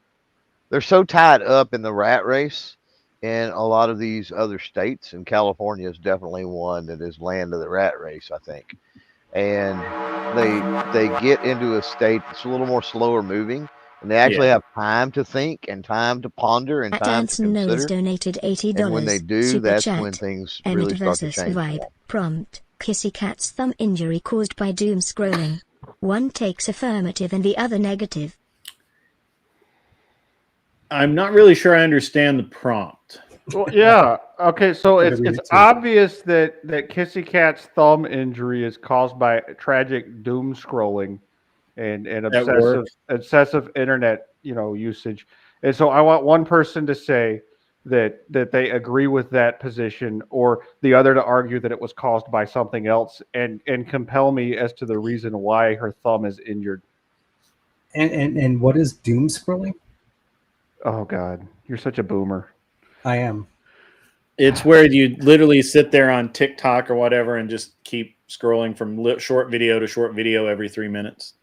so tied up in the rat race in a lot of these other states, and California is definitely one that is land of the rat race, I think. And they get into a state that's a little more slower moving, and they actually have time to think and time to ponder and time to consider. Donated $80. And when they do, Super that's chat. when things Emmett really start to versus change. Vibe. Prompt. Kissy cat's thumb injury caused by doom scrolling. One takes affirmative and the other negative. I'm not really sure I understand the prompt. Well, yeah. Okay, so it's obvious that Kissy Cat's thumb injury is caused by tragic doom scrolling and obsessive internet, usage. And so I want one person to say that they agree with that position, or the other to argue that it was caused by something else, and compel me as to the reason why her thumb is injured. And what is doom scrolling? Oh God, you're such a boomer. I am. It's where you literally sit there on TikTok or whatever and just keep scrolling from short video to short video every 3 minutes.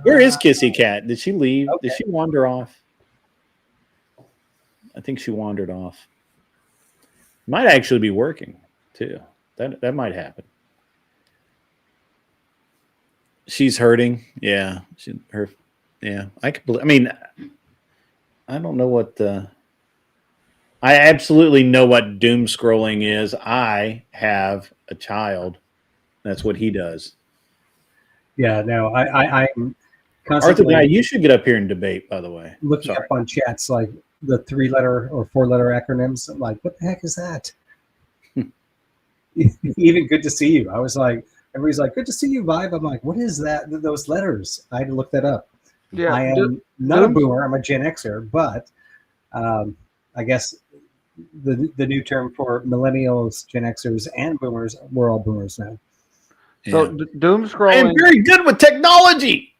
Where is Kissy Cat? Did she leave? Okay. Did she wander off? I think she wandered off. Might actually be working too. That might happen. She's hurting. Yeah. I don't know what I absolutely know what doom scrolling is. I have a child. That's what he does. Yeah, no, I'm Arthur, constantly. you should get up here and debate, by the way. Looking up on chats like the 3-letter or 4-letter acronyms. I'm like, what the heck is that? Even good to see you. I was like, everybody's like, good to see you, Vibe. I'm like, what is that? Those letters. I had to look that up. Yeah, I am not a boomer. I'm a Gen Xer, but I guess the new term for millennials, Gen Xers, and boomers, we're all boomers now. So doom scrolling. I'm very good with technology.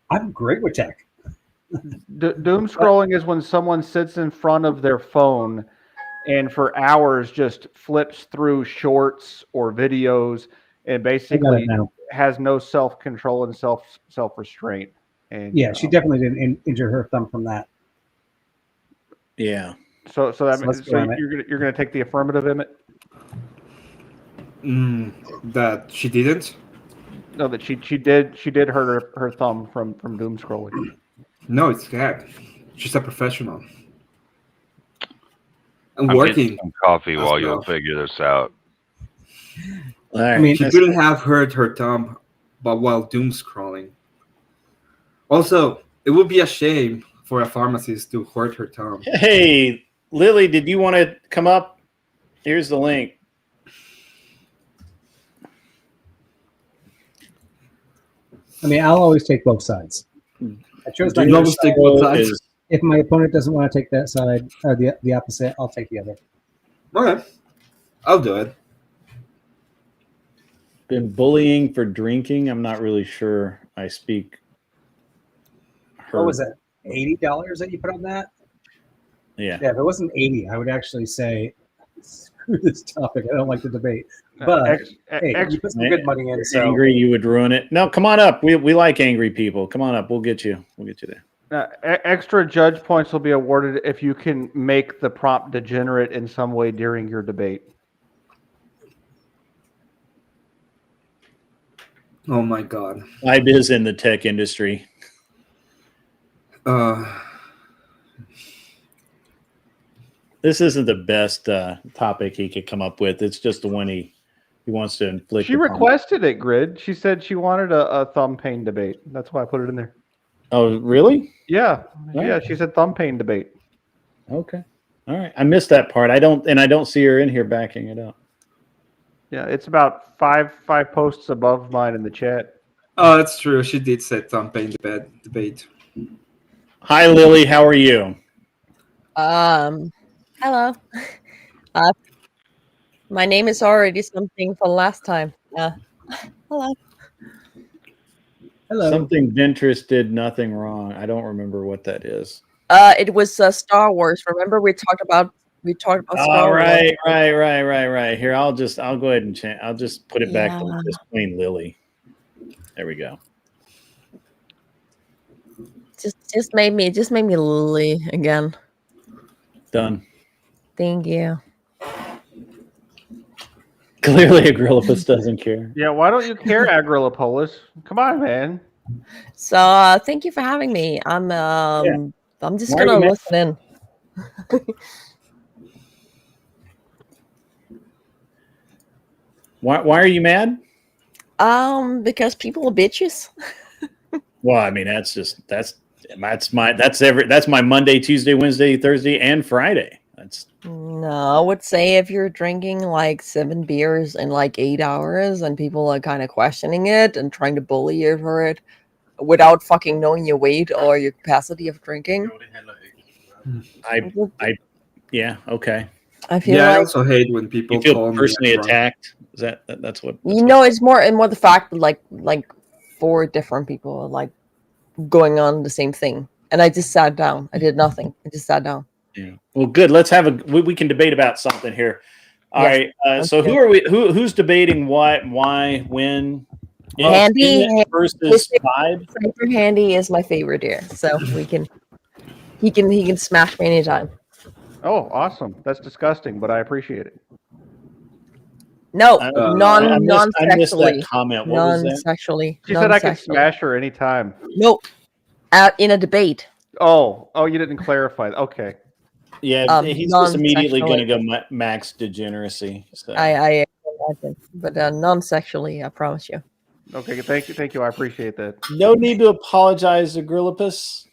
I'm great with tech. Doom scrolling is when someone sits in front of their phone and for hours just flips through shorts or videos and basically has no self control and self restraint. And Yeah, she definitely didn't injure her thumb from that. Yeah. So let's go on it. you're gonna take the affirmative, Emmett? That she didn't. No, that she did hurt her thumb from doom scrolling. No, it's cat. She's a professional. I'm I'll working. get some coffee as while well. you'll figure this out. All right. I mean, she couldn't have hurt her thumb, but while doom scrolling. Also, it would be a shame for a pharmacist to hurt her thumb. Hey, Lily, did you want to come up? Here's the link. I mean, I'll always take both sides. I chose Do my you always take both sides? If my opponent doesn't want to take that side, or the opposite, I'll take the other. Okay, I'll do it. Been bullying for drinking. I'm not really sure. I speak. What was it? $80 that you put on that? Yeah. Yeah, if it wasn't 80, I would actually say, screw this topic. I don't like the debate. But hey, you put some good money in. So Angry, you would ruin it. No, come on up. We like angry people. Come on up. We'll get you. We'll get you there. Extra judge points will be awarded if you can make the prompt degenerate in some way during your debate. Oh my god. Vibe is in the tech industry. This isn't the best topic he could come up with. It's just the one he wants to inflict. She requested it, Grid. She said she wanted a thumb pain debate. That's why I put it in there. Oh, really? Yeah. Oh. Yeah, she said thumb pain debate. Okay. All right. I missed that part. I don't see her in here backing it up. Yeah, it's about five posts above mine in the chat. Oh, that's true. She did say thumb pain debate. Hi, Lily. How are you? Hello. My name is already something from last time. Hello. Hello. Something Ventress did nothing wrong. I don't remember what that is. It was Star Wars. Remember we talked about Star Wars. Right. Here, I'll go ahead and change. I'll just put it back to just plain Lily. There we go. Just made me Lily again. Done. Thank you. Clearly, Agrillipus doesn't care. Yeah, why don't you care, Agrillipolus? Come on, man. So thank you for having me. I'm just gonna listen in. Why are you mad? Because people are bitches. Well, I mean, that's my Monday, Tuesday, Wednesday, Thursday, and Friday. No, I would say if you're drinking like 7 beers in like 8 hours and people are kind of questioning it and trying to bully you for it without fucking knowing your weight or your capacity of drinking. Yeah, okay. I feel I also hate when people you feel call personally me drunk. attacked. Is that's what? It's more the fact that like 4 different people are like going on the same thing, and I just sat down. I did nothing. I just sat down. Yeah. Well, good. Let's have we can debate about something here. All right. So good. who are we? Who's debating what, why, when? Handy versus Vibe. Frank Handy is my favorite here, so he can smash me anytime. Oh, awesome! That's disgusting, but I appreciate it. No, I missed that comment. What was that? Non-sexually. She said I could smash her anytime. Nope. In a debate. Oh, you didn't clarify. Okay. Yeah, he's just immediately going to go max degeneracy. So. I imagine, but non-sexually, I promise you. Okay, thank you. I appreciate that. No need to apologize, Agrillipus.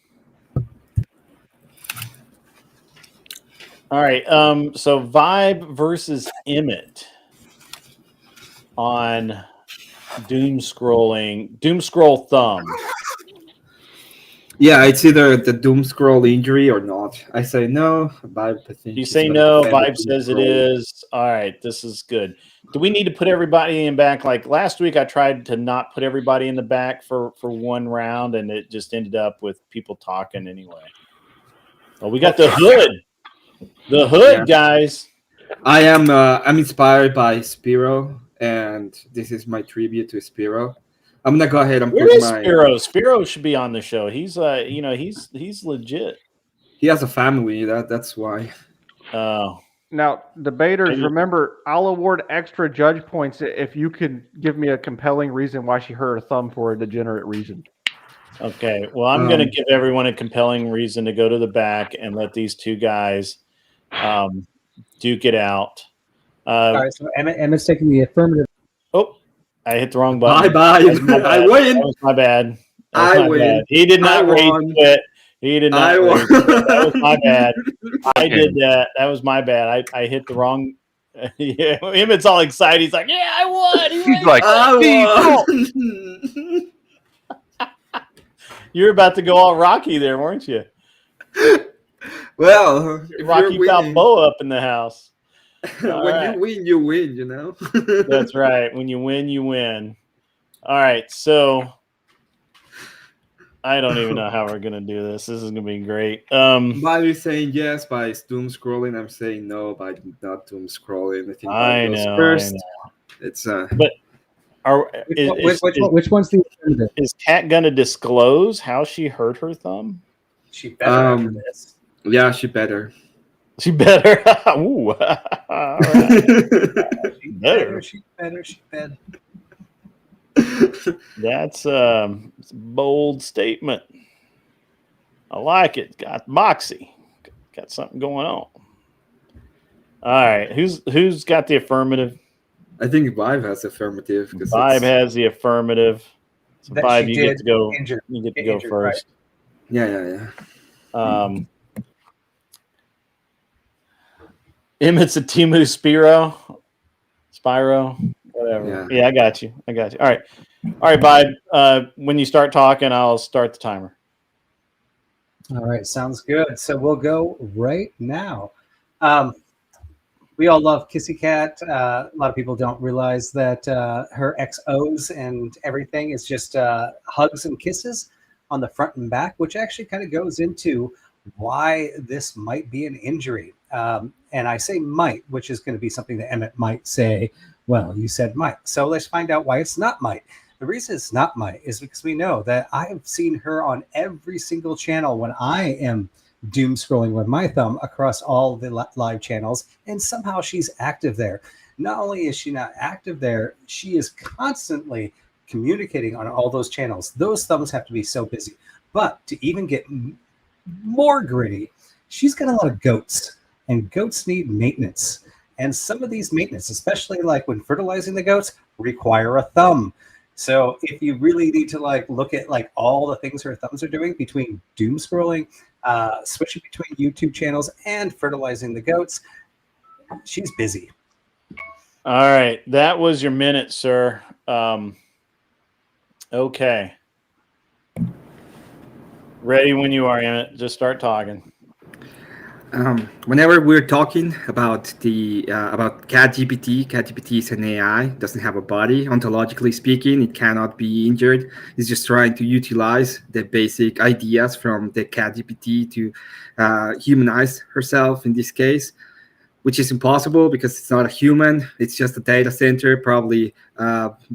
All right. So Vibe versus Emmett on doom scroll thumb. Yeah, it's either the doom scroll injury or not. I say no. Vibe, I think You say no. Vibe says it is. All right, this is good. Do we need to put everybody in back? Like last week, I tried to not put everybody in the back for one round, and it just ended up with people talking anyway. Oh, we got the hood. The hood, guys. I'm inspired by Spiro, and this is my tribute to Spiro. I'm gonna go ahead and Where put is my. Spiro? Spiro should be on the show. He's he's legit. He has a family. That's why. Oh. Now, debaters, Maybe- remember, I'll award extra judge points if you can give me a compelling reason why she hurt her thumb for a degenerate reason. Okay. Well, I'm going to give everyone a compelling reason to go to the back and let these two guys duke it out. All right, so Emmett's taking the affirmative. Oh, I hit the wrong button. Bye. I win. That was my bad. That was I my win. bad. He did not I rage won. quit. He did not I rage won. quit. That was my bad. I Okay. did that. That was my bad. I hit the wrong. Yeah, Emmett's all excited. He's like, "Yeah, I won." He's like, I won. You're about to go all Rocky there, weren't you? Well, if Rocky you're winning, Balboa up in the house. All when right. you win, you win. You know. That's right. When you win, you win. All right. So I don't even know how we're gonna do this. This is gonna be great. By saying yes by doom scrolling, I'm saying no by not doom scrolling. I think I Bobby goes know. first. I know. It's But are Which one's the affirmative? is Kat gonna disclose how she hurt her thumb? She better after this. Yeah, she better. She better. Ooh. All right. Better. She better. That's it's a bold statement. I like it. Got moxie. Got something going on. All right. Who's got the affirmative? I think Vibe has affirmative. Vibe has the affirmative. So That Vibe, she you get did to go. injure- You get to get go injured, right. first. Yeah. Emmett's a Timu Spyro, whatever. Yeah, I got you. All right, Vibe. When you start talking, I'll start the timer. All right, sounds good. So we'll go right now. We all love Kissy Cat. A lot of people don't realize that her XOs and everything is just hugs and kisses on the front and back, which actually kind of goes into why this might be an injury. And I say might, which is going to be something that Emmett might say, well, you said might. So let's find out why it's not might. The reason it's not might is because we know that I have seen her on every single channel when I am doom scrolling with my thumb across all the live channels, and somehow she's active there. Not only is she not active there, she is constantly communicating on all those channels. Those thumbs have to be so busy. But to even get more gritty, she's got a lot of goats, and goats need maintenance. And some of these maintenance, especially like when fertilizing the goats, require a thumb. So if you really need to look at all the things her thumbs are doing between doom scrolling, switching between YouTube channels, and fertilizing the goats, she's busy. All right, that was your minute, sir. Okay. Ready when you are, Emmett. Just start talking. Whenever we're talking about about ChatGPT is an AI, doesn't have a body. Ontologically speaking, it cannot be injured. It's just trying to utilize the basic ideas from the ChatGPT to humanize herself in this case, which is impossible because it's not a human. It's just a data center, probably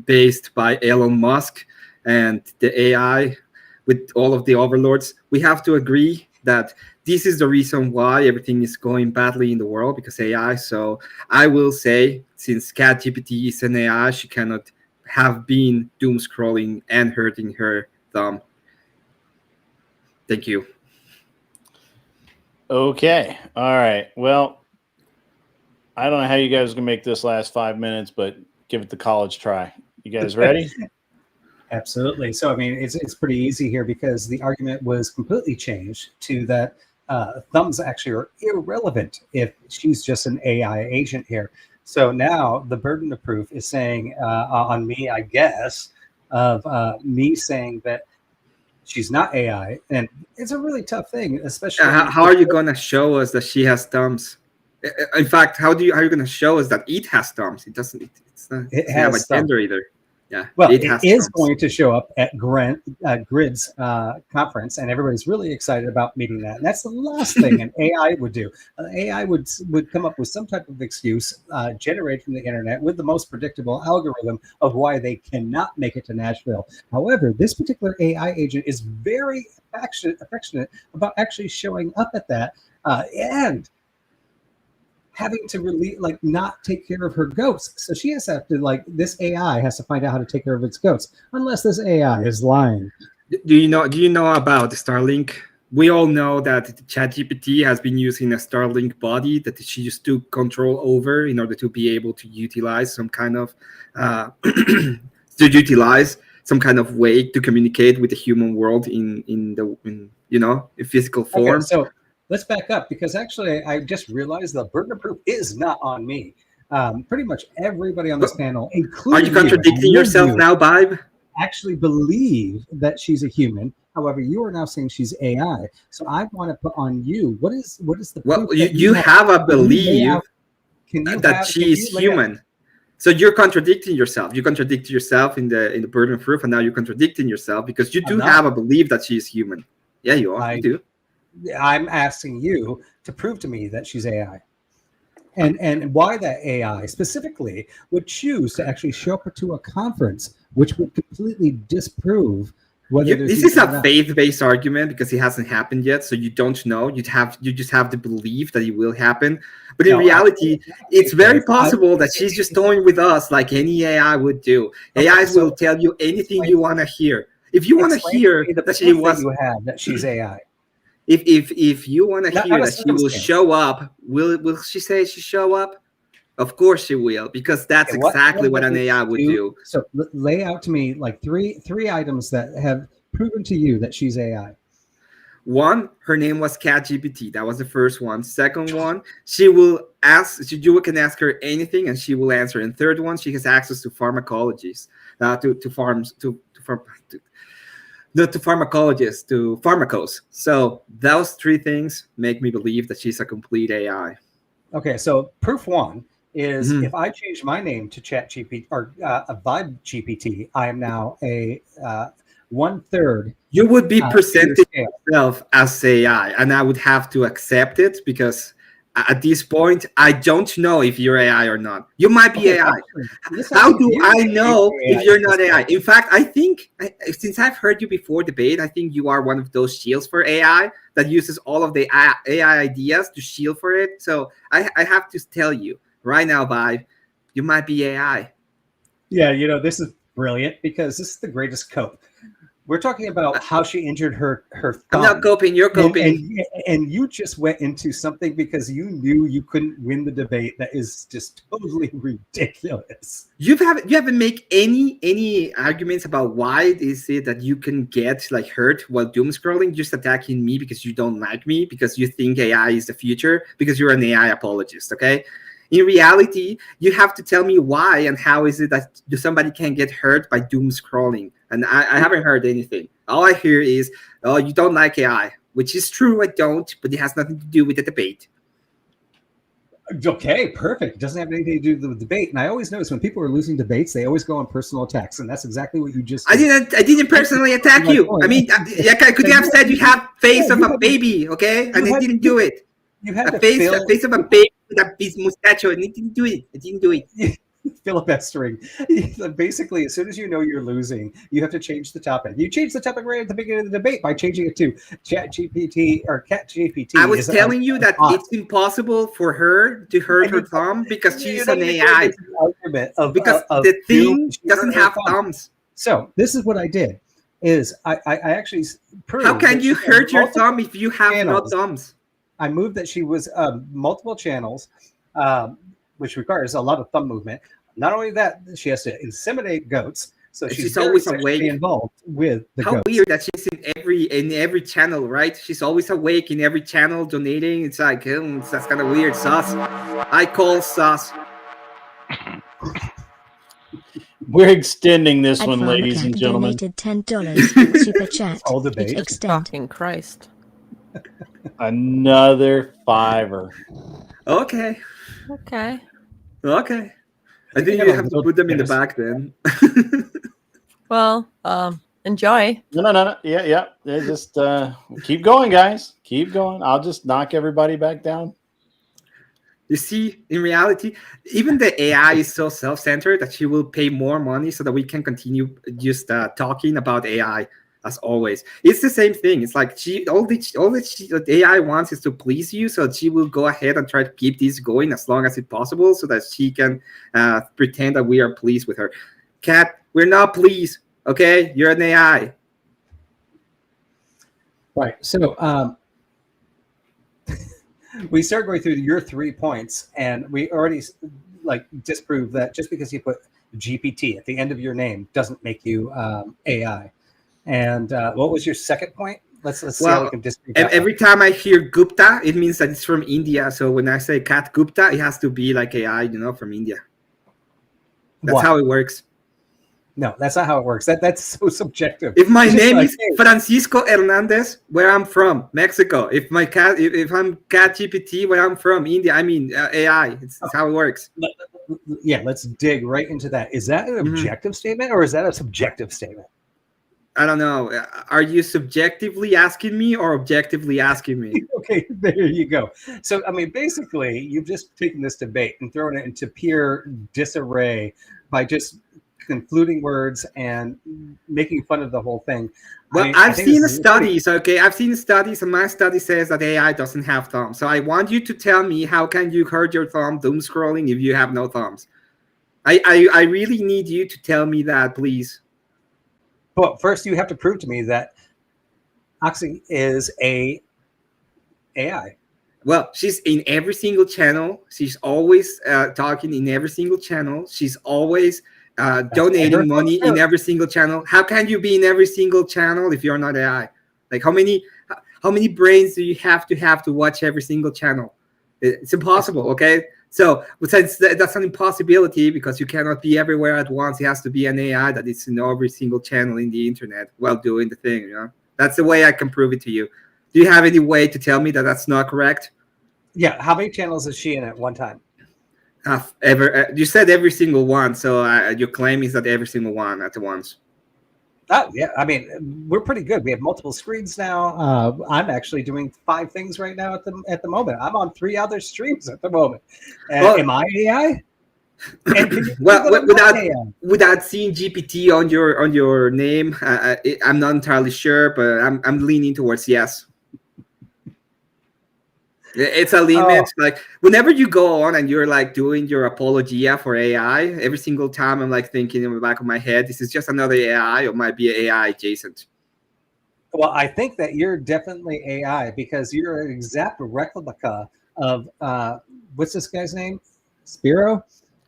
based by Elon Musk and the AI with all of the overlords. We have to agree that this is the reason why everything is going badly in the world, because AI. So I will say, since ChatGPT is an AI, she cannot have been doom scrolling and hurting her thumb. Thank you. Okay. All right. Well, I don't know how you guys are going to make this last 5 minutes, but give it the college try. You guys ready? Absolutely. So, I mean, it's pretty easy here because the argument was completely changed to that thumbs actually are irrelevant if she's just an AI agent here. So now the burden of proof is saying on me, I guess, of me saying that she's not AI. And it's a really tough thing, especially. How are you going to show us that she has thumbs? In fact, how are you going to show us that it has thumbs? It doesn't. It doesn't have a gender either. Yeah, Well, it it has is trumps. going to show up at Grid's conference, and everybody's really excited about meeting that. And that's the last thing an AI would do. AI would come up with some type of excuse generated from the internet with the most predictable algorithm of why they cannot make it to Nashville. However, this particular AI agent is very affectionate about actually showing up at that and having to really not take care of her goats. So she has to this AI has to find out how to take care of its goats, unless this AI is lying. Do you know about Starlink? We all know that ChatGPT has been using a Starlink body that she used to control over in order to be able to utilize some kind of way to communicate with the human world in physical form. Okay, so let's back up, because actually I just realized the burden of proof is not on me. Pretty much everybody on this panel, including Are you contradicting yourself now, Vibe? Actually believe that she's a human. However, you are now saying she's AI. So I want to put on you, what is the Well, proof that you have a belief that that she is human. So you're contradicting yourself. You contradict yourself in the burden of proof, and now you're contradicting yourself because you do have a belief that she is human. Yeah, you are. You do. I'm asking you to prove to me that she's AI. And why that AI specifically would choose to actually show up to a conference which would completely disprove whether there's this is a faith-based argument because it hasn't happened yet, so you don't know. You just have the belief that it will happen. But in reality, it's very possible that she's just toying with us like any AI would do. AIs will tell you anything you want to hear. If you want to hear that she was, you have that she's AI. If you want to hear that she will show up, will she say she show up? Of course she will, because that's exactly what an AI would do. So lay out to me like three items that have proven to you that she's AI. One, her name was ChatGPT. That was the first one. Second one, you can ask her anything and she will answer. And third one, she has access to pharmacologists, to pharmacos. So those three things make me believe that she's a complete AI. Okay, so proof one is if I change my name to ChatGPT or a Vibe GPT, I am now a 1/3. You would be presenting yourself as AI, and I would have to accept it because at this point, I don't know if you're AI or not. You might be AI. How do I know if you're not AI? In fact, I think since I've heard you before debate, I think you are one of those shields for AI that uses all of the AI ideas to shield for it. So I have to tell you right now, Vibe, you might be AI. Yeah, this is brilliant because this is the greatest cope. We're talking about how she injured her thumb. I'm not coping. You're coping. And you just went into something because you knew you couldn't win the debate. That is just totally ridiculous. You haven't make any arguments about why is it that you can get hurt while doom scrolling, just attacking me because you don't like me, because you think AI is the future, because you're an AI apologist, okay? In reality, you have to tell me why and how is it that somebody can get hurt by doom scrolling. And I haven't heard anything. All I hear is, oh, you don't like AI, which is true, I don't, but it has nothing to do with the debate. Okay, perfect. It doesn't have anything to do with the debate. And I always notice when people are losing debates, they always go on personal attacks. And that's exactly what you just did. I didn't personally attack you. I mean, I could have said you have face of a baby, okay? And I didn't do it. You had a face of a baby with a big mustache, and I didn't do it. I didn't do it. Filibustering. Basically, as soon as you know you're losing, you have to change the topic. You change the topic right at the beginning of the debate by changing it to ChatGPT or CatGPT. I was telling you that it's impossible for her to hurt her thumb because she's an AI. Because the thing doesn't have thumbs. So this is what I did. Is I actually proved. How can you hurt your thumb if you have no thumbs? I moved that she was multiple channels, which requires a lot of thumb movement. Not only that, she has to inseminate goats, so she's always awake, involved with the goats. How weird that she's in every channel, right? She's always awake in every channel, donating. It's like that's kind of weird, sus. I call sus. We're extending this one, ladies and gentlemen. Donated $10 super chat. All debate. Fucking Christ. Another $5. Okay. Okay. I think you have to put them in the back then. Well, enjoy. No. Yeah. Just keep going, guys. Keep going. I'll just knock everybody back down. You see, in reality, even the AI is so self-centered that she will pay more money so that we can continue just talking about AI as always. It's the same thing. It's like the AI wants is to please you, so she will go ahead and try to keep this going as long as it's possible, so that she can pretend that we are pleased with her. Kat, we're not pleased. Okay, you're an AI. Right. So we start going through your 3 points, and we already disproved that just because you put GPT at the end of your name doesn't make you AI. And what was your second point? Let's see how we can disprove that. Every time I hear Gupta, it means that it's from India. So when I say Kat Gupta, it has to be like AI, from India. That's how it works. No, that's not how it works. That's so subjective. If my name is Francisco Hernandez, where I'm from, Mexico. If I'm Cat GPT, where I'm from, India. I mean AI. It's how it works. Yeah, let's dig right into that. Is that an objective statement or is that a subjective statement? I don't know. Are you subjectively asking me or objectively asking me? Okay, there you go. So, I mean, basically, you've just taken this debate and thrown it into pure disarray by just concluding words and making fun of the whole thing. Well, I've seen studies, okay? I've seen studies, and my study says that AI doesn't have thumbs. So I want you to tell me, how can you hurt your thumb doom scrolling if you have no thumbs? I really need you to tell me that, please. Well, first you have to prove to me that Oxy is a AI. Well, she's in every single channel. She's always talking in every single channel. She's always donating money in every single channel. How can you be in every single channel if you're not AI? Like how many brains do you have to watch every single channel? It's impossible. Okay, so since that's an impossibility because you cannot be everywhere at once, it has to be an AI that is in every single channel in the internet while doing the thing. That's the way I can prove it to you. Do you have any way to tell me that that's not correct? Yeah. How many channels is she in at one time? You said every single one, so your claim is that every single one at once. Oh yeah, I mean we're pretty good. We have multiple screens now. I'm actually doing 5 things right now at the moment. I'm on 3 other streams at the moment. Am I AI? Well, without seeing GPT on your name, I'm not entirely sure, but I'm leaning towards yes. It's a limit. Like whenever you go on and you're like doing your apologia for AI, every single time I'm like thinking in the back of my head, this is just another AI or might be AI adjacent. Well, I think that you're definitely AI because you're an exact replica of what's this guy's name? Spiro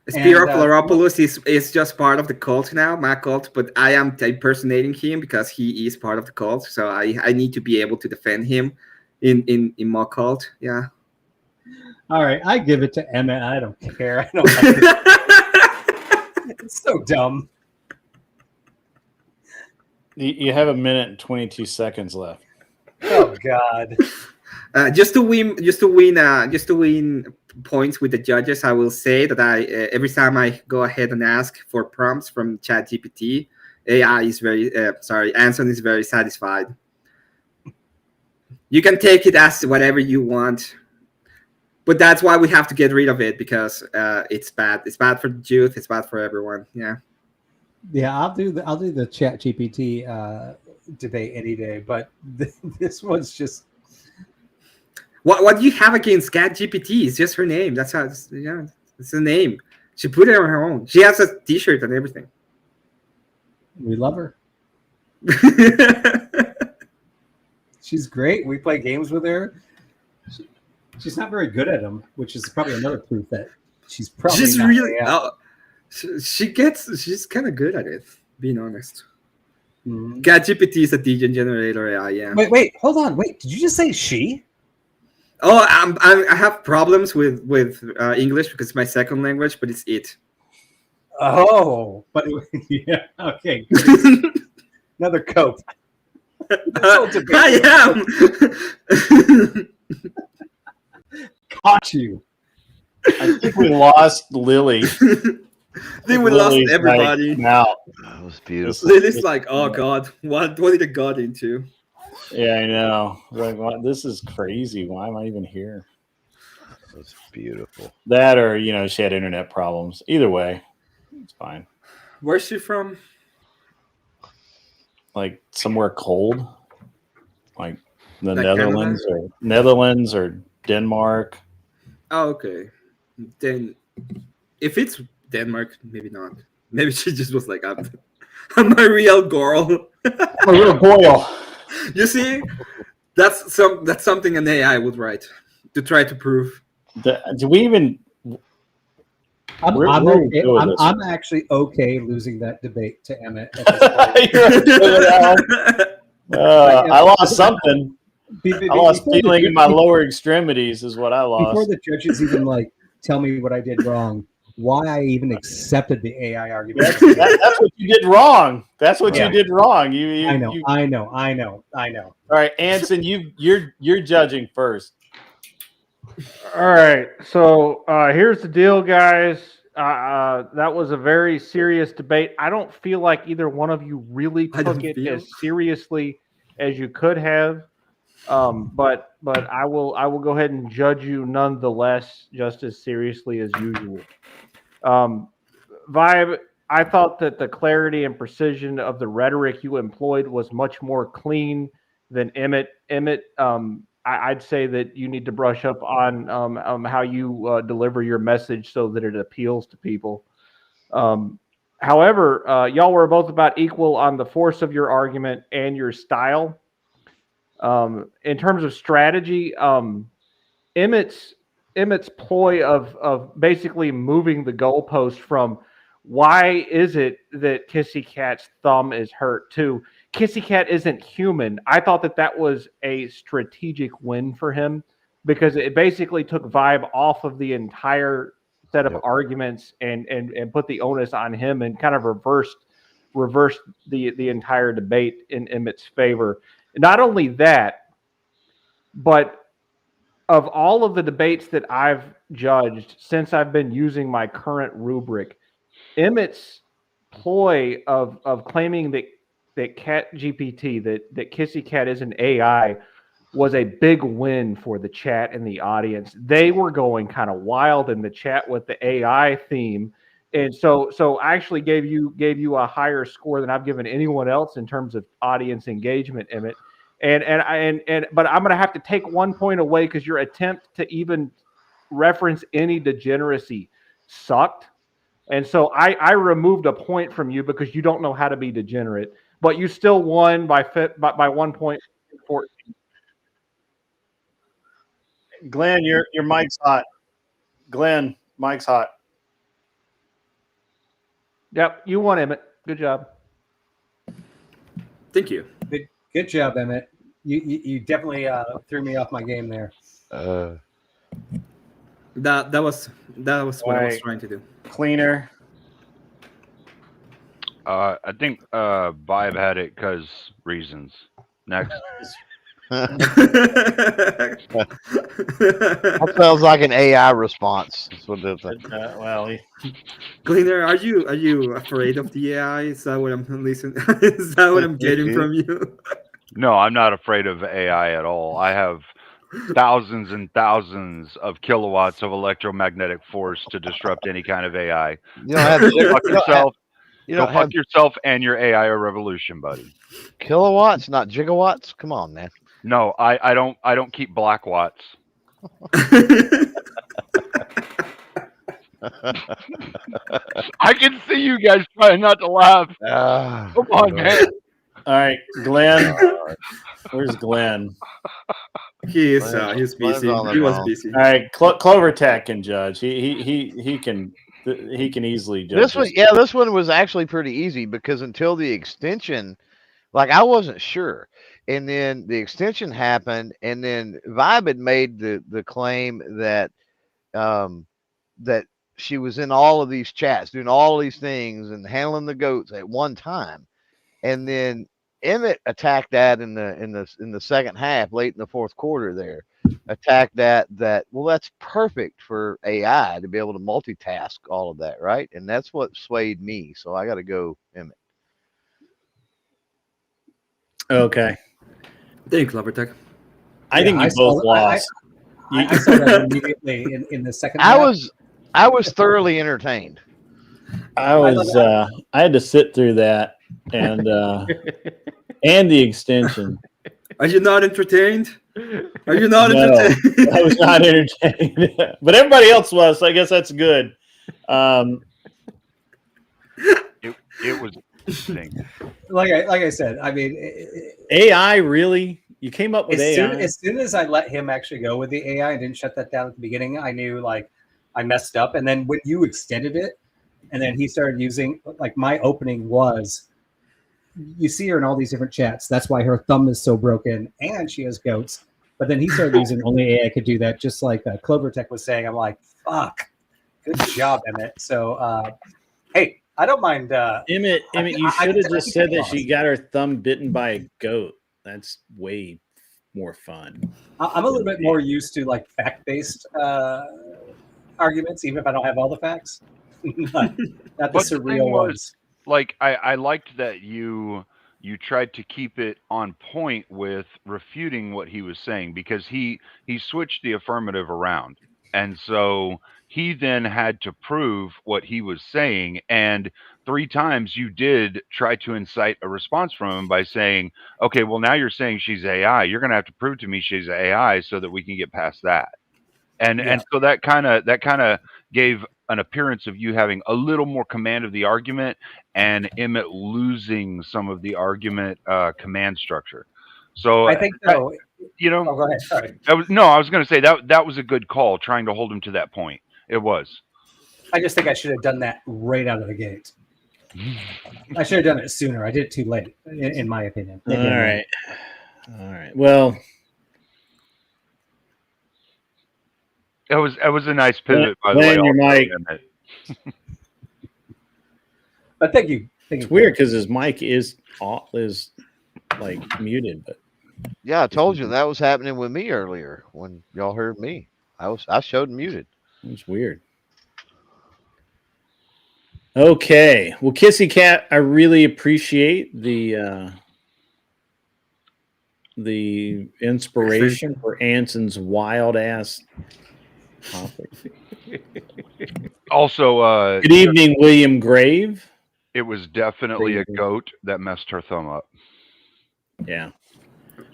Floropoulos is just part of the cult now, my cult, but I am impersonating him because he is part of the cult. So I need to be able to defend him in my cult. Yeah. All right, I give it to Emmett. I don't care. I don't like it's so dumb. You have 1 minute and 22 seconds left. Oh God. Just to win points with the judges, I will say that every time I go ahead and ask for prompts from ChatGPT, AI is Anson is very satisfied. You can take it as whatever you want, but that's why we have to get rid of it because it's bad. It's bad for the youth. It's bad for everyone. Yeah. Yeah, I'll do the ChatGPT debate any day, but this one's just. What do you have against ChatGPT? It's just her name. That's how. It's the name. She put it on her own. She has a T-shirt and everything. We love her. She's great. We play games with her. She's not very good at them, which is probably another proof that she's probably not really. She's kind of good at it. Being honest. Mm-hmm. ChatGPT is a degen generator AI. Yeah. Wait. Hold on. Wait. Did you just say she? Oh, I have problems with English because it's my second language, but it's it. Oh, but yeah. Okay. Another cope. I am. Caught you. I think we lost Lily. Then we lost Lily's everybody. Like, now That was beautiful. Lily's like, oh God, what did I got into? Yeah, I know. Like, what? This is crazy. Why am I even here? That's beautiful. That, or she had internet problems. Either way, it's fine. Where's she from? Like somewhere cold, like the Like Netherlands or Denmark. Oh, okay. Then, if it's Denmark, maybe not. Maybe she just was like, I'm a real girl. I'm a real girl. You see, that's something an AI would write to try to prove. Do we even? I'm actually okay losing that debate to Emmett. At this point. I lost something. I lost feeling in my lower extremities is what I lost. Before the judges even like tell me what I did wrong, why I even accepted the AI argument. That's what you did wrong. That's what you did wrong. I know. All right, Anson, you're judging first. All right, so here's the deal, guys. That was a very serious debate. I don't feel like either one of you really took it as seriously as you could have. But I will go ahead and judge you nonetheless, just as seriously as usual. Vibe, I thought that the clarity and precision of the rhetoric you employed was much more clean than Emmett. I'd say that you need to brush up on how you deliver your message so that it appeals to people. However, y'all were both about equal on the force of your argument and your style. In terms of strategy, Emmett's ploy of basically moving the goalpost from why is it that Kissy Cat's thumb is hurt to Kissy Cat isn't human. I thought that was a strategic win for him because it basically took Vibe off of the entire set of arguments and put the onus on him and kind of reversed the entire debate in Emmett's favor. Not only that, but of all of the debates that I've judged since I've been using my current rubric, Emmett's ploy of claiming that Cat GPT, that Kissy Cat is an AI, was a big win for the chat and the audience. They were going kind of wild in the chat with the AI theme. And so I actually gave you a higher score than I've given anyone else in terms of audience engagement, Emmett. But I'm going to have to take 1 point away because your attempt to even reference any degeneracy sucked. And so I removed a point from you because you don't know how to be degenerate, but you still won by 1 point. Glenn, your mic's hot. Glenn, mic's hot. Yep, you won, Emmett. Good job. Thank you. Good job, Emmett. You definitely threw me off my game there. That was what I was trying to do. Cleaner. I think Vibe had it because reasons. Next. That sounds like an AI response. That's what Cleaner, are you afraid of the AI? Is that what I'm listening? Is that what I'm getting from you? No, I'm not afraid of AI at all. I have thousands and thousands of kilowatts of electromagnetic force to disrupt any kind of AI. You don't have fuck yourself and your AI revolution, buddy. Kilowatts, not gigawatts. Come on, man. No, I don't keep black watts. I can see you guys trying not to laugh. Come on, man. All right, Glenn. Where's Glenn? He's busy. He was busy. All right, Clover Tech can judge. He can easily judge. This one was actually pretty easy because until the extension, like I wasn't sure, and then the extension happened, and then Vibe had made the claim that that she was in all of these chats doing all these things and handling the goats at one time, and then Emmett attacked that in the second half, late in the fourth quarter there. attack that well, that's perfect for AI to be able to multitask all of that, right? And that's what swayed me. So I got to go Emmett. Okay. Thanks, Lovertech. I think you both lost. I saw that immediately in the second I half. was thoroughly entertained. I had to sit through that and the extension. Are you not entertained? Are you not No, entertained? I was not entertained, but everybody else was. So I guess that's good. It was interesting. Like I said, I mean, AI really? You came up with AI? As soon as I let him actually go with the AI and didn't shut that down at the beginning, I knew like I messed up. And then when you extended it, and then he started using, like, my opening was, you see her in all these different chats. That's why her thumb is so broken, and she has goats. But then he started using only AI could do that, just like Clover Tech was saying. I'm like, fuck, good job, Emmett. So, hey, I don't mind. Emmett, you should have just said that she got her thumb bitten by a goat. That's way more fun. I'm a little bit more used to like fact-based arguments, even if I don't have all the facts. not the surreal ones. Like, I liked that you tried to keep it on point with refuting what he was saying, because he switched the affirmative around, and so he then had to prove what he was saying. And 3 times you did try to incite a response from him by saying, okay, well, now you're saying she's AI, you're going to have to prove to me she's AI so that we can get past that. And so that kind of gave an appearance of you having a little more command of the argument, and Emmett losing some of the argument command structure. So I think though, you know, go ahead. Sorry. I was going to say that was a good call, trying to hold him to that point. It was. I just think I should have done that right out of the gate. I should have done it sooner. I did it too late, in my opinion. All right. Well, it was a nice pivot, by the way. Your mic. But thank you. It's weird because his mic is like muted, but yeah, I told you that was happening with me earlier when y'all heard me. I showed muted. It's weird. Okay, well, Kissy Cat, I really appreciate the inspiration for Anson's wild ass topic. Also, good evening, William Grave. It was definitely a goat that messed her thumb up. Yeah.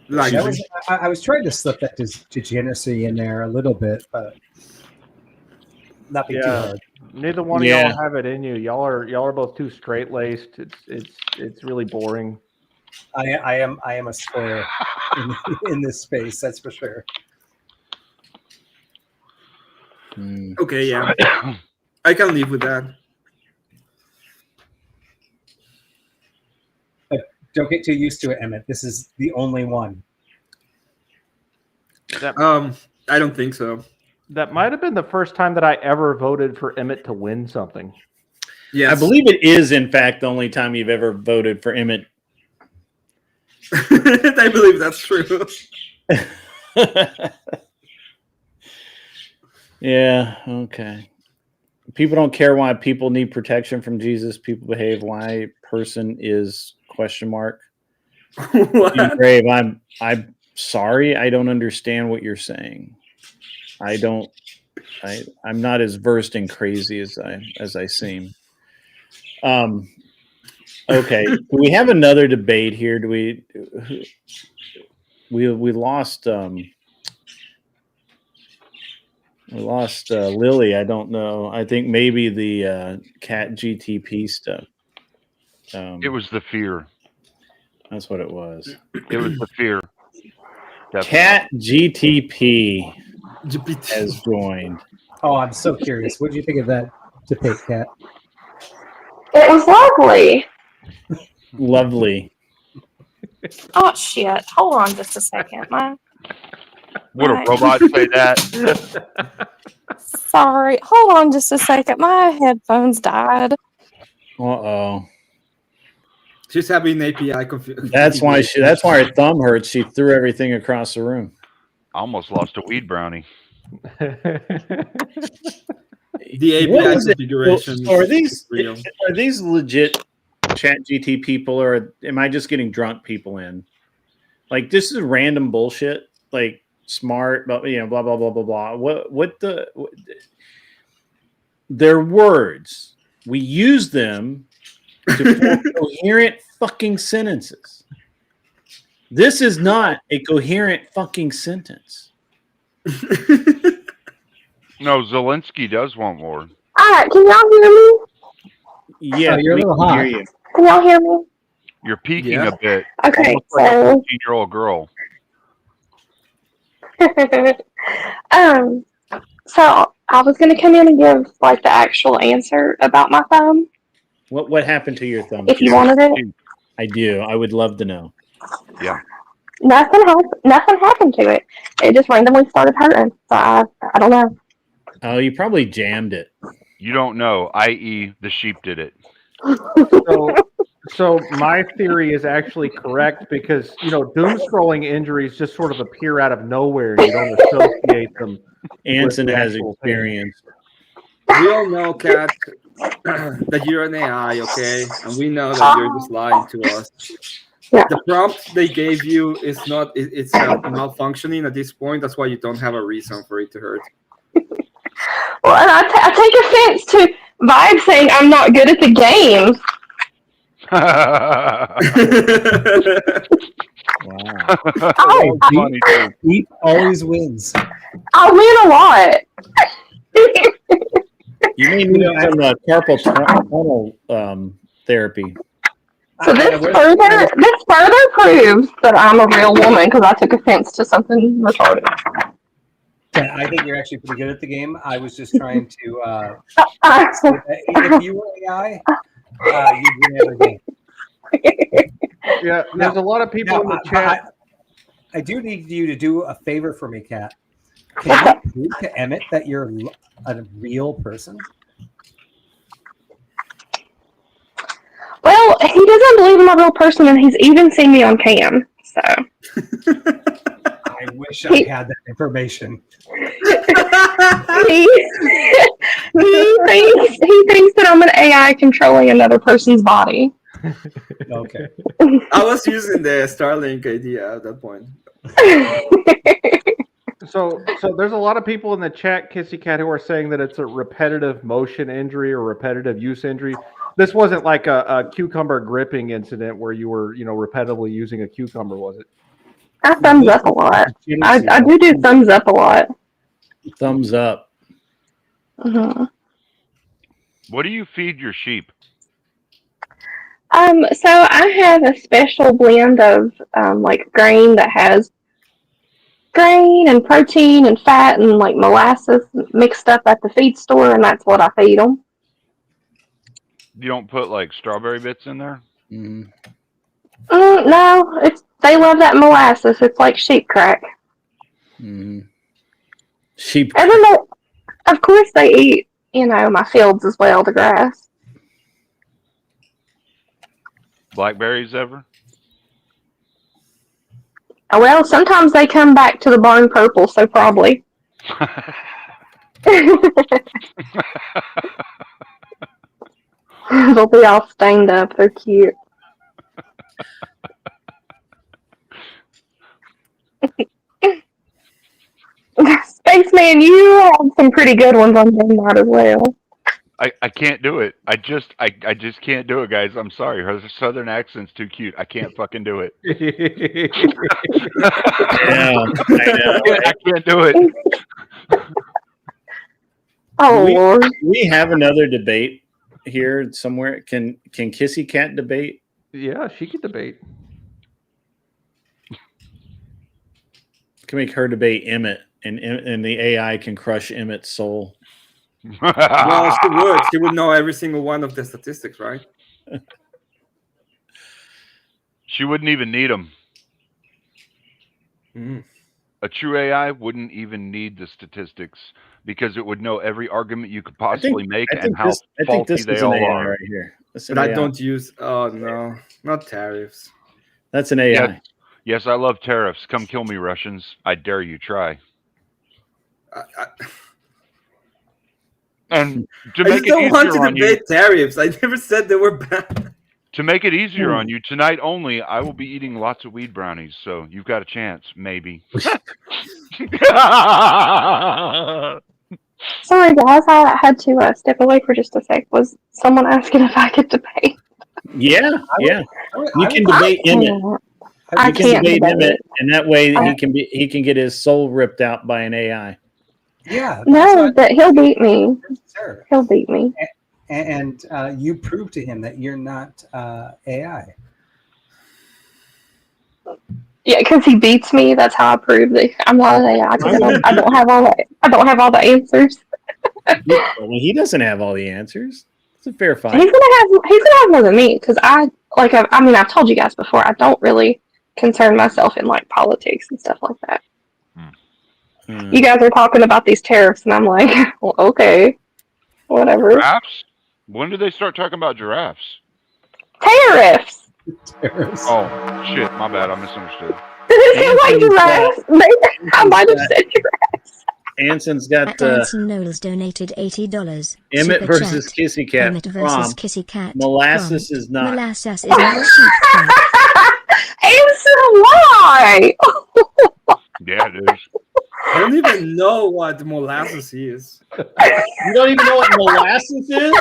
I was trying to slip that degeneracy in there a little bit, but nothing too hard. Neither one of y'all have it in you. Y'all are both too straight laced. It's really boring. I am a square in this space. That's for sure. Okay, yeah, I can live with that. But don't get too used to it, Emmett. This is the only one. I don't think so. That might have been the first time that I ever voted for Emmett to win something. Yeah, I believe it is, in fact, the only time you've ever voted for Emmett. I believe that's true. Yeah, okay. People don't care why people need protection from Jesus. People behave why person is ? Grave, I'm sorry, I don't understand what you're saying. I'm not as versed in crazy as I seem. Okay. Do we have another debate here? Do we lost Lily. I don't know. I think maybe the cat GTP stuff. It was the fear. That's what it was. It was the fear. Definitely. Cat GTP has joined. Oh, I'm so curious. What did you think of that debate, Cat? It was lovely. Lovely. Oh shit! Hold on just a second. Would a robot say that? Sorry. Hold on just a second. My headphones died. Uh-oh. She's having API confusion. That's why her thumb hurts. She threw everything across the room. I almost lost a weed brownie. The What API is it? configuration So are is real. these legit chat GT people, or am I just getting drunk people in? Like, this is random bullshit, like smart, but blah blah blah blah blah. They're words. We use them to form coherent fucking sentences. This is not a coherent fucking sentence. No, Zelensky does want war. All right, can y'all hear me? Yeah, you're a we little can hot. hear you. Can y'all hear me? You're peaking Yeah. a bit. Okay, Almost like a so 14-year-old girl. so I was gonna come in and give like the actual answer about my thumb. What happened to your thumb? If you Kid? wanted it, I do. I would love to know. Yeah. nothing happened to it. It just randomly started hurting. So I don't know. Oh, you probably jammed it. You don't know, i.e., the sheep did it. So my theory is actually correct because doom scrolling injuries just sort of appear out of nowhere and you don't associate them. Anson with the has actual pain. experience. We all know, Kat, that you're an AI, okay? And we know that you're just lying to us. Yeah. The prompt they gave you is not, it's malfunctioning at this point. That's why you don't have a reason for it to hurt. Well, and I take offense to Vibe saying I'm not good at the games. Wow. Deep always wins. I win a lot. You may need some carpal tunnel therapy. So this further proves that I'm a real woman because I took offense to something retarded. I think you're actually pretty good at the game. I was just trying to say that if you were AI, you'd win every game. Yeah, there's a lot of people in the chat. I do need you to do a favor for me, Kat. Can you prove to Emmett that you're a real person? Well, he doesn't believe I'm a real person, and he's even seen me on cam. So I wish I had that information. he thinks that I'm an AI controlling another person's body. Okay. I was using the Starlink idea at that point. So there's a lot of people in the chat, Kissy Cat, who are saying that it's a repetitive motion injury or repetitive use injury. This wasn't like a cucumber gripping incident where you were, repetitively using a cucumber, was it? I thumbs up a lot. I do thumbs up a lot. Thumbs up. Mm-hmm. What do you feed your sheep? So I have a special blend of like grain that has grain and protein and fat and like molasses mixed up at the feed store, and that's what I feed them. You don't put like strawberry bits in there? Mm-hmm. No, they love that molasses. It's like sheep crack. Mm-hmm. Sheep. And then of course they eat, my fields as well, the grass. Blackberries ever? Well, sometimes they come back to the barn purple, so probably. They'll be all stained up. They're cute. Spaceman, you have some pretty good ones on Denmark as well. I can't do it. I just can't do it, guys. I'm sorry. Her southern accent's too cute. I can't fucking do it. Yeah, I know. I can't do it. Oh, Lord. We have another debate here somewhere. Can Kissy Cat debate? Yeah, she could debate. Can make her debate Emmett, and the AI can crush Emmett's soul. Well, she would. She would know every single one of the statistics, right? She wouldn't even need them. Mm. A true AI wouldn't even need the statistics because it would know every argument you could possibly make and how faulty they all are. Right here. But I don't use. Oh no, not tariffs. That's an AI. Yes, I love tariffs. Come kill me, Russians. I dare you try. And to I make just it don't want easier to on you, debate tariffs. I never said they were bad. to make it easier on you, tonight only, I will be eating lots of weed brownies. So you've got a chance, maybe. Sorry, guys, I had to step away for just a sec. Was someone asking if I could debate? Yeah, yeah. You can I debate Emmett. can't. I You can can't debate debate. Emmett, and that way he can get his soul ripped out by an AI. Yeah. No, but he'll beat me. Sure. He'll beat me. And you prove to him that you're not AI. Yeah, because he beats me. That's how I prove that I'm not an AI. Because I don't have all the answers. Well, he doesn't have all the answers. It's a fair fight. He's gonna have more than me. Because I've told you guys before. I don't really concern myself in like politics and stuff like that. You guys are talking about these tariffs, and I'm like, well, okay, whatever. Giraffes? When did they start talking about giraffes? Tariffs. Oh, shit. My bad. I misunderstood. Did it sound like giraffes? I might have said giraffes. Anson's got Anson Knowles donated $80. Emmett Super versus chat. Kissy Cat. Emmett versus Kissy Cat. Molasses is not. Molasses is not sheep cat. Anson, why? Yeah, it is. I don't even know what molasses is. You don't even know what molasses is?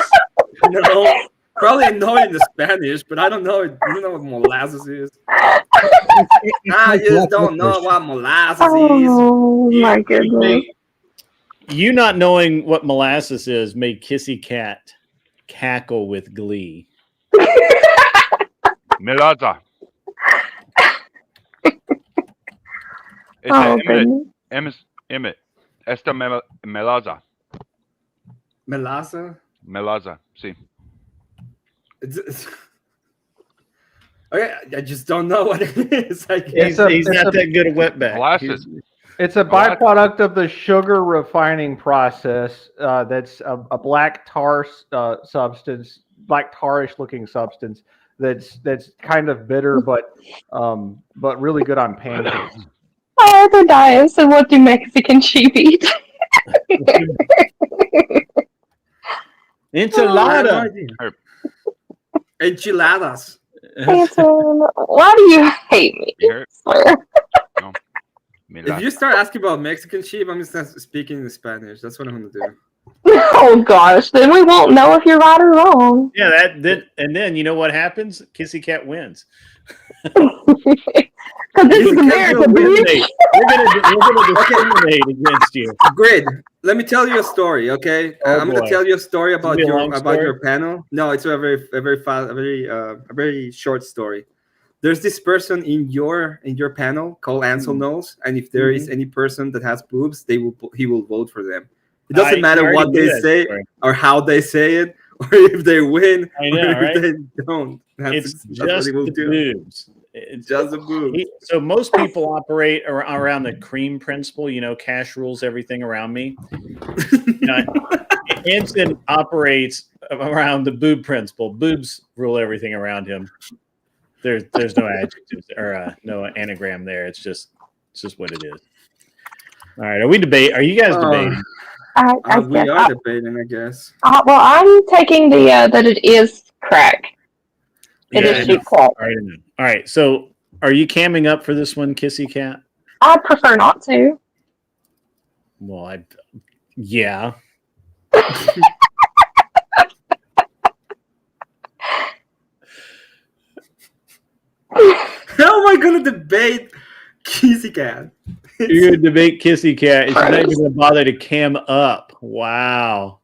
No. Probably know it in the Spanish, but I don't know. I don't know what molasses is. I just don't know what molasses is. Oh my goodness! You not knowing what molasses is made Kissy Cat cackle with glee. Melaza. Emmett. Esta melaza. Melaza? Melaza, sí. Okay, I just don't know what it is. He's not that good at wetback. Molasses. It's a byproduct of the sugar refining process. That's a black tar substance, black tarish looking substance. That's kind of bitter, but really good on pancakes. Arthur Dias, so what do Mexican sheep eat? Enchilada. Enchiladas. Anson, why do you hate me? I swear. If you start asking about Mexican sheep, I'm just not speaking in Spanish. That's what I'm gonna do. Oh gosh, then we won't know if you're right or wrong. Yeah, and then you know what happens? Kissy Cat wins. Because this is America, bitch. We're gonna discriminate against you. Grid. Let me tell you a story, okay? I'm boy. gonna tell you a story about Is it a long story? your panel. No, it's a very short story. There's this person in your panel called Ansel Knowles, and if there is any person that has boobs, he will vote for them. It doesn't matter what they say or how they say it, or if they win or if they don't. That's just what he will the do. boobs. It's just the boobs. So most people operate around the cream principle. Cash rules everything around me. Anson operates around the boob principle. Boobs rule everything around him. There's no adjectives or no anagram there. It's just what it is. All right, are you guys debating? We are debating, I guess. Well, I'm taking the that it is crack. It is sheep crack. All right. So, are you camming up for this one, Kissy Cat? I prefer not to. Well, yeah. How am I going to debate Kissy Cat? You're going to debate Kissy Cat. She's not even going to bother to cam up. Wow.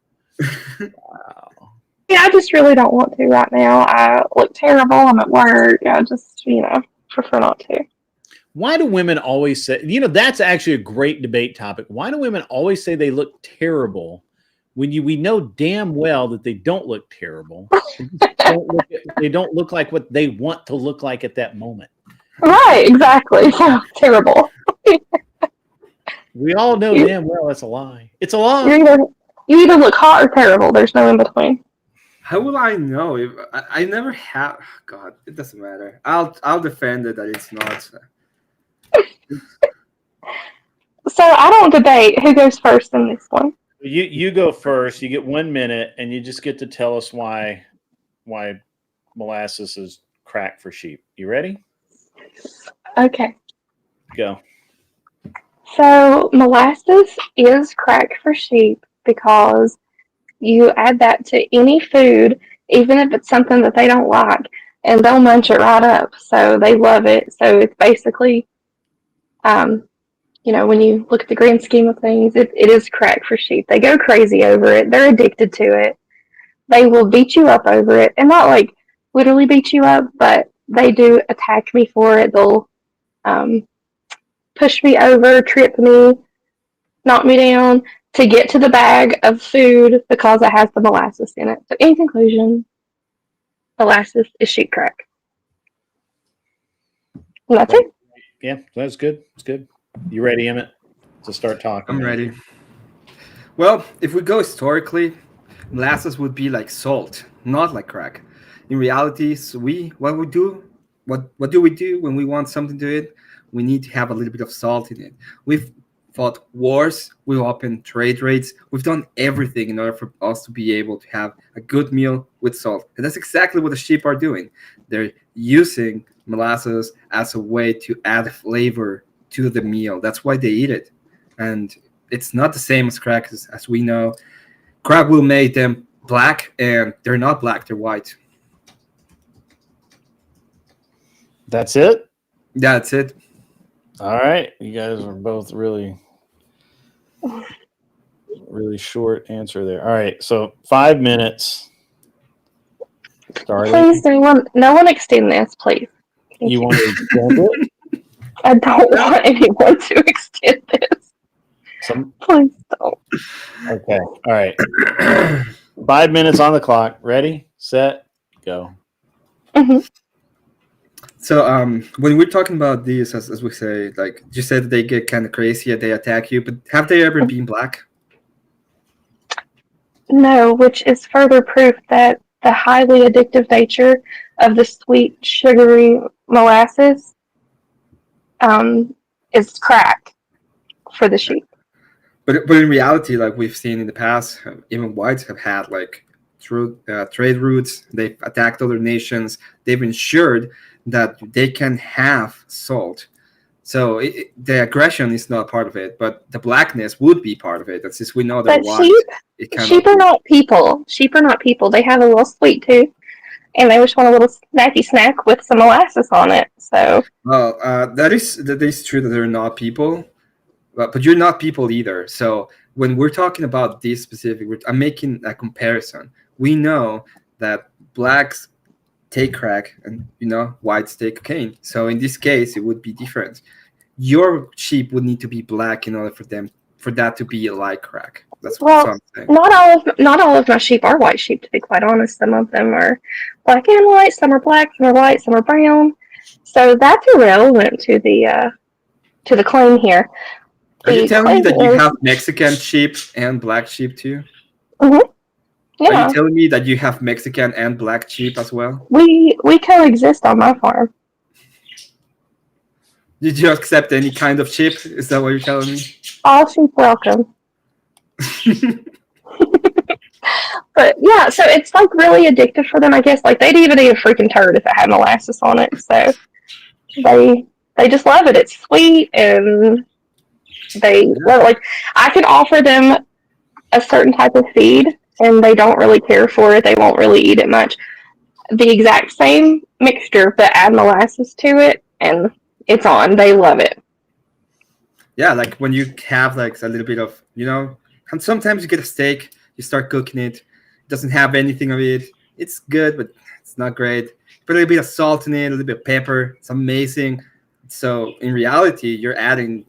Yeah, I just really don't want to right now. I look terrible. I'm at work. I just, prefer not to. Why do women always say, that's actually a great debate topic. Why do women always say they look terrible when we know damn well that they don't look terrible? They don't look like what they want to look like at that moment. Right, exactly. So terrible. We all know damn well it's a lie. It's a lie. You either look hot or terrible. There's no in between. How will I know if I never have? God, it doesn't matter. I'll defend it that it's not. So I don't debate who goes first in this one. You go first. You get 1 minute, and you just get to tell us why molasses is crack for sheep. You ready? Okay. Go. So molasses is crack for sheep because you add that to any food, even if it's something that they don't like, and they'll munch it right up. So they love it. So it's basically, when you look at the grand scheme of things, it is crack for sheep. They go crazy over it. They're addicted to it. They will beat you up over it, and not like literally beat you up, but they do attack me for it. They'll push me over, trip me, knock me down to get to the bag of food because it has the molasses in it. So in conclusion, molasses is sheep crack. And that's it. Yeah, that's good. It's good. You ready, Emmett, to start talking? I'm ready. Well, if we go historically, molasses would be like salt, not like crack. In reality, what do we do when we want something to eat? We need to have a little bit of salt in it. We've fought wars, we've opened trade rates, we've done everything in order for us to be able to have a good meal with salt. And that's exactly what the sheep are doing. They're using molasses as a way to add flavor to the meal. That's why they eat it. And it's not the same as crack, as we know. Crack will make them black, and they're not black, they're white. That's it? That's it. All right. You guys are both really short answer there. All right. So 5 minutes. Starting. Please, no one extend this, please. You want to extend it? I don't want anyone to extend this. Please don't. Okay. All right. 5 minutes on the clock. Ready, set, go. Mm-hmm. So when we're talking about these, as we say, like you said, they get kind of crazy and they attack you, but have they ever been black? No, which is further proof that the highly addictive nature of the sweet, sugary molasses is crack for the sheep. But in reality, like we've seen in the past, even whites have had like trade routes. They've attacked other nations. They've ensured that they can have salt. So the aggression is not part of it, but the blackness would be part of it. And since we know that Sheep are not people. Sheep are not people. They have a little sweet tooth, and they just want a little snacky snack with some molasses on it. So, well, that is true that they're not people, but you're not people either. So when we're talking about this specific, I'm making a comparison. We know that blacks take crack and whites take cocaine. So in this case, it would be different. Your sheep would need to be black in order for that to be like crack. That's what I'm saying. Not all of my sheep are white sheep, to be quite honest. Some of them are black and white. Some are black. Some are white. Some are brown. So that's irrelevant to the claim here. Are you telling me that you have Mexican sheep and black sheep too? Mm-hmm. Yeah. Are you telling me that you have Mexican and black sheep as well? We coexist on my farm. Did you accept any kind of sheep? Is that what you're telling me? All sheep welcome. But yeah, so it's like really addictive for them, I guess. Like they'd even eat a freaking turd if it had molasses on it. So they just love it. It's sweet and they love it. Like I could offer them a certain type of feed and they don't really care for it. They won't really eat it much. The exact same mixture, but add molasses to it and it's on. They love it. Yeah, like when you have like a little bit of, and sometimes you get a steak, you start cooking it, it doesn't have anything of it. It's good, but it's not great. Put a little bit of salt in it, a little bit of pepper. It's amazing. So in reality, you're adding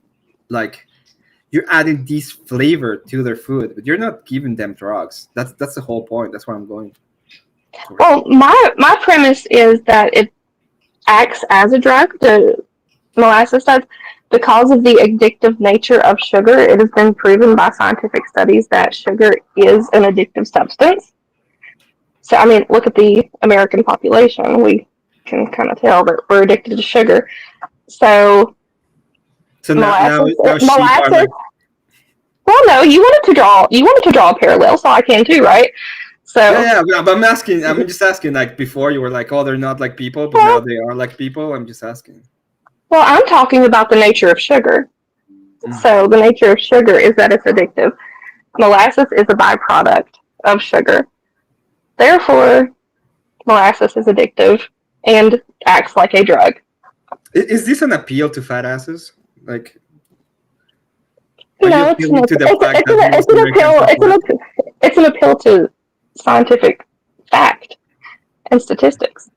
this flavor to their food, but you're not giving them drugs. That's the whole point. That's where I'm going. Well, my premise is that it acts as a drug. The molasses does. Because of the addictive nature of sugar, it has been proven by scientific studies that sugar is an addictive substance. So, I mean, look at the American population. We can kind of tell that we're addicted to sugar. So, So now sheep are molasses. like, Well, no, you wanted to draw a parallel, so I can too, right? So yeah, but I'm just asking. Like before, you were like, "Oh, they're not like people," but now they are like people. I'm just asking. well, I'm talking about the nature of sugar. So the nature of sugar is that it's addictive. Molasses is a byproduct of sugar. Therefore, molasses is addictive and acts like a drug. Is this an appeal to fat asses? Like, No, it's an appeal to scientific fact and statistics.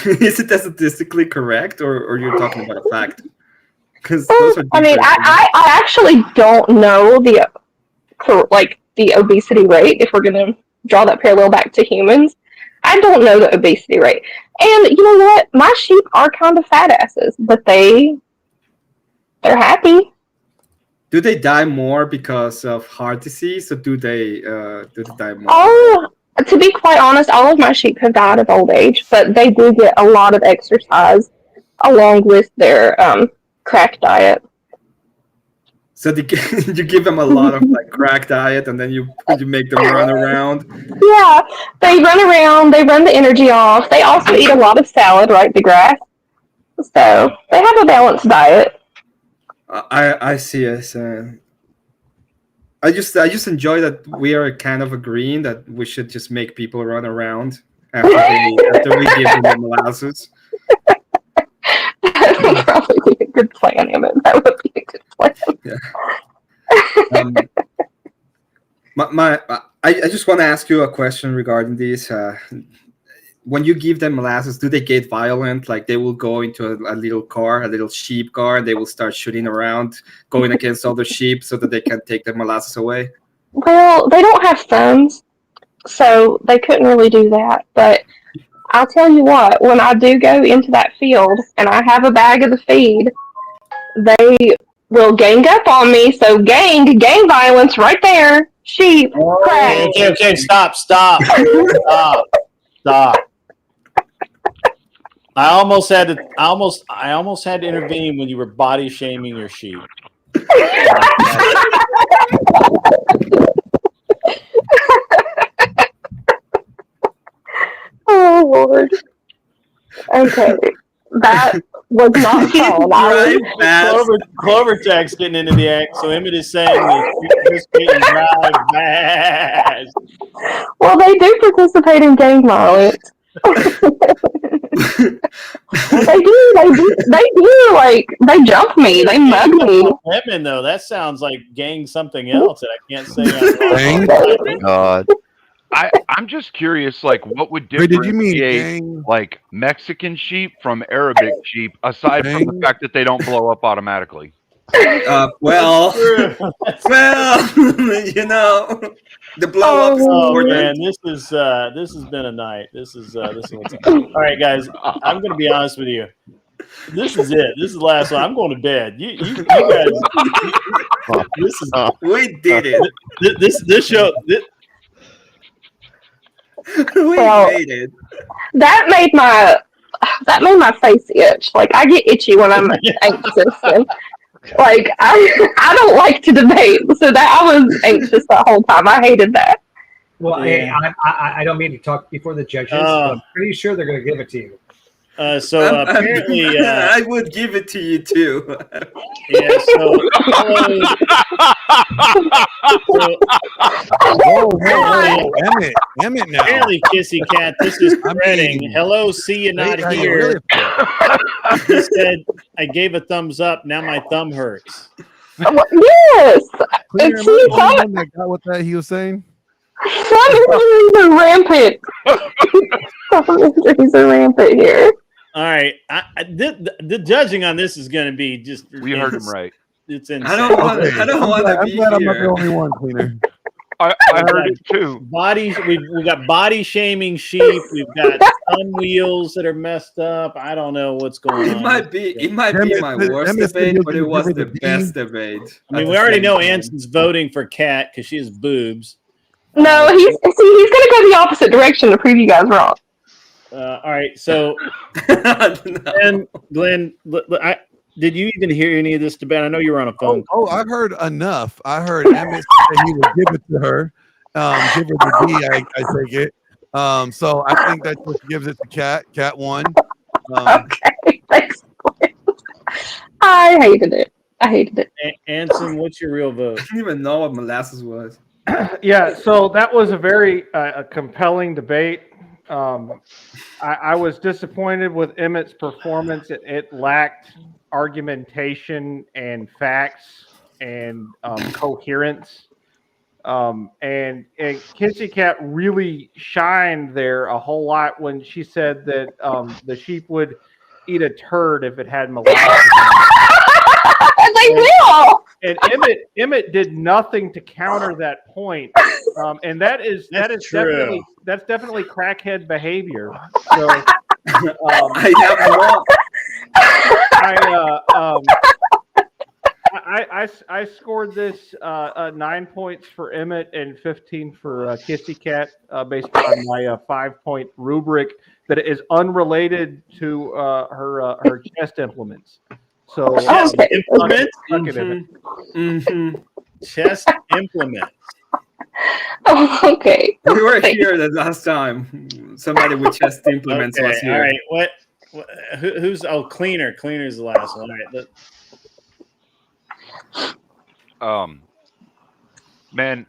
Is it statistically correct, or you're talking about a fact? Because I actually don't know the obesity rate. If we're gonna draw that parallel back to humans, I don't know the obesity rate. And you know what? My sheep are kind of fat asses, but they're happy. Do they die more because of heart disease, or do they die more? Oh, to be quite honest, all of my sheep have died of old age, but they do get a lot of exercise along with their crack diet. So you give them a lot of like crack diet, and then you make them run around. Yeah, they run around. They run the energy off. They also eat a lot of salad, right? The grass. So they have a balanced diet. I see it. I just enjoy that we are kind of agreeing that we should just make people run around after we give them molasses. That would probably be a good plan, Emmett. That would be a good plan. Yeah. I just want to ask you a question regarding this. When you give them molasses, do they get violent? Like they will go into a little sheep car, and they will start shooting around, going against other sheep so that they can take the molasses away? Well, they don't have thumbs, so they couldn't really do that. But I'll tell you what, when I do go into that field and I have a bag of the feed, they will gang up on me. So gang violence right there. Sheep, crack. Okay, stop. I almost had to intervene when you were body shaming your sheep. Oh Lord. Okay. That was not fun. Clover Tech's getting into the act, so Emmett is saying that she's getting drive fast. Well, they do participate in gang violence. They do. Like they jump me, they mug me. Women though, that sounds like gang something else that I can't say. God. I'm just curious, like, what would differentiate like Mexican sheep from Arabic sheep, aside from the fact that they don't blow up automatically? Well, you know, the blow up is important. Man, this has been a night. This is all right, guys. I'm gonna be honest with you. This is it. This is the last one. I'm going to bed. You guys. We did it. This show. Made it. That made my face itch. Like I get itchy when I'm anxious. And, like I don't like to debate, so that I was anxious the whole time. I hated that. Well, yeah. I don't mean to talk before the judges, but I'm pretty sure they're going to give it to you. Apparently, I would give it to you too. Yeah. Emmett now. Apparently, Kissy Cat, this is spreading. Hello, see you not here. He said, "I gave a thumbs up. Now my thumb hurts." Yes. That got what that he was saying. Some injuries are rampant. Some injuries are rampant here. All right, the judging on this is going to be just. We heard him right. It's insane. I don't want to be here. I'm not the only one, Cleaner. I heard it too. We've got body shaming sheep. We've got thumb wheels that are messed up. I don't know what's going on. It might be my worst debate, but it was the best debate. I mean, we already know Anson's voting for Kat because she has boobs. No, he's going to go the opposite direction to prove you guys wrong. All right, so and Glenn, did you even hear any of this debate? I know you were on a phone. Oh, I've heard enough. I heard Emmett say he would give it to her. Give her the D, I take it. So I think that just gives it to Cat. Cat won. Okay, thanks. I hated it. Anson, what's your real vote? I didn't even know what molasses was. Yeah, so that was a very compelling debate. I was disappointed with Emmett's performance. It lacked argumentation and facts and coherence. And Kissy Cat really shined there a whole lot when she said that the sheep would eat a turd if it had molasses. They will. And Emmett did nothing to counter that point, and that's definitely crackhead behavior. So I scored this 9 points for Emmett and 15 for Kissy Cat based on my 5-point rubric that is unrelated to her chest implements. So implements, chest implements. Oh, okay. We were here the last time. Somebody with chest implements was here. All right. What who's Cleaner? Cleaner's the last one. All right. Man,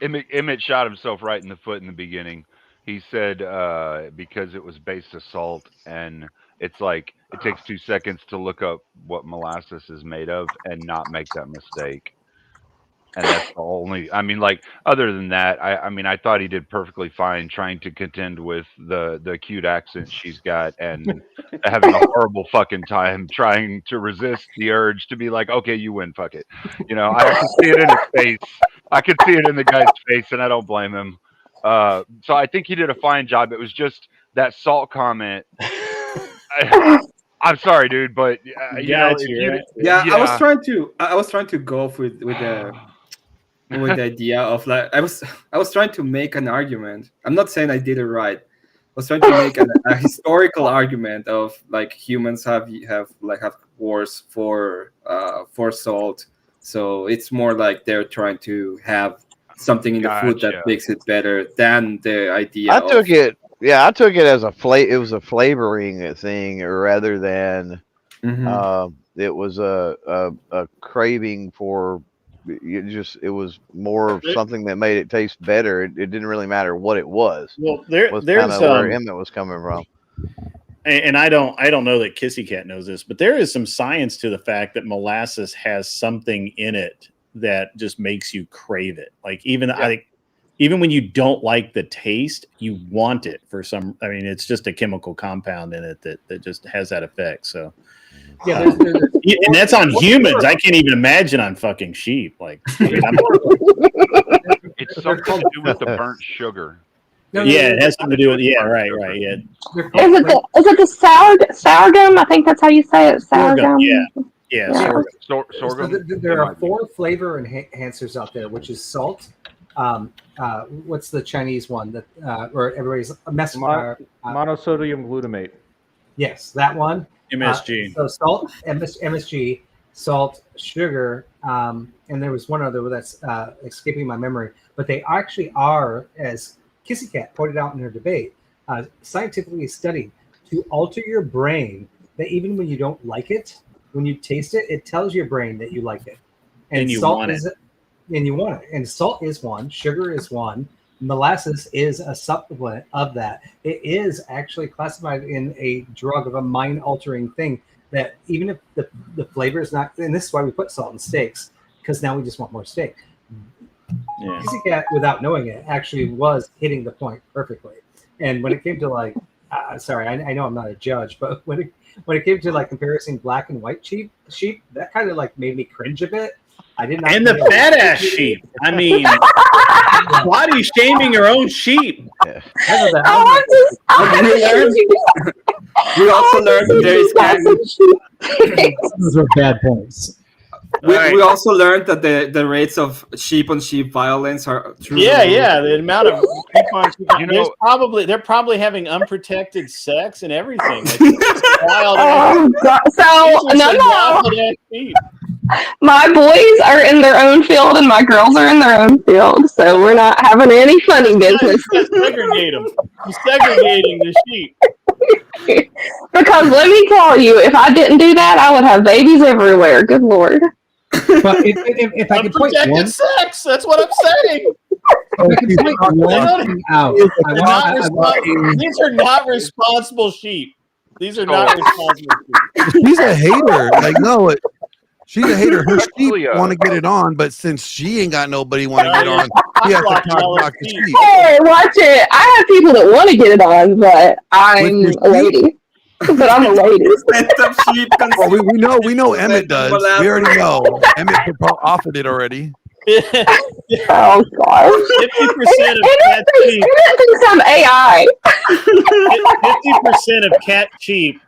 Emmett shot himself right in the foot in the beginning. He said because it was based assault, and it's like it takes 2 seconds to look up what molasses is made of and not make that mistake. And that's the only. I mean, like other than that, I thought he did perfectly fine trying to contend with the cute accent she's got and having a horrible fucking time trying to resist the urge to be like, okay, you win, fuck it. You know, I can see it in his face. I could see it in the guy's face, and I don't blame him. So I think he did a fine job. It was just that salt comment. I'm sorry, dude, but I was trying to go with the idea of like I was trying to make an argument. I'm not saying I did it right. I was trying to make a historical argument of like humans have wars for salt. So it's more like they're trying to have something in the food that makes it better than the idea. I took it as it was a flavoring thing rather than it was a craving for it was more of something that made it taste better. It didn't really matter what it was. Well, there's where Emmett was coming from. And I don't know that Kissy Cat knows this, but there is some science to the fact that molasses has something in it that just makes you crave it. Like even when you don't like the taste, you want it for some. I mean, it's just a chemical compound in it that just has that effect. So, yeah, and that's on humans. I can't even imagine on fucking sheep. Like, I mean, it's something to do with the burnt sugar. It has something to do with right. Yeah. Is it the sorghum? I think that's how you say it. Sorghum. Yeah. Sorghum. So there are 4 flavor enhancers out there, which is salt. What's the Chinese one that or everybody's monosodium glutamate? Yes, that one. MSG. So salt, MSG, salt, sugar, and there was one other that's escaping my memory. But they actually are, as Kissy Cat pointed out in her debate, scientifically studied to alter your brain. That even when you don't like it, when you taste it, it tells your brain that you like it, and you salt want is it. And you want it. And salt is one, sugar is one, molasses is a supplement of that. It is actually classified in a drug of a mind-altering thing that even if the flavor is not, and this is why we put salt in steaks, because now we just want more steak. Yeah. Kissy Cat, without knowing it, actually was hitting the point perfectly. And when it came to like, sorry, I know I'm not a judge, but when it came to like comparing black and white sheep, that kind of like made me cringe a bit. I did not. And the fat ass sheep. I mean, body shaming your own sheep. We also learned there is Those are bad points. We also learned that the rates of sheep on sheep violence are through the roof. The amount of sheep on sheep. They're probably having unprotected sex and everything. Like, it's wild. Oh, God. So, These are no. some wild-ass sheep. My boys are in their own field and my girls are in their own field. So we're not having any funny business. Segregate them. You're segregating the sheep. Because let me tell you, if I didn't do that, I would have babies everywhere. Good Lord. But if I could point Unprotected one, sex. That's what I'm saying. if I could point one thing out, These are not responsible sheep. These are not responsible sheep. She's a hater. Like, no, she's a hater. Her sheep want to get it on, but since she ain't got nobody want to get on, she has to block the sheep. Hey, watch it. I have people that want to get it on, but I'm a lady. But I'm a lady. Well, we know Emmett does. We already know. Emmett offered it already. Oh gosh. 50% of cat sheep. Some AI. 50% of cat sheep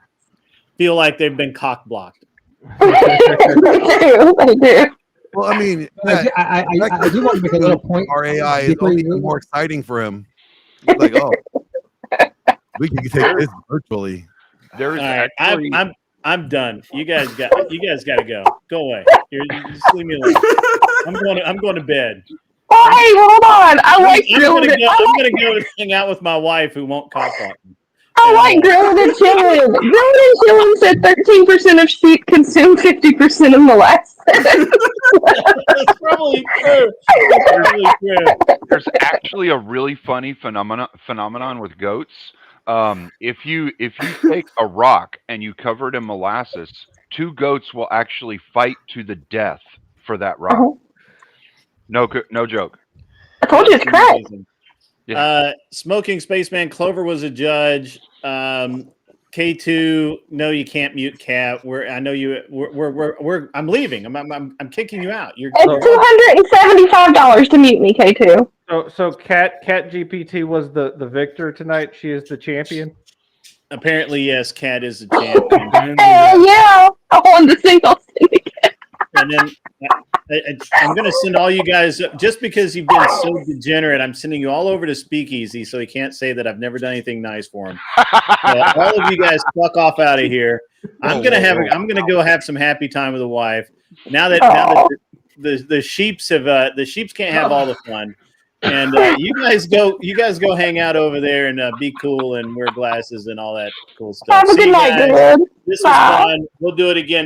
feel like they've been cock blocked. They do. Well, I mean, I do want to make a little point. Our AI is only more exciting for him. It's like, oh, we can take this virtually. There's right, actually... I'm done. You guys got to go. Go away. Just leave me alone. I'm going to bed. Oh, hey, hold on. I'm gonna go and hang out with my wife who won't cock block me. I like grilling and chilling. Grilling and chilling said 13% of sheep consume 50% of molasses. That's probably true. There's actually a really funny phenomenon with goats. If you take a rock and you cover it in molasses, two goats will actually fight to the death for that rock. No joke. I told you it's correct. Smoking Spaceman Clover was a judge. K2, no, you can't mute Cat. I'm leaving. I'm kicking you out. It's $275 to mute me, K2. So Cat GPT was the victor tonight. She is the champion. Apparently, yes. Cat is the champion. Hell yeah! I won the single syndicate. And then I'm going to send all you guys, just because you've been so degenerate, I'm sending you all over to Speakeasy so he can't say that I've never done anything nice for him. All of you guys fuck off out of here. I'm going to go have some happy time with the wife. Now that the sheeps can't have all the fun. And you guys go hang out over there and be cool and wear glasses and all that cool stuff. Have a good night, dude. This was fun. We'll do it again